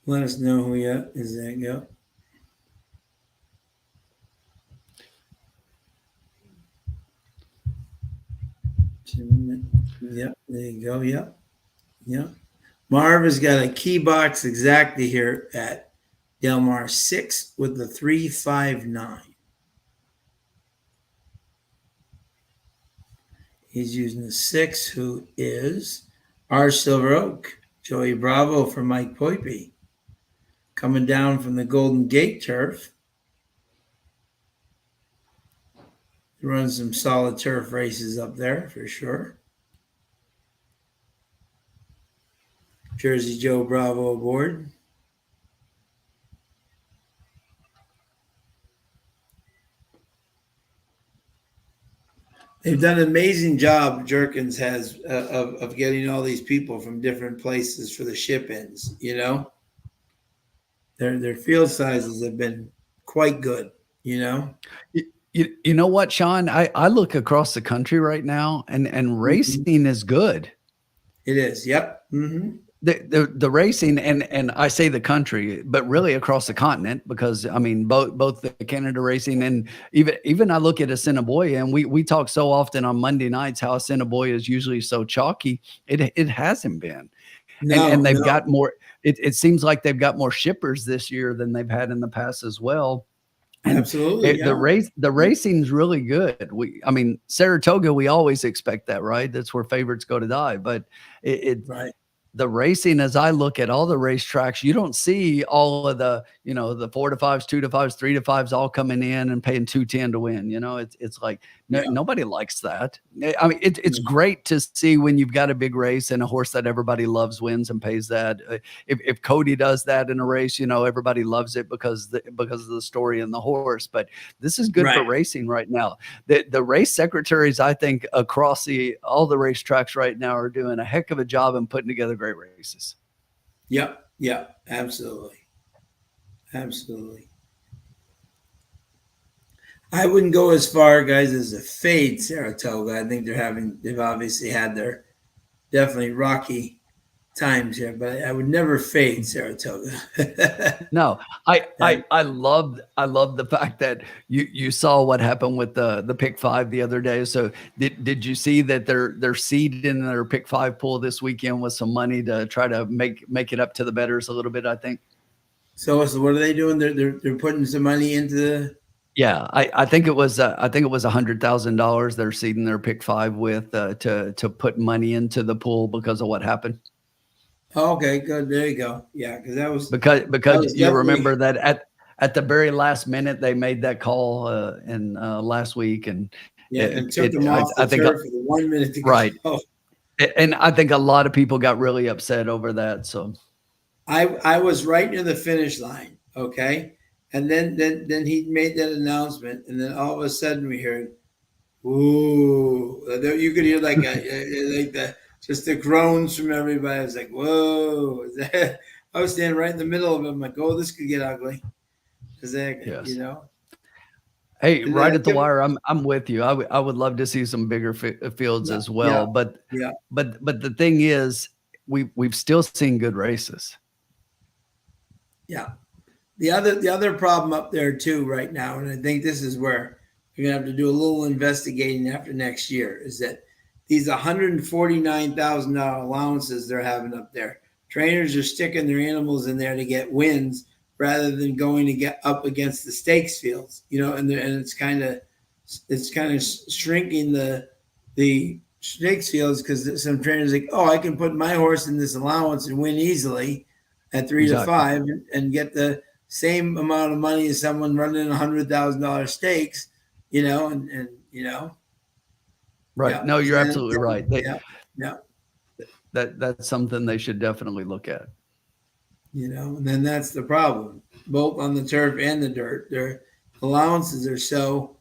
Let us know who is that. Go. Yep, there you go. Yep. Marv has got a key box exactly here at Del Mar 6 with the 359. He's using the 6, who is our Silver Oak. Joey Bravo for Mike Poipey. Coming down from the Golden Gate turf. Runs some solid turf races up there for sure. Jersey Joe Bravo aboard. They've done an amazing job, Jerkins has, of getting all these people from different places for the ship-ins, you know? Their field sizes have been quite good, you know? You know what, Sean? I look across the country right now, and racing is good. It is, yep. Mm-hmm. The racing, and I say the country, but really across the continent, because I mean both the Canada racing, and even I look at Assiniboia, and we talk so often on Monday nights how Assiniboia is usually so chalky. It hasn't been, and they've got more. It seems like they've got more shippers this year than they've had in the past as well. And absolutely, yeah. the racing's really good. I mean, Saratoga, we always expect that, right? That's where favorites go to die, but right. The racing, as I look at all the racetracks, you don't see all of the, the 4 to 5s, 2 to 5s, 3 to 5s all coming in and paying 210 to win. It's like nobody likes that. I mean, it's great to see when you've got a big race and a horse that everybody loves wins and pays that. If Cody does that in a race, everybody loves it because of the story and the horse. But this is good for racing right now. The race secretaries, I think, across all the racetracks right now are doing a heck of a job in putting together great races. Yep, absolutely. I wouldn't go as far, guys, as to fade Saratoga. I think they've obviously had their definitely rocky times here, but I would never fade Saratoga. No, I love the fact that you saw what happened with the pick 5 the other day. So did you see that they're seeded in their pick 5 pool this weekend with some money to try to make it up to the bettors a little bit, I think. So what are they doing? They're putting some money into the. Yeah, I think it was $100,000 they're seeding their pick 5 with to put money into the pool because of what happened. Oh, okay, good. There you go. Yeah, because you remember that at the very last minute they made that call in last week, and took them off the turf for the 1 minute to go. Right. And I think a lot of people got really upset over that. So I was right near the finish line. Okay. And then he made that announcement, and then all of a sudden we heard, "Ooh!" You could hear like just the groans from everybody. I was like, "Whoa!" I was standing right in the middle of it. I'm like, "Oh, this could get ugly." Yes. Hey, and right at the wire, I'm with you. I would love to see some bigger fields as well. But the thing is, we've still seen good races. Yeah. The other problem up there too right now, and I think this is where you're gonna have to do a little investigating after next year, is that these $149,000 allowances they're having up there. Trainers are sticking their animals in there to get wins rather than going to get up against the stakes fields, and it's kind of shrinking the stakes fields, because some trainers are like, oh, I can put my horse in this allowance and win easily at 3 to 5 and get the same amount of money as someone running $100,000 stakes, and. Right. No, you're absolutely right. Yeah. That's something they should definitely look at. And then that's the problem, both on the turf and the dirt. Their allowances are so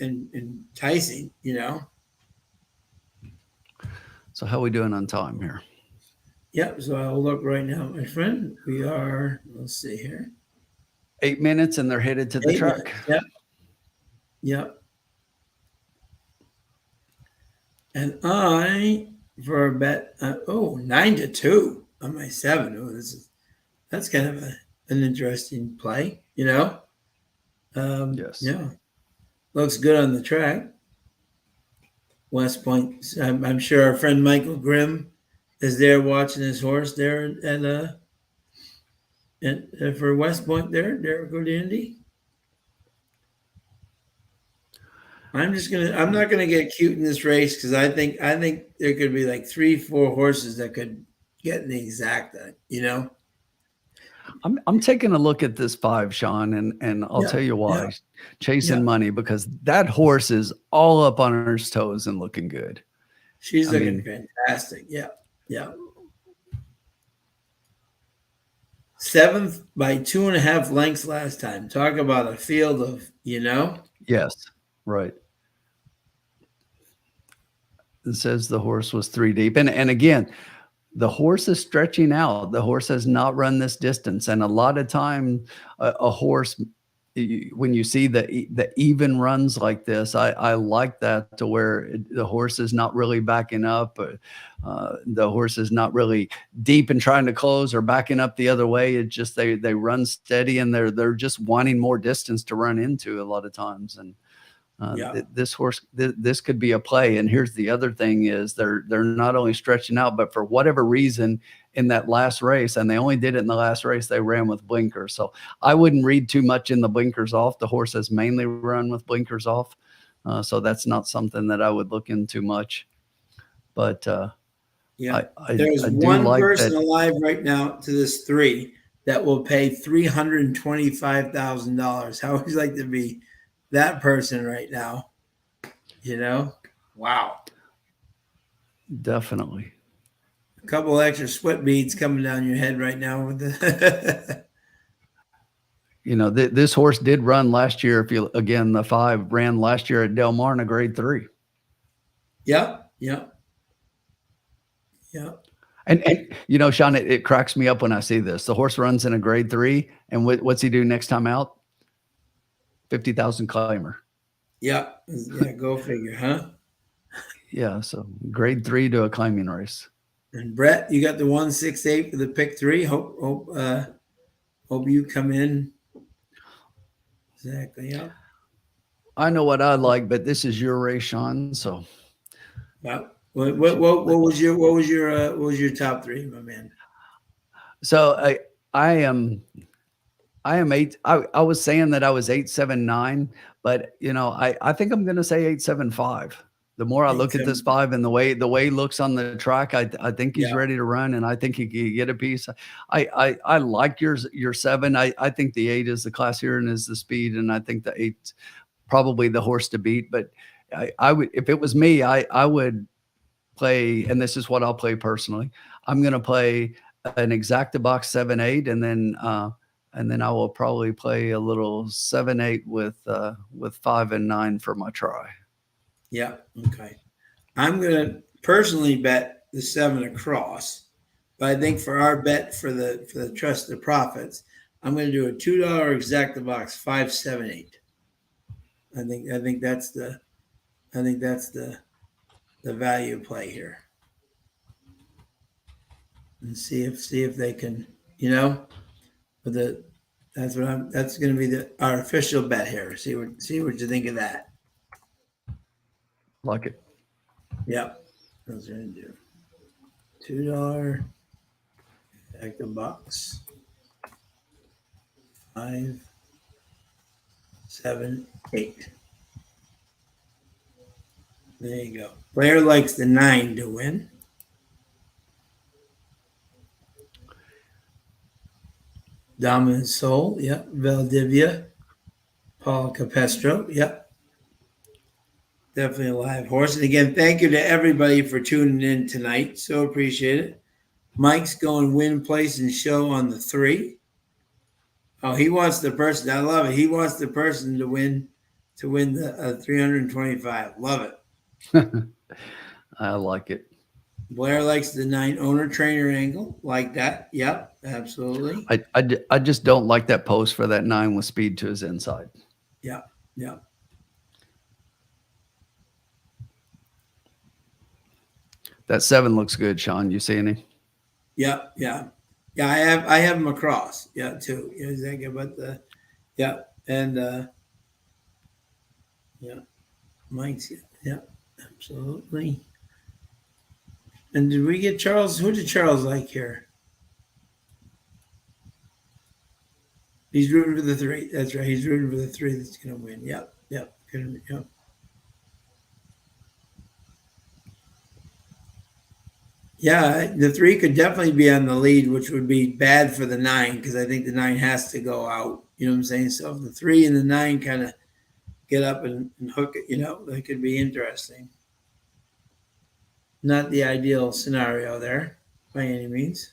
enticing, So how are we doing on time here? Yep. So I'll look right now, my friend. We are, let's see here. 8 minutes and they're headed to the track. Yep. And for a bet, 9-2 on my 7. Oh, that's kind of an interesting play, Yes. Yeah. Looks good on the track. West Point. I'm sure our friend Michael Grimm is there watching his horse there for West Point there, Derek O'Dandy. I'm not gonna get cute in this race because I think there could be like 3, 4 horses that could get in the exacta, you know? I'm taking a look at this 5, Sean, and I'll Yeah, tell you yeah, why. Chasing yeah. money because that horse is all up on her toes and looking good. She's I looking mean, fantastic. Yeah, yeah. Seventh by 2.5 lengths last time. Talk about a field of, you know? yes, right. It says the horse was 3 deep. And again, the horse is stretching out. The horse has not run this distance. And a lot of time, a horse, when you see the even runs like this, I like that to where the horse is not really backing up. The horse is not really deep and trying to close or backing up the other way. It just they run steady and they're just wanting more distance to run into a lot of times. And Yeah, this horse, this could be a play. And here's the other thing is they're not only stretching out, but for whatever reason in that last race, and they only did it in the last race, they ran with blinkers. So I wouldn't read too much in the blinkers off. The horse has mainly run with blinkers off. So that's not something that I would look into much. But yeah. I There's I do one like person that. alive right now to this three that will pay $325,000. How would you like to be that person right now? You know? Wow. Definitely. A couple extra sweat beads coming down your head right now with the This horse did run last year. If you again, the 5 ran last year at Del Mar in a grade 3. Yep, yep, yep. And Sean, it cracks me up when I see this. The horse runs in a grade 3, and what's he do next time out? 50,000 claimer. Yep. Yeah, go figure, huh? Yeah, so grade 3 to a claiming race. And Brett, you got the 168 for the pick three. Hope you come in. Exactly. Yep. I know what I like, but this is your race, Sean. So Yep. What was your top three, my man? so I am I am 8. I was saying that I was 879, but I think I'm going to say 875. The more I Eight look at this seven. 5 and the way he looks on the track, I think he's Yeah. ready to run, and I think he can get a piece. I like your 7. I think the 8 is the class here and is the speed, and I think the 8 probably the horse to beat. But I would, if it was me, I would play, and this is what I'll play personally. I'm going to play an exacta box 7-8, and then I will probably play a little 7-8 with 5 and 9 for my try. Yeah. Okay. I'm gonna personally bet the 7 across, but I think for our bet for the trust the profits, I'm gonna do a $2 exacta box 578. I think that's the value play here, and see if they can, with the that's going to be our official bet here. See what you think of that. Like it. Yep, that's what I'm gonna do. $2 exacta box 578. There you go. Player likes the 9 to win. Dominant Soul, yep. Valdivia, Paul Capestro, yep. Definitely a live horse. And again, thank you to everybody for tuning in tonight. So appreciate it. Mike's going win, place, and show on the 3. Oh, he wants the person. I love it. He wants the person to win the 325. Love it. I like it. Blair likes the 9 owner trainer angle. Like that. Yep, absolutely. I just don't like that post for that 9 with speed to his inside. Yep, yep. That 7 looks good, Sean. You see any? Yep, yeah. Yeah, I have him across. Yeah, too. Yeah, exactly. But yeah, and yeah, Mike's yeah, absolutely. And did we get Charles? Who did Charles like here? He's rooting for the 3. That's right. He's rooting for the 3 that's gonna win. Yep, yep, yep. Yeah, the 3 could definitely be on the lead, which would be bad for the 9 because I think the 9 has to go out. You know what I'm saying? So if the 3 and the 9 kind of get up and hook it, that could be interesting. Not the ideal scenario there by any means.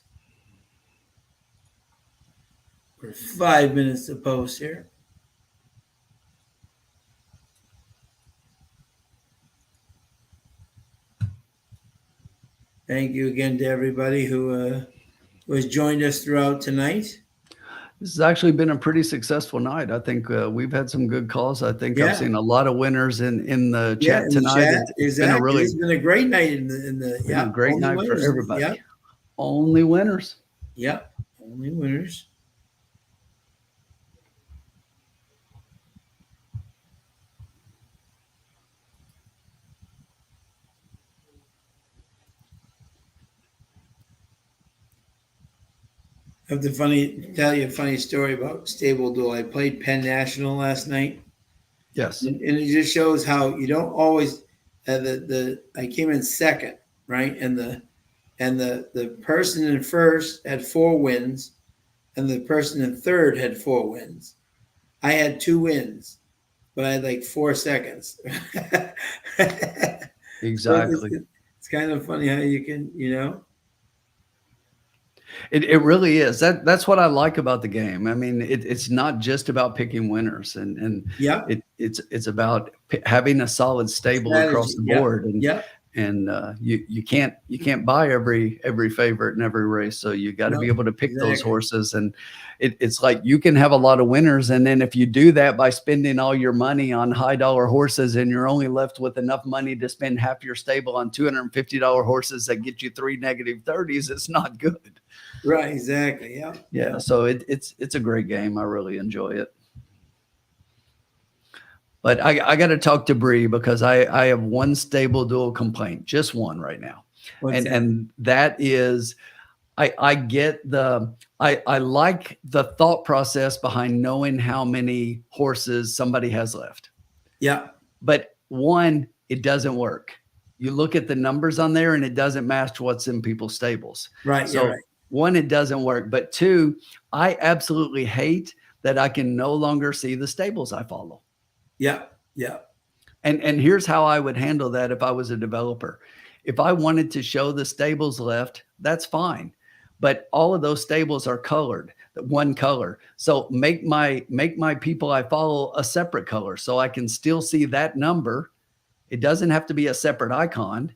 We're 5 minutes to post here. Thank you again to everybody who has joined us throughout tonight. This has actually been a pretty successful night. I think we've had some good calls. I think I've Yeah. seen a lot of winners in the Yeah, chat in the tonight. chat. It's been a Exactly. really It's been a great night in the been a great only night for winners. everybody. Yeah, Only winners. yeah, only winners. I have to tell you a funny story about Stable Duel. I played Penn National last night, Yes. and it just shows how you don't always. I came in second, right, and the person in first had 4 wins, and the person in third had 4 wins. I had 2 wins, but I had like 4 seconds. Exactly. So it's kind of funny how you can, It really is. That's what I like about the game. I mean, it's not just about picking winners, and yeah, it's about having a solid stable across strategy. the Yeah, board, yeah, and you can't buy every favorite in every race, so you got to no, be able to pick those exactly. horses. And it's like you can have a lot of winners, and then if you do that by spending all your money on high dollar horses, and you're only left with enough money to spend half your stable on $250 horses that get you 3 -30s, it's not good. Right, exactly. Yeah, Yeah, so it's a great game. I really enjoy it. But I got to talk to Bree because I have one Stable Duel complaint, just one right now. what's that? And that is I get I like the thought process behind knowing how many horses somebody has left. Yeah, But one, it doesn't work. You look at the numbers on there and it doesn't match what's in people's stables. right. So You're right. one, it doesn't work. But two, I absolutely hate that I can no longer see the stables I follow. Yeah, yeah, And here's how I would handle that if I was a developer. If I wanted to show the stables left, that's fine. But all of those stables are colored, one color. So make my people I follow a separate color so I can still see that number. It doesn't have to be a separate icon.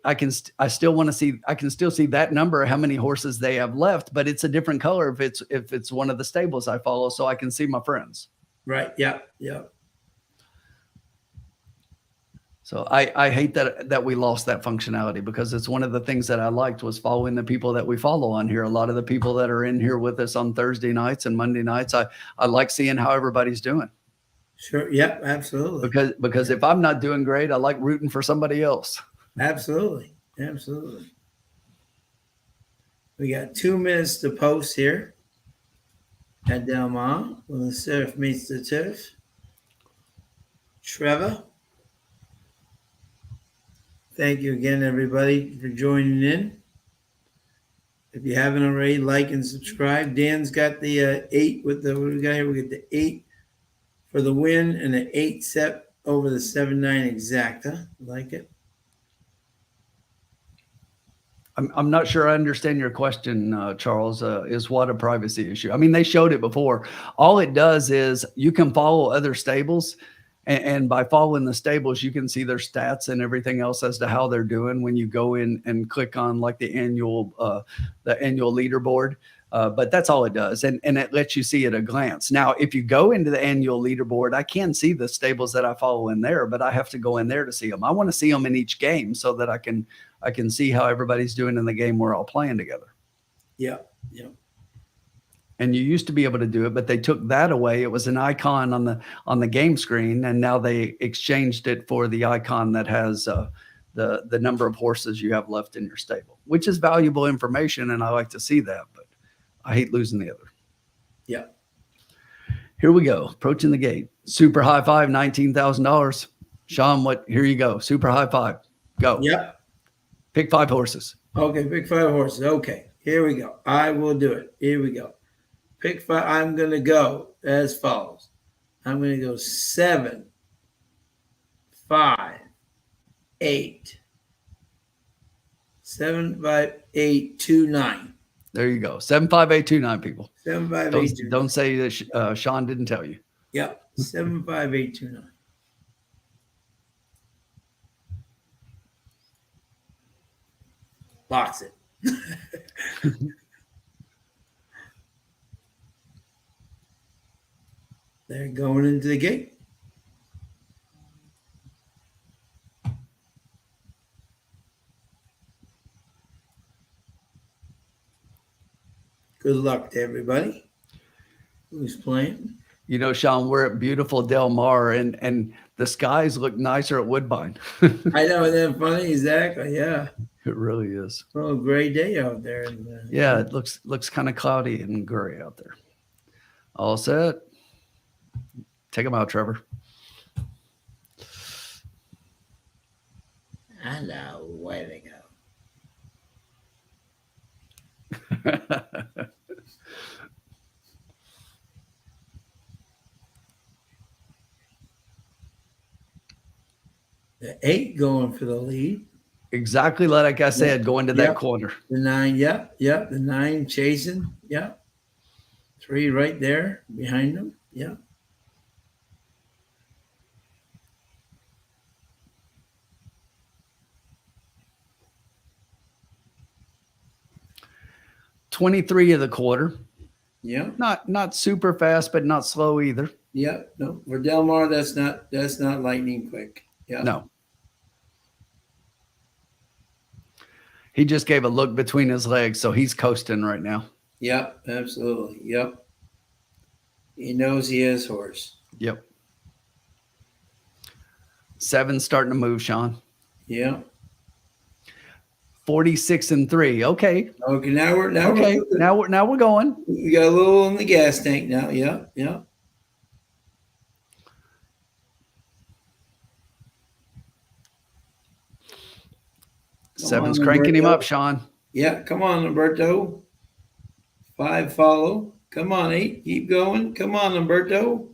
I can still see that number, how many horses they have left, but it's a different color if it's one of the stables I follow, so I can see my friends. right. Yeah, yeah. So I hate that we lost that functionality because it's one of the things that I liked was following the people that we follow on here. A lot of the people that are in here with us on Thursday nights and Monday nights, I like seeing how everybody's doing. Sure. Yep, absolutely. Because if I'm not doing great, I like rooting for somebody else. Absolutely. Absolutely. We got 2 minutes to post here at Del Mar when the surf meets the turf. Trevor, thank you again, everybody, for joining in. If you haven't already, like and subscribe. Dan's got the 8 with the, what do we got here? We got the 8 for the win and the 8 set over the 7-9 exacta. Like it. I'm not sure I understand your question, Charles. Is what a privacy issue? I mean, they showed it before. All it does is you can follow other stables, and by following the stables, you can see their stats and everything else as to how they're doing when you go in and click on like the annual leaderboard. But that's all it does, and it lets you see at a glance. Now, if you go into the annual leaderboard, I can see the stables that I follow in there, but I have to go in there to see them. I want to see them in each game so that I can see how everybody's doing in the game we're all playing together. Yeah, yeah. And you used to be able to do it, but they took that away. It was an icon on the game screen, and now they exchanged it for the icon that has the number of horses you have left in your stable, which is valuable information, and I like to see that, but I hate losing the other. Yeah. Here we go. Approaching the gate. Super high five, $19,000. Sean, here you go. Super high five. Go. Yep. Pick 5 horses. Okay, pick 5 horses. Okay, here we go. I will do it. Here we go. Pick 5. I'm going to go as follows. I'm going to go 7, 5, 8. 7, 5, 8, 2, 9. There you go. 75829 people. 7, 5, 8, 2, 9. Don't say that Sean didn't tell you. Yep. 7, 5, 8, 2, 9. Box it. They're going into the gate. Good luck to everybody who's playing. You know, Sean, we're at beautiful Del Mar, and the skies look nicer at Woodbine. I know, isn't that funny? Exactly. Yeah. It really is. Well, a gray day out there. Yeah, it looks kind of cloudy and gray out there. All set. Take them out, Trevor. I know where to go. The 8 going for the lead. Exactly like I said, going to that corner. The 9, yep. The 9 chasing, yep. 3 right there behind them, yep. $23 of the quarter. Yeah. Not super fast, but not slow either. Yeah. No, for Del Mar, that's not lightning quick. Yeah. No. He just gave a look between his legs, so he's coasting right now. Yep, absolutely. Yep. He knows he has horse. Yep. 7 starting to move, Sean. Yeah. 46 and 3. Okay. Okay. Now we're going. We got a little in the gas tank now. Yeah. Yeah. Seven's cranking him up, Sean. Yeah. Come on, Umberto. 5 follow. Come on, 8. Keep going. Come on, Umberto.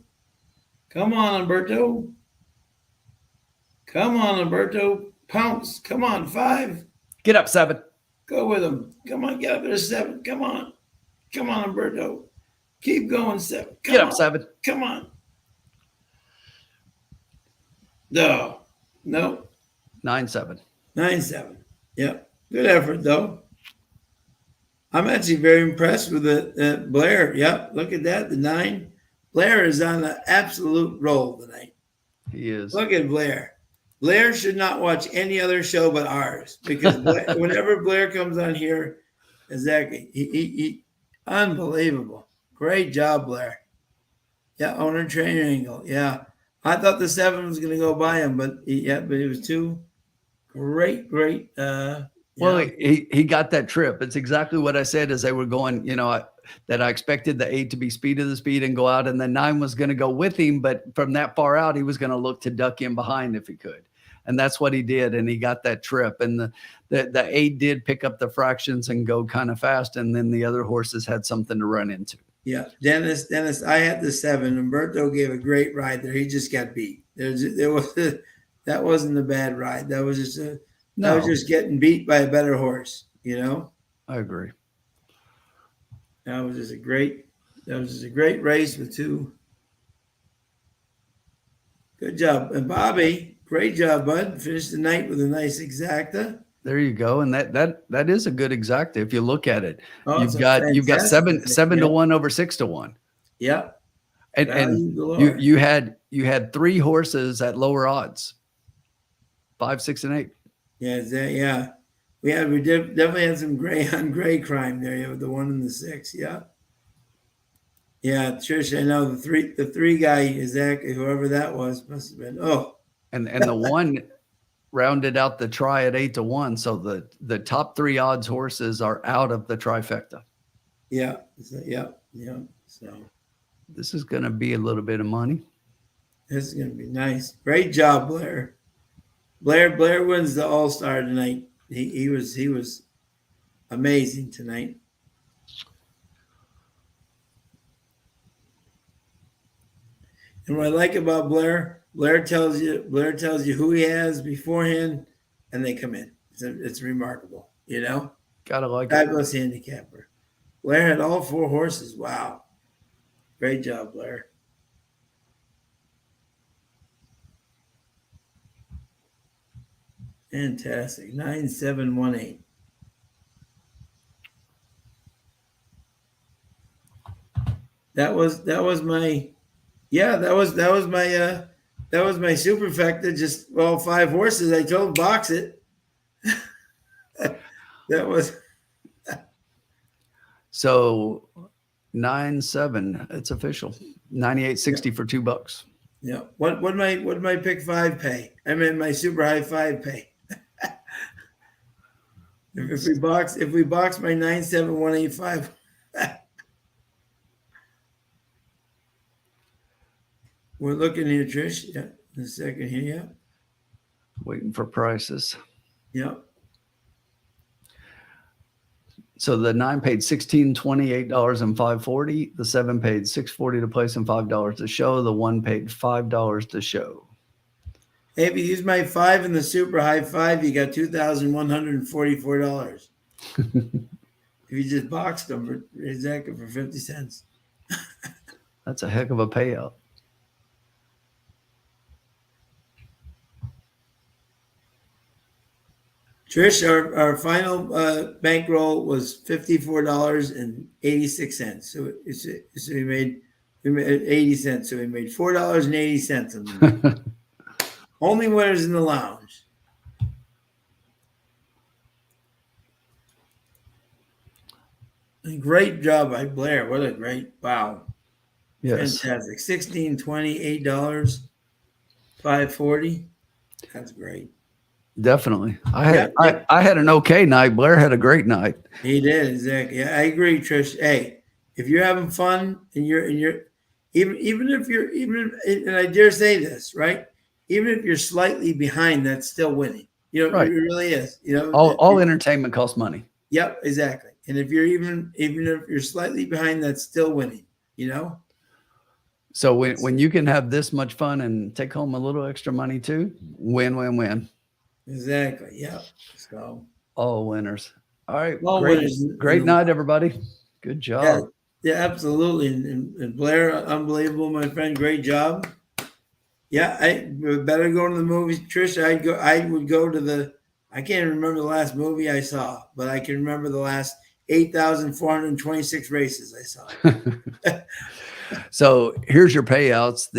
Come on, Umberto. Come on, Umberto. Pounce. Come on, 5. Get up, 7. Go with him. Come on, get up to 7. Come on. Come on, Umberto. Keep going, 7. Get up, 7. Come on. No. 9-7. 9-7. Yep. Good effort, though. I'm actually very impressed with the Blair. Yep. Look at that. The 9. Blair is on an absolute roll tonight. He is. Look at Blair. Blair should not watch any other show but ours, because whenever Blair comes on here, exactly, he unbelievable. Great job, Blair. Yeah, owner trainer angle. Yeah, I thought the 7 was going to go by him, but it was 2. Great. Well, he got that trip. It's exactly what I said as they were going. You know, that I expected the 8 to be speed of the speed and go out, and the 9 was going to go with him. But from that far out, he was going to look to duck in behind if he could. And that's what he did. And he got that trip. And the 8 did pick up the fractions and go kind of fast. And then the other horses had something to run into. Yeah. Dennis, I had the 7. Umberto gave a great ride there. He just got beat. That wasn't a bad ride. That was just getting beat by a better horse, you know? I agree. That was just a great race with 2. Good job. And Bobby, great job, bud. Finished the night with a nice exacta. There you go. And that is a good exacta if you look at it. Oh, you've got 7 to 1 over 6 to 1. Yeah. And you had 3 horses at lower odds. 5, 6, and 8. Yeah. We definitely had some gray on gray crime there. You have the 1 and the 6. Yeah. Yeah, Trish, I know the 3 guy, exactly, whoever that was, must have been. Oh. And the 1 rounded out the try at 8 to 1. So the top 3 odds horses are out of the trifecta. Yeah. Yeah. So this is going to be a little bit of money. This is going to be nice. Great job, Blair. Blair wins the All-Star tonight. he was amazing tonight. And what I like about Blair tells you who he has beforehand, and they come in. It's remarkable, you know. Gotta like it. Fabulous handicapper. Blair had all 4 horses. Wow, great job, Blair. Fantastic. 9718. That was my superfecta. Just 5 horses. I told box it. That was So 9-7. It's official. 98.60 for $2. yeah. What my pick 5 pay? I mean my super high 5 pay. if we box my 97185. We're looking here, Trish. Yeah, in a second here. Yeah. Waiting for prices. Yeah. So the 9 paid $16.28 and $5.40. The 7 paid $6.40 to place and $5 to show. The 1 paid $5 to show. Hey, if you use my 5 in the super high 5, you got $2,144. If you just boxed them for 50 cents. That's a heck of a payout. Trish, our final bankroll was $54.86. So we made 80 cents. So we made $4.80. Only winners in the lounge. And great job by Blair. What a great wow. Yes. Fantastic. $16.20, $8, $5.40. That's great. Definitely. I had an okay night. Blair had a great night. He did, exactly. Yeah, I agree, Trish. Hey, if you're having fun and you're even if and I dare say this, right? Even if you're slightly behind, that's still winning. You know, right. It really is. You know, all entertainment costs money. Yep, exactly. And if you're even if you're slightly behind, that's still winning. You know. So when you can have this much fun and take home a little extra money too, win. Exactly. Yeah. So all winners. All right. All winners. Great night, everybody. Good job. Yeah, absolutely. And Blair, unbelievable, my friend. Great job. Yeah, I better go to the movies, Trish. I would go to I can't remember the last movie I saw, but I can remember the last 8,426 races I saw. So here's your payouts.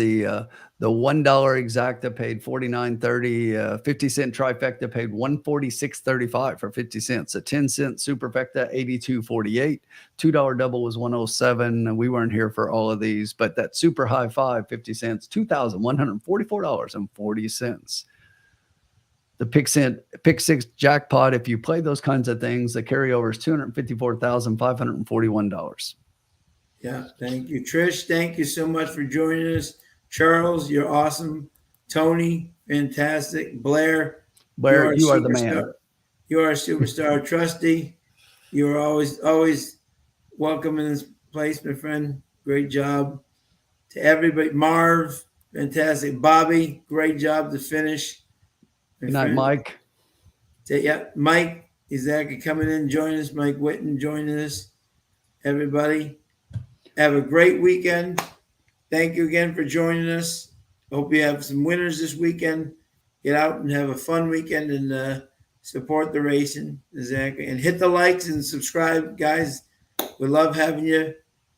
The $1 exacta paid $49.30. 50-cent trifecta paid $146.35 for 50 cents. A 10-cent superfecta $82.48. $2 double was $107. We weren't here for all of these, but that super high 5 50 cents $2,144.40. The pick 6 jackpot, if you play those kinds of things, the carryover is $254,541. Yeah, thank you, Trish. Thank you so much for joining us. Charles, you're awesome. Tony, fantastic. Blair, you are the man. You are a superstar. Trusty, you are always welcome in this place, my friend. Great job. To everybody, Marv, fantastic. Bobby, great job to finish. Good night, Mike. Mike, exactly, coming in, joining us. Mike Whitten joining us. Everybody, have a great weekend. Thank you again for joining us. Hope you have some winners this weekend. Get out and have a fun weekend and support the racing. Exactly. And hit the likes and subscribe, guys. We love having you.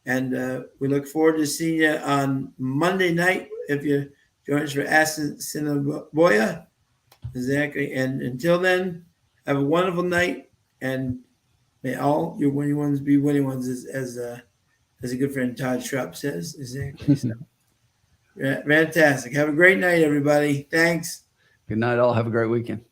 And we look forward to seeing you on Monday night if you join us for Assiniboia. Exactly. And until then, have a wonderful night. And may all your winning ones be winning ones, as a good friend Todd Schrupp says. Exactly. So, fantastic. Have a great night, everybody. Thanks. Good night, all. Have a great weekend.